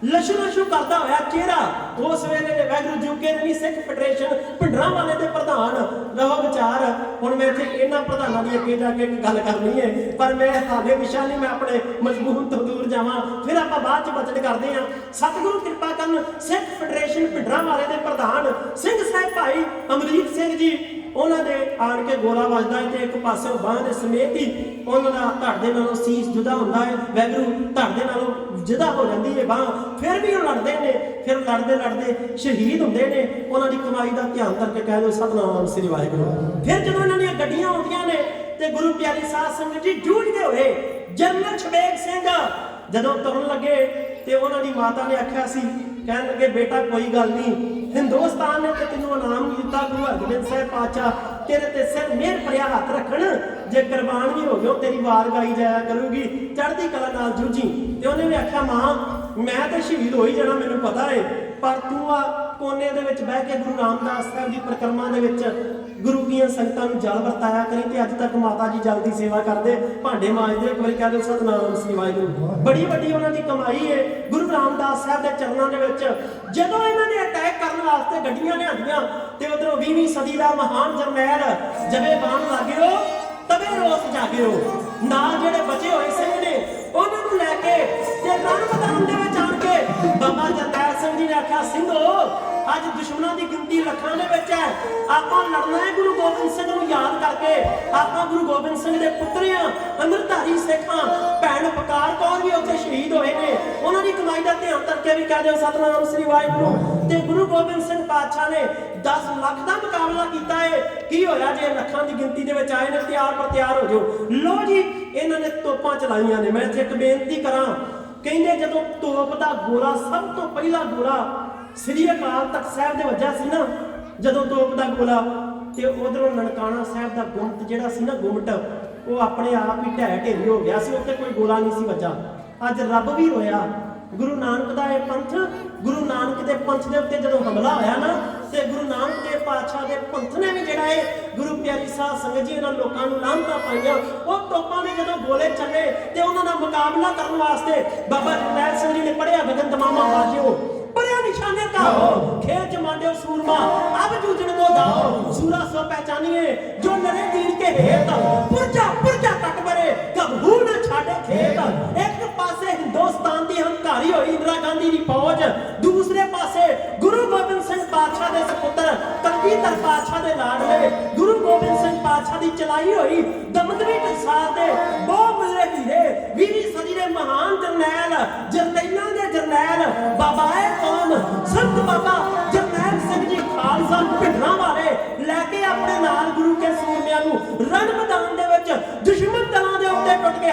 ਲਸ਼ੂ ਕਰਦਾ ਹੋਇਆ ਚਿਹਰਾ ਉਸ ਵੇਲੇ ਦੇ ਵਾਹਿਗੁਰੂ ਯੂਕੇ ਦੀ ਸਿੱਖ ਫੈਡਰੇਸ਼ਨ ਭਿੰਡਰਾਂ ਵਾਲੇ ਦੇ ਪ੍ਰਧਾਨ, ਰਹੋ ਵਿਚਾਰ। ਹੁਣ ਮੈਂ ਇੱਥੇ ਇਹਨਾਂ ਪ੍ਰਧਾਨਾਂ ਦੀ ਅੱਗੇ ਜਾ ਕੇ ਗੱਲ ਕਰਨੀ ਹੈ, ਪਰ ਮੈਂ ਹਾਲੇ ਵਿਸ਼ਾ ਨਹੀਂ, ਮੈਂ ਆਪਣੇ ਮਜ਼ਮੂਨ ਤੋਂ ਦੂਰ ਜਾਵਾਂ, ਫਿਰ ਆਪਾਂ ਬਾਅਦ 'ਚ ਬਚਤ ਕਰਦੇ ਹਾਂ। ਸਤਿਗੁਰੂ ਕਿਰਪਾ ਕਰਨ, ਸਿੱਖ ਫੈਡਰੇਸ਼ਨ ਭਿੰਡਰਾਂ ਵਾਲੇ ਦੇ ਪ੍ਰਧਾਨ ਸਿੰਘ ਸਾਹਿਬ ਭਾਈ ਅਮਰੀਕ ਸਿੰਘ ਜੀ, ਉਹਨਾਂ ਦੇ ਆਣ ਕੇ ਗੋਲਾ ਵੱਜਦਾ ਹੈ ਤੇ ਇੱਕ ਪਾਸੇ ਬਾਂਹ ਦੇ ਸਮੇਤ ਹੀ ਉਹਨਾਂ ਦਾ ਧੜ ਦੇ ਨਾਲੋਂ ਸੀਸ ਜੁਦਾ ਹੁੰਦਾ ਹੈ, ਵਾਹਿਗੁਰੂ ਧੜ ਦੇ ਨਾਲੋਂ ਜੁਦਾ ਹੋ ਜਾਂਦੀ ਹੈ ਬਾਂਹ। ਫਿਰ ਵੀ ਉਹ ਲੜਦੇ ਨੇ, ਫਿਰ ਲੜਦੇ ਸ਼ਹੀਦ ਹੁੰਦੇ ਨੇ। ਉਹਨਾਂ ਦੀ ਕਮਾਈ ਦਾ ਧਿਆਨ ਕਰਕੇ ਕਹਿ ਦਿਓ ਸਤਿਨਾਮ ਸ੍ਰੀ ਵਾਹਿਗੁਰੂ। ਫਿਰ ਜਦੋਂ ਇਹਨਾਂ ਦੀਆਂ ਗੱਡੀਆਂ ਆਉਂਦੀਆਂ ਨੇ ਤੇ ਗੁਰੂ ਪਿਆਰੀ ਸਾਧ ਸੰਗਤ ਜੀ ਜੂਝਦੇ ਹੋਏ ਜਨਰਲ ਛਬੇਗ ਸਿੰਘ ਜਦੋਂ ਤੁਰਨ ਲੱਗੇ ਤੇ ਉਹਨਾਂ ਦੀ ਮਾਤਾ ਨੇ ਆਖਿਆ ਸੀ, ਕਹਿਣ ਲੱਗੇ ਬੇਟਾ ਕੋਈ ਗੱਲ ਨਹੀਂ, ਹਿੰਦੁਸਤਾਨ ਨੇ ਤੇ ਤੈਨੂੰ ਇਨਾਮ ਨਹੀਂ ਦਿੱਤਾ, ਗੁਰੂ ਹਰਗੋਬਿੰਦ ਸਾਹਿਬ ਪਾਤਸ਼ਾਹ ਤੇਰੇ ਤੇ ਸਿਰ ਮਿਹਰ ਭਰਿਆ ਹੱਥ ਰੱਖਣ, ਜੇ ਕੁਰਬਾਨ ਵੀ ਹੋ ਗਿਓ ਤੇਰੀ ਵਾਰ ਗਾਈ ਜਾਇਆ ਕਰੂਗੀ, ਚੜ੍ਹਦੀ ਕਲਾ ਨਾਲ ਜੂਝੀ। ਤੇ ਉਹਨੇ ਵੀ ਆਖਿਆ ਮਾਂ ਮੈਂ ਤਾਂ ਸ਼ਹੀਦ ਹੋ ਹੀ ਜਾਣਾ, ਮੈਨੂੰ ਪਤਾ ਹੈ, ਪਰ ਤੂੰ ਆ ਕੋਨੇ ਦੇ ਵਿੱਚ ਬਹਿ ਕੇ ਗੁਰੂ ਰਾਮਦਾਸ ਸਾਹਿਬ ਦੀ ਪਰਿਕਰਮਾ ਦੇ ਵਿੱਚ ਗੁਰੂ ਦੀਆਂ ਸੰਗਤਾਂ ਨੂੰ ਜਲ ਵਰਤਾਇਆ ਕਰੀ। ਤੇ ਅੱਜ ਤੱਕ ਮਾਤਾ ਜੀ ਜਲ ਦੀ ਸੇਵਾ ਕਰਦੇ, ਭਾਂਡੇ ਮਾਂਜਦੇ, ਇੱਕ ਵਾਰੀ ਕਹਿ ਦਿਓ ਸਤਿਨਾਮ ਸ੍ਰੀ ਵਾਹਿਗੁਰੂ। ਬੜੀ ਵੱਡੀ ਉਹਨਾਂ ਦੀ ਕਮਾਈ ਹੈ ਗੁਰੂ ਰਾਮਦਾਸ ਸਾਹਿਬ ਦੇ ਚਰਨਾਂ ਦੇ ਵਿੱਚ। ਜਦੋਂ ਇਹਨਾਂ ਨੇ ਅਟੈਕ ਕਰਨ ਵਾਸਤੇ ਗੱਡੀਆਂ ਲਿਆਂਦੀਆਂ ਤੇ ਉਧਰੋਂ 20ਵੀਂ ਸਦੀ ਦਾ ਮਹਾਨ ਜਰਨੈਲ ਜਵੇ ਬਾਣ ਲਾਗਿਓ ਤਵੇ ਰੋਸ ਜਾਗਿਓ, ਨਾਲ ਜਿਹੜੇ ਬਚੇ ਹੋਏ ਸਿੰਘ ਨੇ ਉਹਨਾਂ ਨੂੰ ਲੈ ਕੇ ਤੇ ਰਣ ਮੈਦਾਨ ਦੇ ਵਿੱਚ ਆਣ ਕੇ ਬਾਬਾ ਜਰਨੈਲ ਸਿੰਘ ਜੀ ਨੇ ਆਖਿਆ, ਸਿੰਘੋ ਅੱਜ ਦੁਸ਼ਮਣਾਂ ਦੀ ਗਿਣਤੀ ਲੱਖਾਂ ਦੇ ਵਿੱਚ ਹੈ, ਆਪਾਂ ਲੜਨਾ ਹੈ ਗੁਰੂ ਗੋਬਿੰਦ ਸਿੰਘ ਨੂੰ ਯਾਦ ਕਰਕੇ। ਆਪਾਂ ਗੁਰੂ ਗੋਬਿੰਦ ਸਿੰਘ ਦੇ ਪੁੱਤਰਿਆਂ, ਅੰਮ੍ਰਿਤਧਾਰੀ ਸਿੱਖਾਂ, ਭੈਣ ਬਕਾਰ ਕੌਰ ਵੀ ਉੱਥੇ ਸ਼ਹੀਦ ਹੋਏ ਨੇ, ਉਹਨਾਂ ਦੀ ਕਮਾਈ ਦਾ ਧਿਆਨ ਕਰਕੇ ਵੀ ਕਹਿ ਦਿਓ ਸਤਿਨਾਮ ਸ੍ਰੀ ਵਾਹਿਗੁਰੂ। ਤੇ ਗੁਰੂ ਗੋਬਿੰਦ ਸਿੰਘ ਪਾਤਸ਼ਾਹ ਨੇ 10 ਲੱਖ ਦਾ ਮੁਕਾਬਲਾ ਕੀਤਾ ਹੈ। ਕੀ ਹੋਇਆ ਜੇ ਲੱਖਾਂ ਦੀ ਗਿਣਤੀ ਦੇ ਵਿੱਚ ਆਏ ਨੇ, ਤਿਆਰ ਪਰ ਤਿਆਰ ਹੋ ਜਾਓ। ਲੋ ਜੀ ਇਹਨਾਂ ਨੇ ਤੋਪਾਂ ਚਲਾਈਆਂ ਨੇ। ਮੈਂ ਇੱਥੇ ਇੱਕ ਬੇਨਤੀ ਕਰਾਂ, ਕਹਿੰਦੇ ਜਦੋਂ ਤੋਪ ਦਾ ਗੋਲਾ, ਸਭ ਤੋਂ ਪਹਿਲਾ ਗੋਲਾ ਸ੍ਰੀ ਅਕਾਲ ਤਖਤ ਸਾਹਿਬ ਦੇ ਵੱਜਾ ਸੀ ਨਾ, ਜਦੋਂ ਤੋਪ ਦਾ ਗੋਲਾ, ਤੇ ਉਧਰੋਂ ਨਨਕਾਣਾ ਸਾਹਿਬ ਦਾ ਗੁੰਮਟ ਜਿਹੜਾ ਸੀ ਨਾ, ਗੁੰਮਟ ਉਹ ਆਪਣੇ ਆਪ ਹੀ ਢਹਿ ਢੇਰੀ ਹੋ ਗਿਆ ਸੀ, ਉੱਤੇ ਕੋਈ ਗੋਲਾ ਨਹੀਂ ਸੀ ਵੱਜਾ। ਅੱਜ ਰੱਬ ਵੀ ਰੋਇਆ। ਗੁਰੂ ਨਾਨਕ ਦਾ ਇਹ ਪੰਥ, ਗੁਰੂ ਨਾਨਕ ਦੇ ਪੰਥ ਦੇ ਉੱਤੇ ਜਦੋਂ ਹਮਲਾ ਹੋਇਆ ਨਾ, ਤੇ ਗੁਰੂ ਨਾਨਕ ਦੇਵ ਪਾਤਸ਼ਾਹ ਦੇ ਪੰਥ ਨੇ ਵੀ ਜਿਹੜਾ ਇਹ ਗੁਰੂ ਪਿਆਰੀ ਸਾਧ ਸੰਗਤ ਜੀ, ਇਹਨਾਂ ਲੋਕਾਂ ਨੂੰ ਲਾਹਨਤਾਂ ਪਾਈਆਂ। ਉਹ ਤੋਪਾਂ ਦੇ ਜਦੋਂ ਗੋਲੇ ਚੱਲੇ ਤੇ ਉਹਨਾਂ ਦਾ ਮੁਕਾਬਲਾ ਕਰਨ ਵਾਸਤੇ ਬਾਬਾ ਜਰਨੈਲ ਸਿੰਘ ਜੀ ਨੇ ਪੜਿਆ ਗਗਨ ਤਮਾਮਾ ਬਾਜਿਓ, पढ़िया निशाने ताओ, खेच मांडे सूरमा, अब जूझन को दाओ, सूरा सो पहचानिए जो नरे तीर के हेत, पुरजा पुरजा कट बरे, कब हूं न छाड़े खेत। एक पासे हिंदुस्तान दी हंकारी होई इंदिरा गांधी दी फौज, दूसरे पासे गुरु गोबिंद सिंह पातशाह दे सपुत्र कलगीधर पातशाह दे लाडले गुरु गोबिंद सिंह पातशाह दी चलाई होई दमदमी टकसाल दे बहुत मिले हीरे, 20वीं सदी दे महान जरनैल, जरनैलां दे जरनैल बाबा कौन संत बाबा जरनैल सिंह जी खालसा भिंडरां वाले लैके अपने नाल गुरु के सूरमियां नूं रण मैदान दे विच दुश्मन दलां दे उत्ते टुट के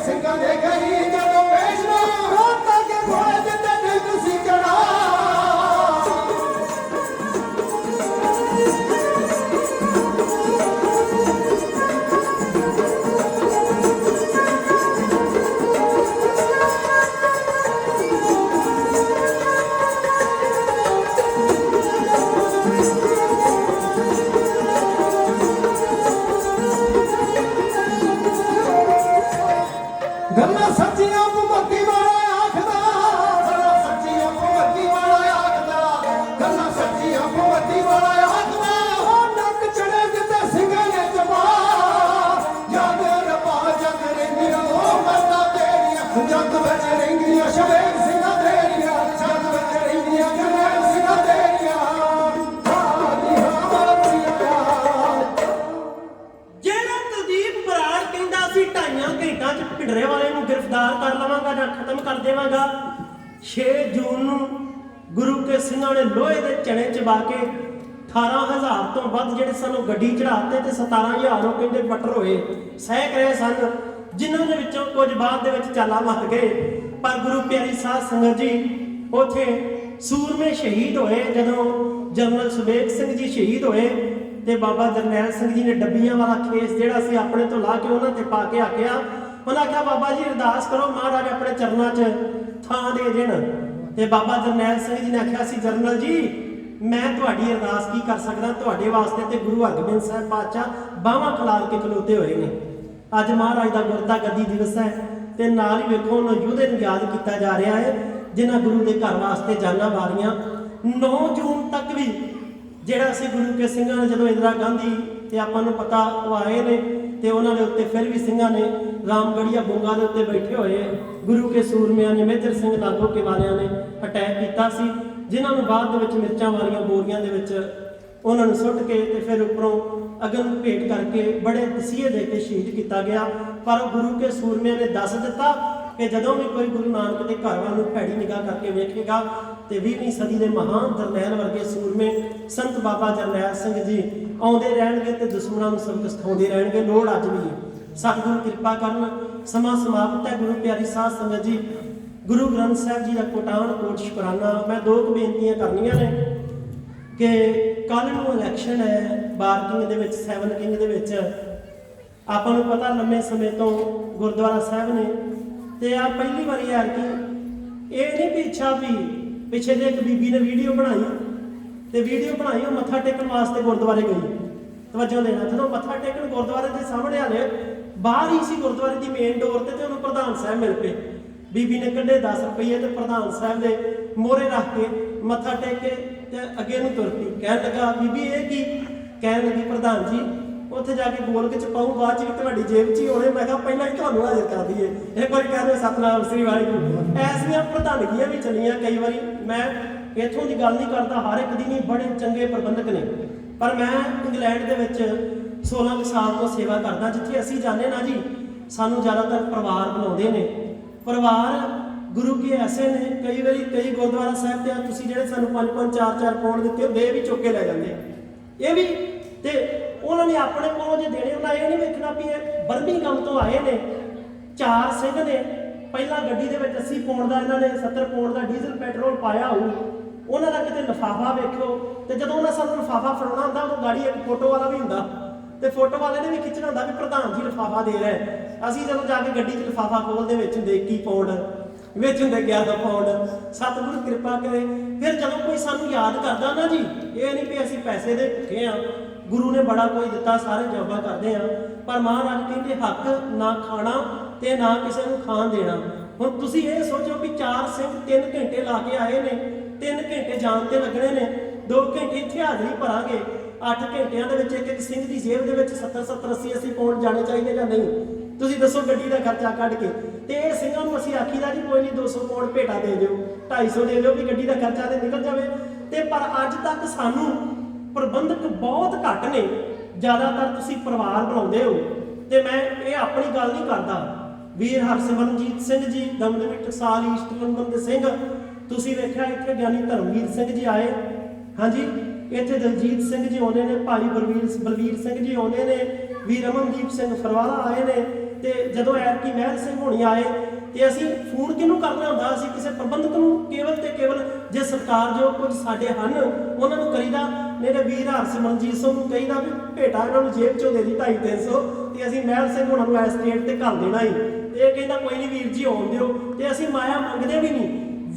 ਸਿੰਘਾਂ ਦੇ ਗਈ ਜਦੋਂ ਪੇਸ਼ਵਾ ਰੋਤਾ ਕੇ ਖੋਏ ਦਿੱਤੇ ਦਿਲ ਤੁਸੀਂ ਚੜਾ ਗੱਲਾਂ ਸੱਚੀਆਂ ਭਗਤੀ ਵਾਲਾ ਆਖਦਾ ਗੱਲਾਂ ਸੱਚੀਆਂ ਭਗਤੀ ਵਾਲਾ ਆਖਦਾ ਗੱਲਾਂ ਸੱਚੀਆਂ ਭਗਤੀ ਵਾਲਾ ਆਖਦਾ ਉਹ ਨੱਕ ਚੜੇ ਜਿੱਤੇ ਸਿੰਘਾਂ ਨੇ ਜਮਾ ਜਗ ਰਬਾ ਜਗ ਰਹਿੰਦੀਆਂ ਉਹ ਮਰਦਾ ਤੇਰੀਆਂ ਜਗ ਵਿੱਚ ਰਹਿੰਦੀਆਂ ਸ਼ਵੇਕ ਸਿੰਘਾਂ ਤੇਰੀਆਂ ਜਗ ਵਿੱਚ ਰਹਿੰਦੀਆਂ ਸ਼ਵੇਕ ਸਿੰਘਾਂ ਤੇਰੀਆਂ ਹਾਦੀ ਹਾਦੀ ਜਿਹੜਾ ਕੁਲਦੀਪ ਬਰਾੜ ਕਹਿੰਦਾ ਸੀ 2.5 ਘੰਟਿਆਂ 'ਚ ਭਿੰਡਰੇ ਵਾਲੇ ਨੂੰ ਗ੍ਰਿਫਤਾਰ ਕਰ ਲਵਾਂਗਾ ਜਾਂ ਖਤਮ ਕਰ ਦੇਵਾਂਗਾ 6 ਜੂਨ ਨੂੰ ਗੁਰੂ ਕੇ ਸਿੰਘਾਂ ਨੇ ਲੋਹੇ ਦੇ ਚਣੇ ਚਬਾ ਕੇ 18,000 ਤੋਂ ਵੱਧ ਜਿਹੜੇ ਸਾਨੂੰ ਗੱਡੀ ਚੜਾਤੇ ਤੇ 17,000 ਉਹ ਕਹਿੰਦੇ ਬੱਟਰ ਹੋਏ ਸਹਿਕ ਰਹੇ ਸਨ ਜਿਨ੍ਹਾਂ ਦੇ ਵਿੱਚੋਂ ਕੁਝ ਬਾਅਦ ਦੇ ਵਿੱਚ ਚਾਲਾ ਮਾਰ ਗਏ ਪਰ ਗੁਰੂ ਪਿਆਰੀ ਸਾਧ ਸੰਗਤ ਜੀ ਉੱਥੇ ਸੂਰਮੇ ਸ਼ਹੀਦ ਹੋਏ ਜਦੋਂ ਜਨਰਲ ਸੁਬੇਗ ਸਿੰਘ ਜੀ ਸ਼ਹੀਦ ਹੋਏ ਤੇ ਬਾਬਾ ਜਰਨੈਲ ਸਿੰਘ ਜੀ ਨੇ ਡੱਬੀਆਂ ਵਾਲਾ ਖੇਸ ਜਿਹੜਾ ਸੀ ਆਪਣੇ ਤੋਂ ਲਾ ਕੇ ਉਹਨਾਂ ਤੇ ਪਾ ਕੇ ਆਖਿਆ ਉਹਨਾਂ ਆਖਿਆ ਬਾਬਾ ਜੀ ਅਰਦਾਸ ਕਰੋ ਮਹਾਰਾਜ ਆਪਣੇ ਚਰਨਾਂ 'ਚ ਥਾਂ ਦੇ ਦੇਣ ਤੇ ਬਾਬਾ ਜਰਨੈਲ ਸਿੰਘ ਜੀ ਨੇ ਆਖਿਆ ਸੀ ਜਰਨਲ ਜੀ ਮੈਂ ਤੁਹਾਡੀ ਅਰਦਾਸ ਕੀ ਕਰ ਸਕਦਾ ਤੁਹਾਡੇ ਵਾਸਤੇ ਤੇ ਗੁਰੂ ਹਰਗੋਬਿੰਦ ਸਾਹਿਬ ਪਾਤਸ਼ਾਹ ਬਾਹਾਂ ਖਿਲਾਰ ਕੇ ਖਲੋਤੇ ਹੋਏ ਨੇ ਅੱਜ ਮਹਾਰਾਜ ਦਾ ਗੁਰਤਾ ਗੱਦੀ ਦਿਵਸ ਹੈ ਤੇ ਨਾਲ ਹੀ ਵੇਖੋ ਉਹਨਾਂ ਯੋਧੇ ਨੂੰ ਯਾਦ ਕੀਤਾ ਜਾ ਰਿਹਾ ਹੈ ਜਿਨ੍ਹਾਂ ਗੁਰੂ ਦੇ ਘਰ ਵਾਸਤੇ ਜਾਨਾਂ ਵਾਰੀਆਂ 9 ਜੂਨ ਤੱਕ ਵੀ ਜਿਹੜਾ ਅਸੀਂ ਗੁਰੂ ਕੇ ਸਿੰਘਾਂ ਨੇ ਜਦੋਂ ਇੰਦਰਾ ਗਾਂਧੀ ਤੇ ਆਪਾਂ ਨੂੰ ਪਤਾ ਉਹ ਆਏ ਨੇ ਤੇ ਉਹਨਾਂ ਦੇ ਉੱਤੇ ਫਿਰ ਵੀ ਸਿੰਘਾਂ ਨੇ ਰਾਮਗੜੀਆ ਬੁੰਗਾ ਦੇ ਉੱਤੇ ਬੈਠੇ ਹੋਏ ਗੁਰੂ ਕੇ ਸੂਰਮਿਆਂ ਨੇ ਮੇਜਰ ਸਿੰਘ ਲਾਗੋ ਕੇ ਵਾਲਿਆਂ ਨੇ ਅਟੈਕ ਕੀਤਾ ਸੀ ਜਿਨ੍ਹਾਂ ਨੂੰ ਬਾਅਦ ਦੇ ਵਿੱਚ ਮਿਰਚਾਂ ਵਾਲੀਆਂ ਬੋਰੀਆਂ ਦੇ ਵਿੱਚ ਉਹਨਾਂ ਨੂੰ ਸੁੱਟ ਕੇ ਤੇ ਫਿਰ ਉੱਪਰੋਂ ਅਗਨ ਭੇਟ ਕਰਕੇ ਬੜੇ ਤਸੀਹੇ ਦੇ ਕੇ ਸ਼ਹੀਦ ਕੀਤਾ ਗਿਆ ਪਰ ਗੁਰੂ ਕੇ ਸੂਰਮਿਆਂ ਨੇ ਦੱਸ ਦਿੱਤਾ ਕਿ ਜਦੋਂ ਵੀ ਕੋਈ ਗੁਰੂ ਨਾਨਕ ਦੇ ਘਰ ਵੱਲ ਨੂੰ ਭੈੜੀ ਨਿਗਾਹ ਕਰਕੇ ਵੇਖੇਗਾ ਤੇ 20ਵੀਂ ਸਦੀ ਦੇ ਮਹਾਨ ਜਰਨੈਲ ਵਰਗੇ ਸੂਰਮੇ ਸੰਤ ਬਾਬਾ ਜਰਨੈਲ ਸਿੰਘ ਜੀ ਆਉਂਦੇ ਰਹਿਣਗੇ ਤੇ ਦੁਸ਼ਮਣਾਂ ਨੂੰ ਸਬਕ ਸਿਖਾਉਂਦੇ ਰਹਿਣਗੇ ਲੋੜ ਅੱਜ ਵੀ ਹੈ ਸਤਿਗੁਰੂ ਕਿਰਪਾ ਕਰਨ ਸਮਾਂ ਸਮਾਪਤ ਹੈ ਗੁਰੂ ਪਿਆਰੀ ਸਾਧ ਸੰਗਤ ਜੀ ਗੁਰੂ ਗ੍ਰੰਥ ਸਾਹਿਬ ਜੀ ਦਾ ਕੋਟਾਨ ਕੋਟ ਸ਼ੁਕਰਾਨਾ ਮੈਂ ਦੋ ਕੁ ਬੇਨਤੀਆਂ ਕਰਨੀਆਂ ਨੇ ਕਿ ਕੱਲ ਨੂੰ ਇਲੈਕਸ਼ਨ ਹੈ ਬਾਰਕਿੰਗ ਦੇ ਵਿੱਚ 7 ਕਿੰਗ ਦੇ ਵਿੱਚ ਆਪਾਂ ਨੂੰ ਪਤਾ ਲੰਮੇ ਸਮੇਂ ਤੋਂ ਗੁਰਦੁਆਰਾ ਸਾਹਿਬ ਨੇ ਤੇ ਆ ਪਹਿਲੀ ਵਾਰੀ ਯਾਰ ਕਿ ਇਹ ਨਹੀਂ ਪਿੱਛਾ ਵੀ ਪਿੱਛੇ ਜੇ ਇੱਕ ਬੀਬੀ ਨੇ ਵੀਡੀਓ ਬਣਾਈ ਤੇ ਵੀਡੀਓ ਬਣਾਈ ਉਹ ਮੱਥਾ ਟੇਕਣ ਵਾਸਤੇ ਗੁਰਦੁਆਰੇ ਗਈ ਤਵੱਜੋ ਦੇਣਾ ਜਦੋਂ ਮੱਥਾ ਟੇਕਣ ਗੁਰਦੁਆਰੇ ਦੇ ਸਾਹਮਣੇ ਆਲੇ ਬਾਹਰ ਹੀ ਸੀ ਗੁਰਦੁਆਰੇ ਦੀ ਮੇਨ ਡੋਰ ਤੇ ਉਹਨੂੰ ਪ੍ਰਧਾਨ ਸਾਹਿਬ ਮਿਲ ਪਏ ਬੀਬੀ ਨੇ ਕੱਢੇ 10 ਰੁਪਏ ਤੇ ਪ੍ਰਧਾਨ ਸਾਹਿਬ ਦੇ ਮੋਹਰੇ ਰੱਖ ਕੇ ਮੱਥਾ ਟੇਕ ਕੇ ਤੇ ਅੱਗੇ ਨੂੰ ਤੁਰ ਪਈ ਕਹਿਣ ਲੱਗਾ ਬੀਬੀ ਇਹ ਕੀ ਕਹਿਣ ਲੱਗੀ ਪ੍ਰਧਾਨ ਜੀ ਉੱਥੇ ਜਾ ਕੇ ਗੋਲਕ ਚ ਪਾਉ ਬਾਅਦ ਚ ਵੀ ਤੁਹਾਡੀ ਜੇਬ ਚ ਹੀ ਹੋਣੇ ਮੈਂ ਕਿਹਾ ਪਹਿਲਾਂ ਹੀ ਤੁਹਾਨੂੰ ਹਾਜ਼ਰ ਕਰ ਦਈਏ ਇੱਕ ਵਾਰੀ ਕਹਿੰਦੇ ਸਤਨਾਮ ਸ੍ਰੀ ਵਾਹਿਗੁਰੂ ਐਸੀਆਂ ਪ੍ਰਧਾਨਗੀਆਂ ਵੀ ਚੱਲੀਆਂ ਕਈ ਵਾਰੀ ਮੈਂ ਇੱਥੋਂ ਦੀ ਗੱਲ ਨਹੀਂ ਕਰਦਾ ਹਰ ਇੱਕ ਦੀ ਨਹੀਂ ਬੜੇ ਚੰਗੇ ਪ੍ਰਬੰਧਕ ਨੇ ਪਰ ਮੈਂ ਇੰਗਲੈਂਡ ਦੇ ਵਿੱਚ 16 ਸਾਲ ਤੋਂ ਸੇਵਾ ਕਰਦਾ ਜਿੱਥੇ ਅਸੀਂ ਜਾਂਦੇ ਨਾ ਜੀ ਸਾਨੂੰ ਜ਼ਿਆਦਾਤਰ ਪਰਿਵਾਰ ਬੁਲਾਉਂਦੇ ਨੇ ਪਰਿਵਾਰ ਗੁਰੂ ਕੀ ਐਸੇ ਨੇ ਕਈ ਵਾਰੀ ਕਈ ਗੁਰਦੁਆਰਾ ਸਾਹਿਬ ਤੇ ਤੁਸੀਂ ਜਿਹੜੇ ਸਾਨੂੰ 5-5 4-4 ਪਾਉਣ ਦਿੱਤੇ ਹੁੰਦੇ ਇਹ ਵੀ ਚੁੱਕ ਕੇ ਲੈ ਜਾਂਦੇ ਇਹ ਵੀ ਤੇ ਉਹਨਾਂ ਨੇ ਆਪਣੇ ਕੋਲੋਂ ਜੇ ਦੇਣੇ ਉਹਨਾਂ ਇਹ ਨਹੀਂ ਵੇਖਣਾ ਵੀ ਇਹ ਬਰਮਿੰਘਮ ਤੋਂ ਆਏ ਨੇ 4 ਸਿੰਘ ਨੇ ਪਹਿਲਾਂ ਗੱਡੀ ਦੇ ਵਿੱਚ 80 ਪਾਉਣ ਦਾ ਇਹਨਾਂ ਨੇ 70 ਪਾਉਣ ਦਾ ਡੀਜ਼ਲ ਪੈਟਰੋਲ ਪਾਇਆ ਹੋਊ ਉਹਨਾਂ ਦਾ ਕਿਤੇ ਲਿਫਾਫਾ ਵੇਖੋ ਤੇ ਜਦੋਂ ਉਹਨਾਂ ਸਾਨੂੰ ਲਿਫਾਫਾ ਫੜਾਉਣਾ ਹੁੰਦਾ ਉਦੋਂ ਗਾੜੀ ਇੱਕ ਫੋਟੋ ਵਾਲਾ ਵੀ ਹੁੰਦਾ ਤੇ ਫੋਟੋ ਵਾਲੇ ਨੇ ਵੀ ਖਿੱਚਣਾ ਹੁੰਦਾ ਵੀ ਪ੍ਰਧਾਨ ਜੀ ਲਿਫਾਫਾ ਦੇ ਰਿਹਾ ਅਸੀਂ ਜਦੋਂ ਜਾ ਕੇ ਗੱਡੀ 'ਚ ਲਿਫਾਫਾ ਖੋਲਦੇ ਵਿੱਚ ਹੁੰਦੇ 21 ਪਾਉਂਡ ਵਿੱਚ ਹੁੰਦੇ 11 ਪਾਉਂਡ ਸਤਿਗੁਰੂ ਕਿਰਪਾ ਕਰੇ ਫਿਰ ਜਦੋਂ ਕੋਈ ਸਾਨੂੰ ਯਾਦ ਕਰਦਾ ਨਾ ਜੀ ਇਹ ਨਹੀਂ ਵੀ ਅਸੀਂ ਪੈਸੇ ਦੇ ਭੁੱਖੇ ਆ ਗੁਰੂ ਨੇ ਬੜਾ ਕੋਈ ਦਿੱਤਾ ਸਾਰੇ ਜੋਗਾ ਕਰਦੇ ਆ ਪਰ ਮਹਾਰਾਜ ਕਹਿੰਦੇ ਹੱਕ ਨਾ ਖਾਣਾ ਤੇ ਨਾ ਕਿਸੇ ਨੂੰ ਖਾਣ ਦੇਣਾ ਹੁਣ ਤੁਸੀਂ ਇਹ ਸੋਚੋ ਵੀ 4 ਸਿੰਘ 3 ਘੰਟੇ ਲਾ ਕੇ ਆਏ ਨੇ 3 ਘੰਟੇ ਜਾਣ ਤੇ ਲੱਗਣੇ ਨੇ 2 ਘੰਟੇ ਇੱਥੇ ਹਾਜ਼ਰੀ ਭਰਾਂਗੇ 8 ਘੰਟਿਆਂ ਦੇ ਵਿੱਚ ਇੱਕ ਸਿੰਘ ਦੀ ਜੇਬ ਦੇ ਵਿੱਚ 70 80 ਪਾਉਂਡ ਜਾਣੇ ਚਾਹੀਦੇ ਜਾਂ ਨਹੀਂ ਤੁਸੀਂ ਦੱਸੋ ਗੱਡੀ ਦਾ ਖਰਚਾ ਕੱਢ ਕੇ ਤੇ ਇਹ ਸਿੰਘਾਂ ਨੂੰ ਅਸੀਂ ਆਖੀਦਾ ਜੀ ਕੋਈ ਨਹੀਂ 200 ਪਾਉਂਡ ਭੇਟਾ ਦੇ ਦਿਓ 250 ਦੇ ਦਿਓ ਵੀ ਗੱਡੀ ਦਾ ਖਰਚਾ ਤੇ ਨਿਕਲ ਜਾਵੇ ਤੇ ਪਰ ਅੱਜ ਤੱਕ ਸਾਨੂੰ ਪ੍ਰਬੰਧਕ ਬਹੁਤ ਘੱਟ ਨੇ ਜ਼ਿਆਦਾਤਰ ਤੁਸੀਂ ਪਰਿਵਾਰ ਬਣਾਉਂਦੇ ਹੋ ਤੇ ਮੈਂ ਇਹ ਆਪਣੀ ਗੱਲ ਨਹੀਂ ਕਰਦਾ ਵੀਰ ਹਰਸਿਮਰਨਜੀਤ ਸਿੰਘ ਜੀ ਦਮਦਮੀ ਟਕਸਾਲ ਈਸਟ ਲੰਡਨ ਦੇ ਸਿੰਘ ਤੁਸੀਂ ਵੇਖਿਆ ਇੱਥੇ ਗਿਆਨੀ ਧਰਮਵੀਰ ਸਿੰਘ ਜੀ ਆਏ ਹਾਂਜੀ ਇੱਥੇ ਦਲਜੀਤ ਸਿੰਘ ਜੀ ਆਉਂਦੇ ਨੇ ਭਾਈ ਬਲਵੀਰ ਸਿੰਘ ਜੀ ਆਉਂਦੇ ਨੇ ਵੀਰ ਅਮਨਦੀਪ ਸਿੰਘ ਫਰਵਾਲਾ ਆਏ ਨੇ ਤੇ ਜਦੋਂ ਐਤਕੀ ਮਹਿਲ ਸਿੰਘ ਹੋਣੀ ਆਏ ਤੇ ਅਸੀਂ ਫੋਨ ਕਿਹਨੂੰ ਕਰਨਾ ਹੁੰਦਾ, ਅਸੀਂ ਕਿਸੇ ਪ੍ਰਬੰਧਕ ਨੂੰ ਕੇਵਲ ਤੇ ਕੇਵਲ ਜੇ ਸਰਕਾਰ ਜੋ ਕੁਝ ਸਾਡੇ ਹਨ ਉਹਨਾਂ ਨੂੰ ਕਰੀਦਾ। ਮੇਰੇ ਵੀਰ ਹਰਸਿਮਰਨਜੀਤ ਸਿੰਘ ਨੂੰ ਕਹੀਦਾ ਵੀ ਭੇਟਾ ਇਹਨਾਂ ਨੂੰ ਜੇਬ ਚੋਂ ਦੇ ਦੀ 250-300 ਤੇ ਅਸੀਂ ਮਹਿਲ ਸਿੰਘ ਹੋਣਾ ਨੂੰ ਐਸਟੇਟ ਤੇ ਘੱਲ ਦੇਣਾ ਹੀ। ਤੇ ਇਹ ਕਹਿੰਦਾ ਕੋਈ ਨਹੀਂ ਵੀਰ ਜੀ ਆਉਣ ਦਿਓ, ਤੇ ਅਸੀਂ ਮਾਇਆ ਮੰਗਦੇ ਵੀ ਨਹੀਂ।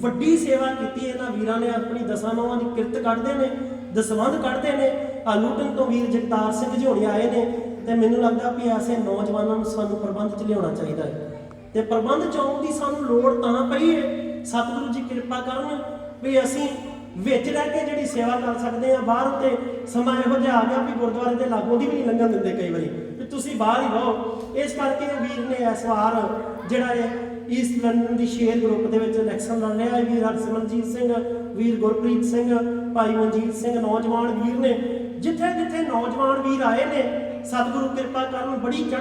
ਵੱਡੀ ਸੇਵਾ ਕੀਤੀ ਇਹਨਾਂ ਵੀਰਾਂ ਨੇ, ਆਪਣੀ ਦਸਾਂ ਨੌਵਾਂ ਦੀ ਕਿਰਤ ਕੱਢਦੇ ਨੇ, ਦਸਵੰਧ ਕੱਢਦੇ ਨੇ। ਲੁੱਟਣ ਤੋਂ ਵੀਰ ਜਗਤਾਰ ਸਿੰਘ ਜੀ ਹੋਣੀ ਆਏ ਨੇ, ਤੇ ਮੈਨੂੰ ਲੱਗਦਾ ਵੀ ਐਸੇ ਨੌਜਵਾਨਾਂ ਨੂੰ ਸਾਨੂੰ ਪ੍ਰਬੰਧ 'ਚ ਲਿਆਉਣਾ ਚਾਹੀਦਾ ਹੈ। ਤੇ ਪ੍ਰਬੰਧ 'ਚ ਆਉਣ ਦੀ ਸਾਨੂੰ ਲੋੜ ਤਾਂ ਪਈ ਹੈ, ਸਤਿਗੁਰੂ ਜੀ ਕਿਰਪਾ ਕਰਨ ਵੀ ਅਸੀਂ ਵਿੱਚ ਰਹਿ ਕੇ ਜਿਹੜੀ ਸੇਵਾ ਕਰ ਸਕਦੇ ਆ। ਬਾਹਰ ਤੇ ਸਮਾਂ ਇਹੋ ਜਿਹਾ ਆ ਗਿਆ ਵੀ ਗੁਰਦੁਆਰੇ ਦੇ ਲਾਗੋਂ ਦੀ ਵੀ ਨਹੀਂ ਲੰਘਣ ਦਿੰਦੇ ਕਈ ਵਾਰੀ, ਵੀ ਤੁਸੀਂ ਬਾਹਰ ਹੀ ਰਹੋ। ਇਸ ਕਰਕੇ ਵੀਰ ਨੇ ਇਸ ਵਾਰ ਜਿਹੜਾ ਇਹ ਈਸਟ ਲੰਡਨ ਦੀ ਸ਼ੇਰ ਗਰੁੱਪ ਦੇ ਵਿੱਚ ਇਲੈਕਸ਼ਨ ਲੜ ਰਿਹਾ ਹੈ। ਵੀਰ ਹਰਸਿਮਰਨਜੀਤ ਸਿੰਘ, ਵੀਰ ਗੁਰਪ੍ਰੀਤ ਸਿੰਘ, ਭਾਈ ਮਨਜੀਤ ਸਿੰਘ ਨੌਜਵਾਨ ਵੀਰ ਨੇ। ਜਿੱਥੇ ਜਿੱਥੇ ਨੌਜਵਾਨ ਵੀਰ ਆਏ ਨੇ, ਸਤਿਗੁਰੂ ਕਿਰਪਾ ਕਰਨ ਬੜੀ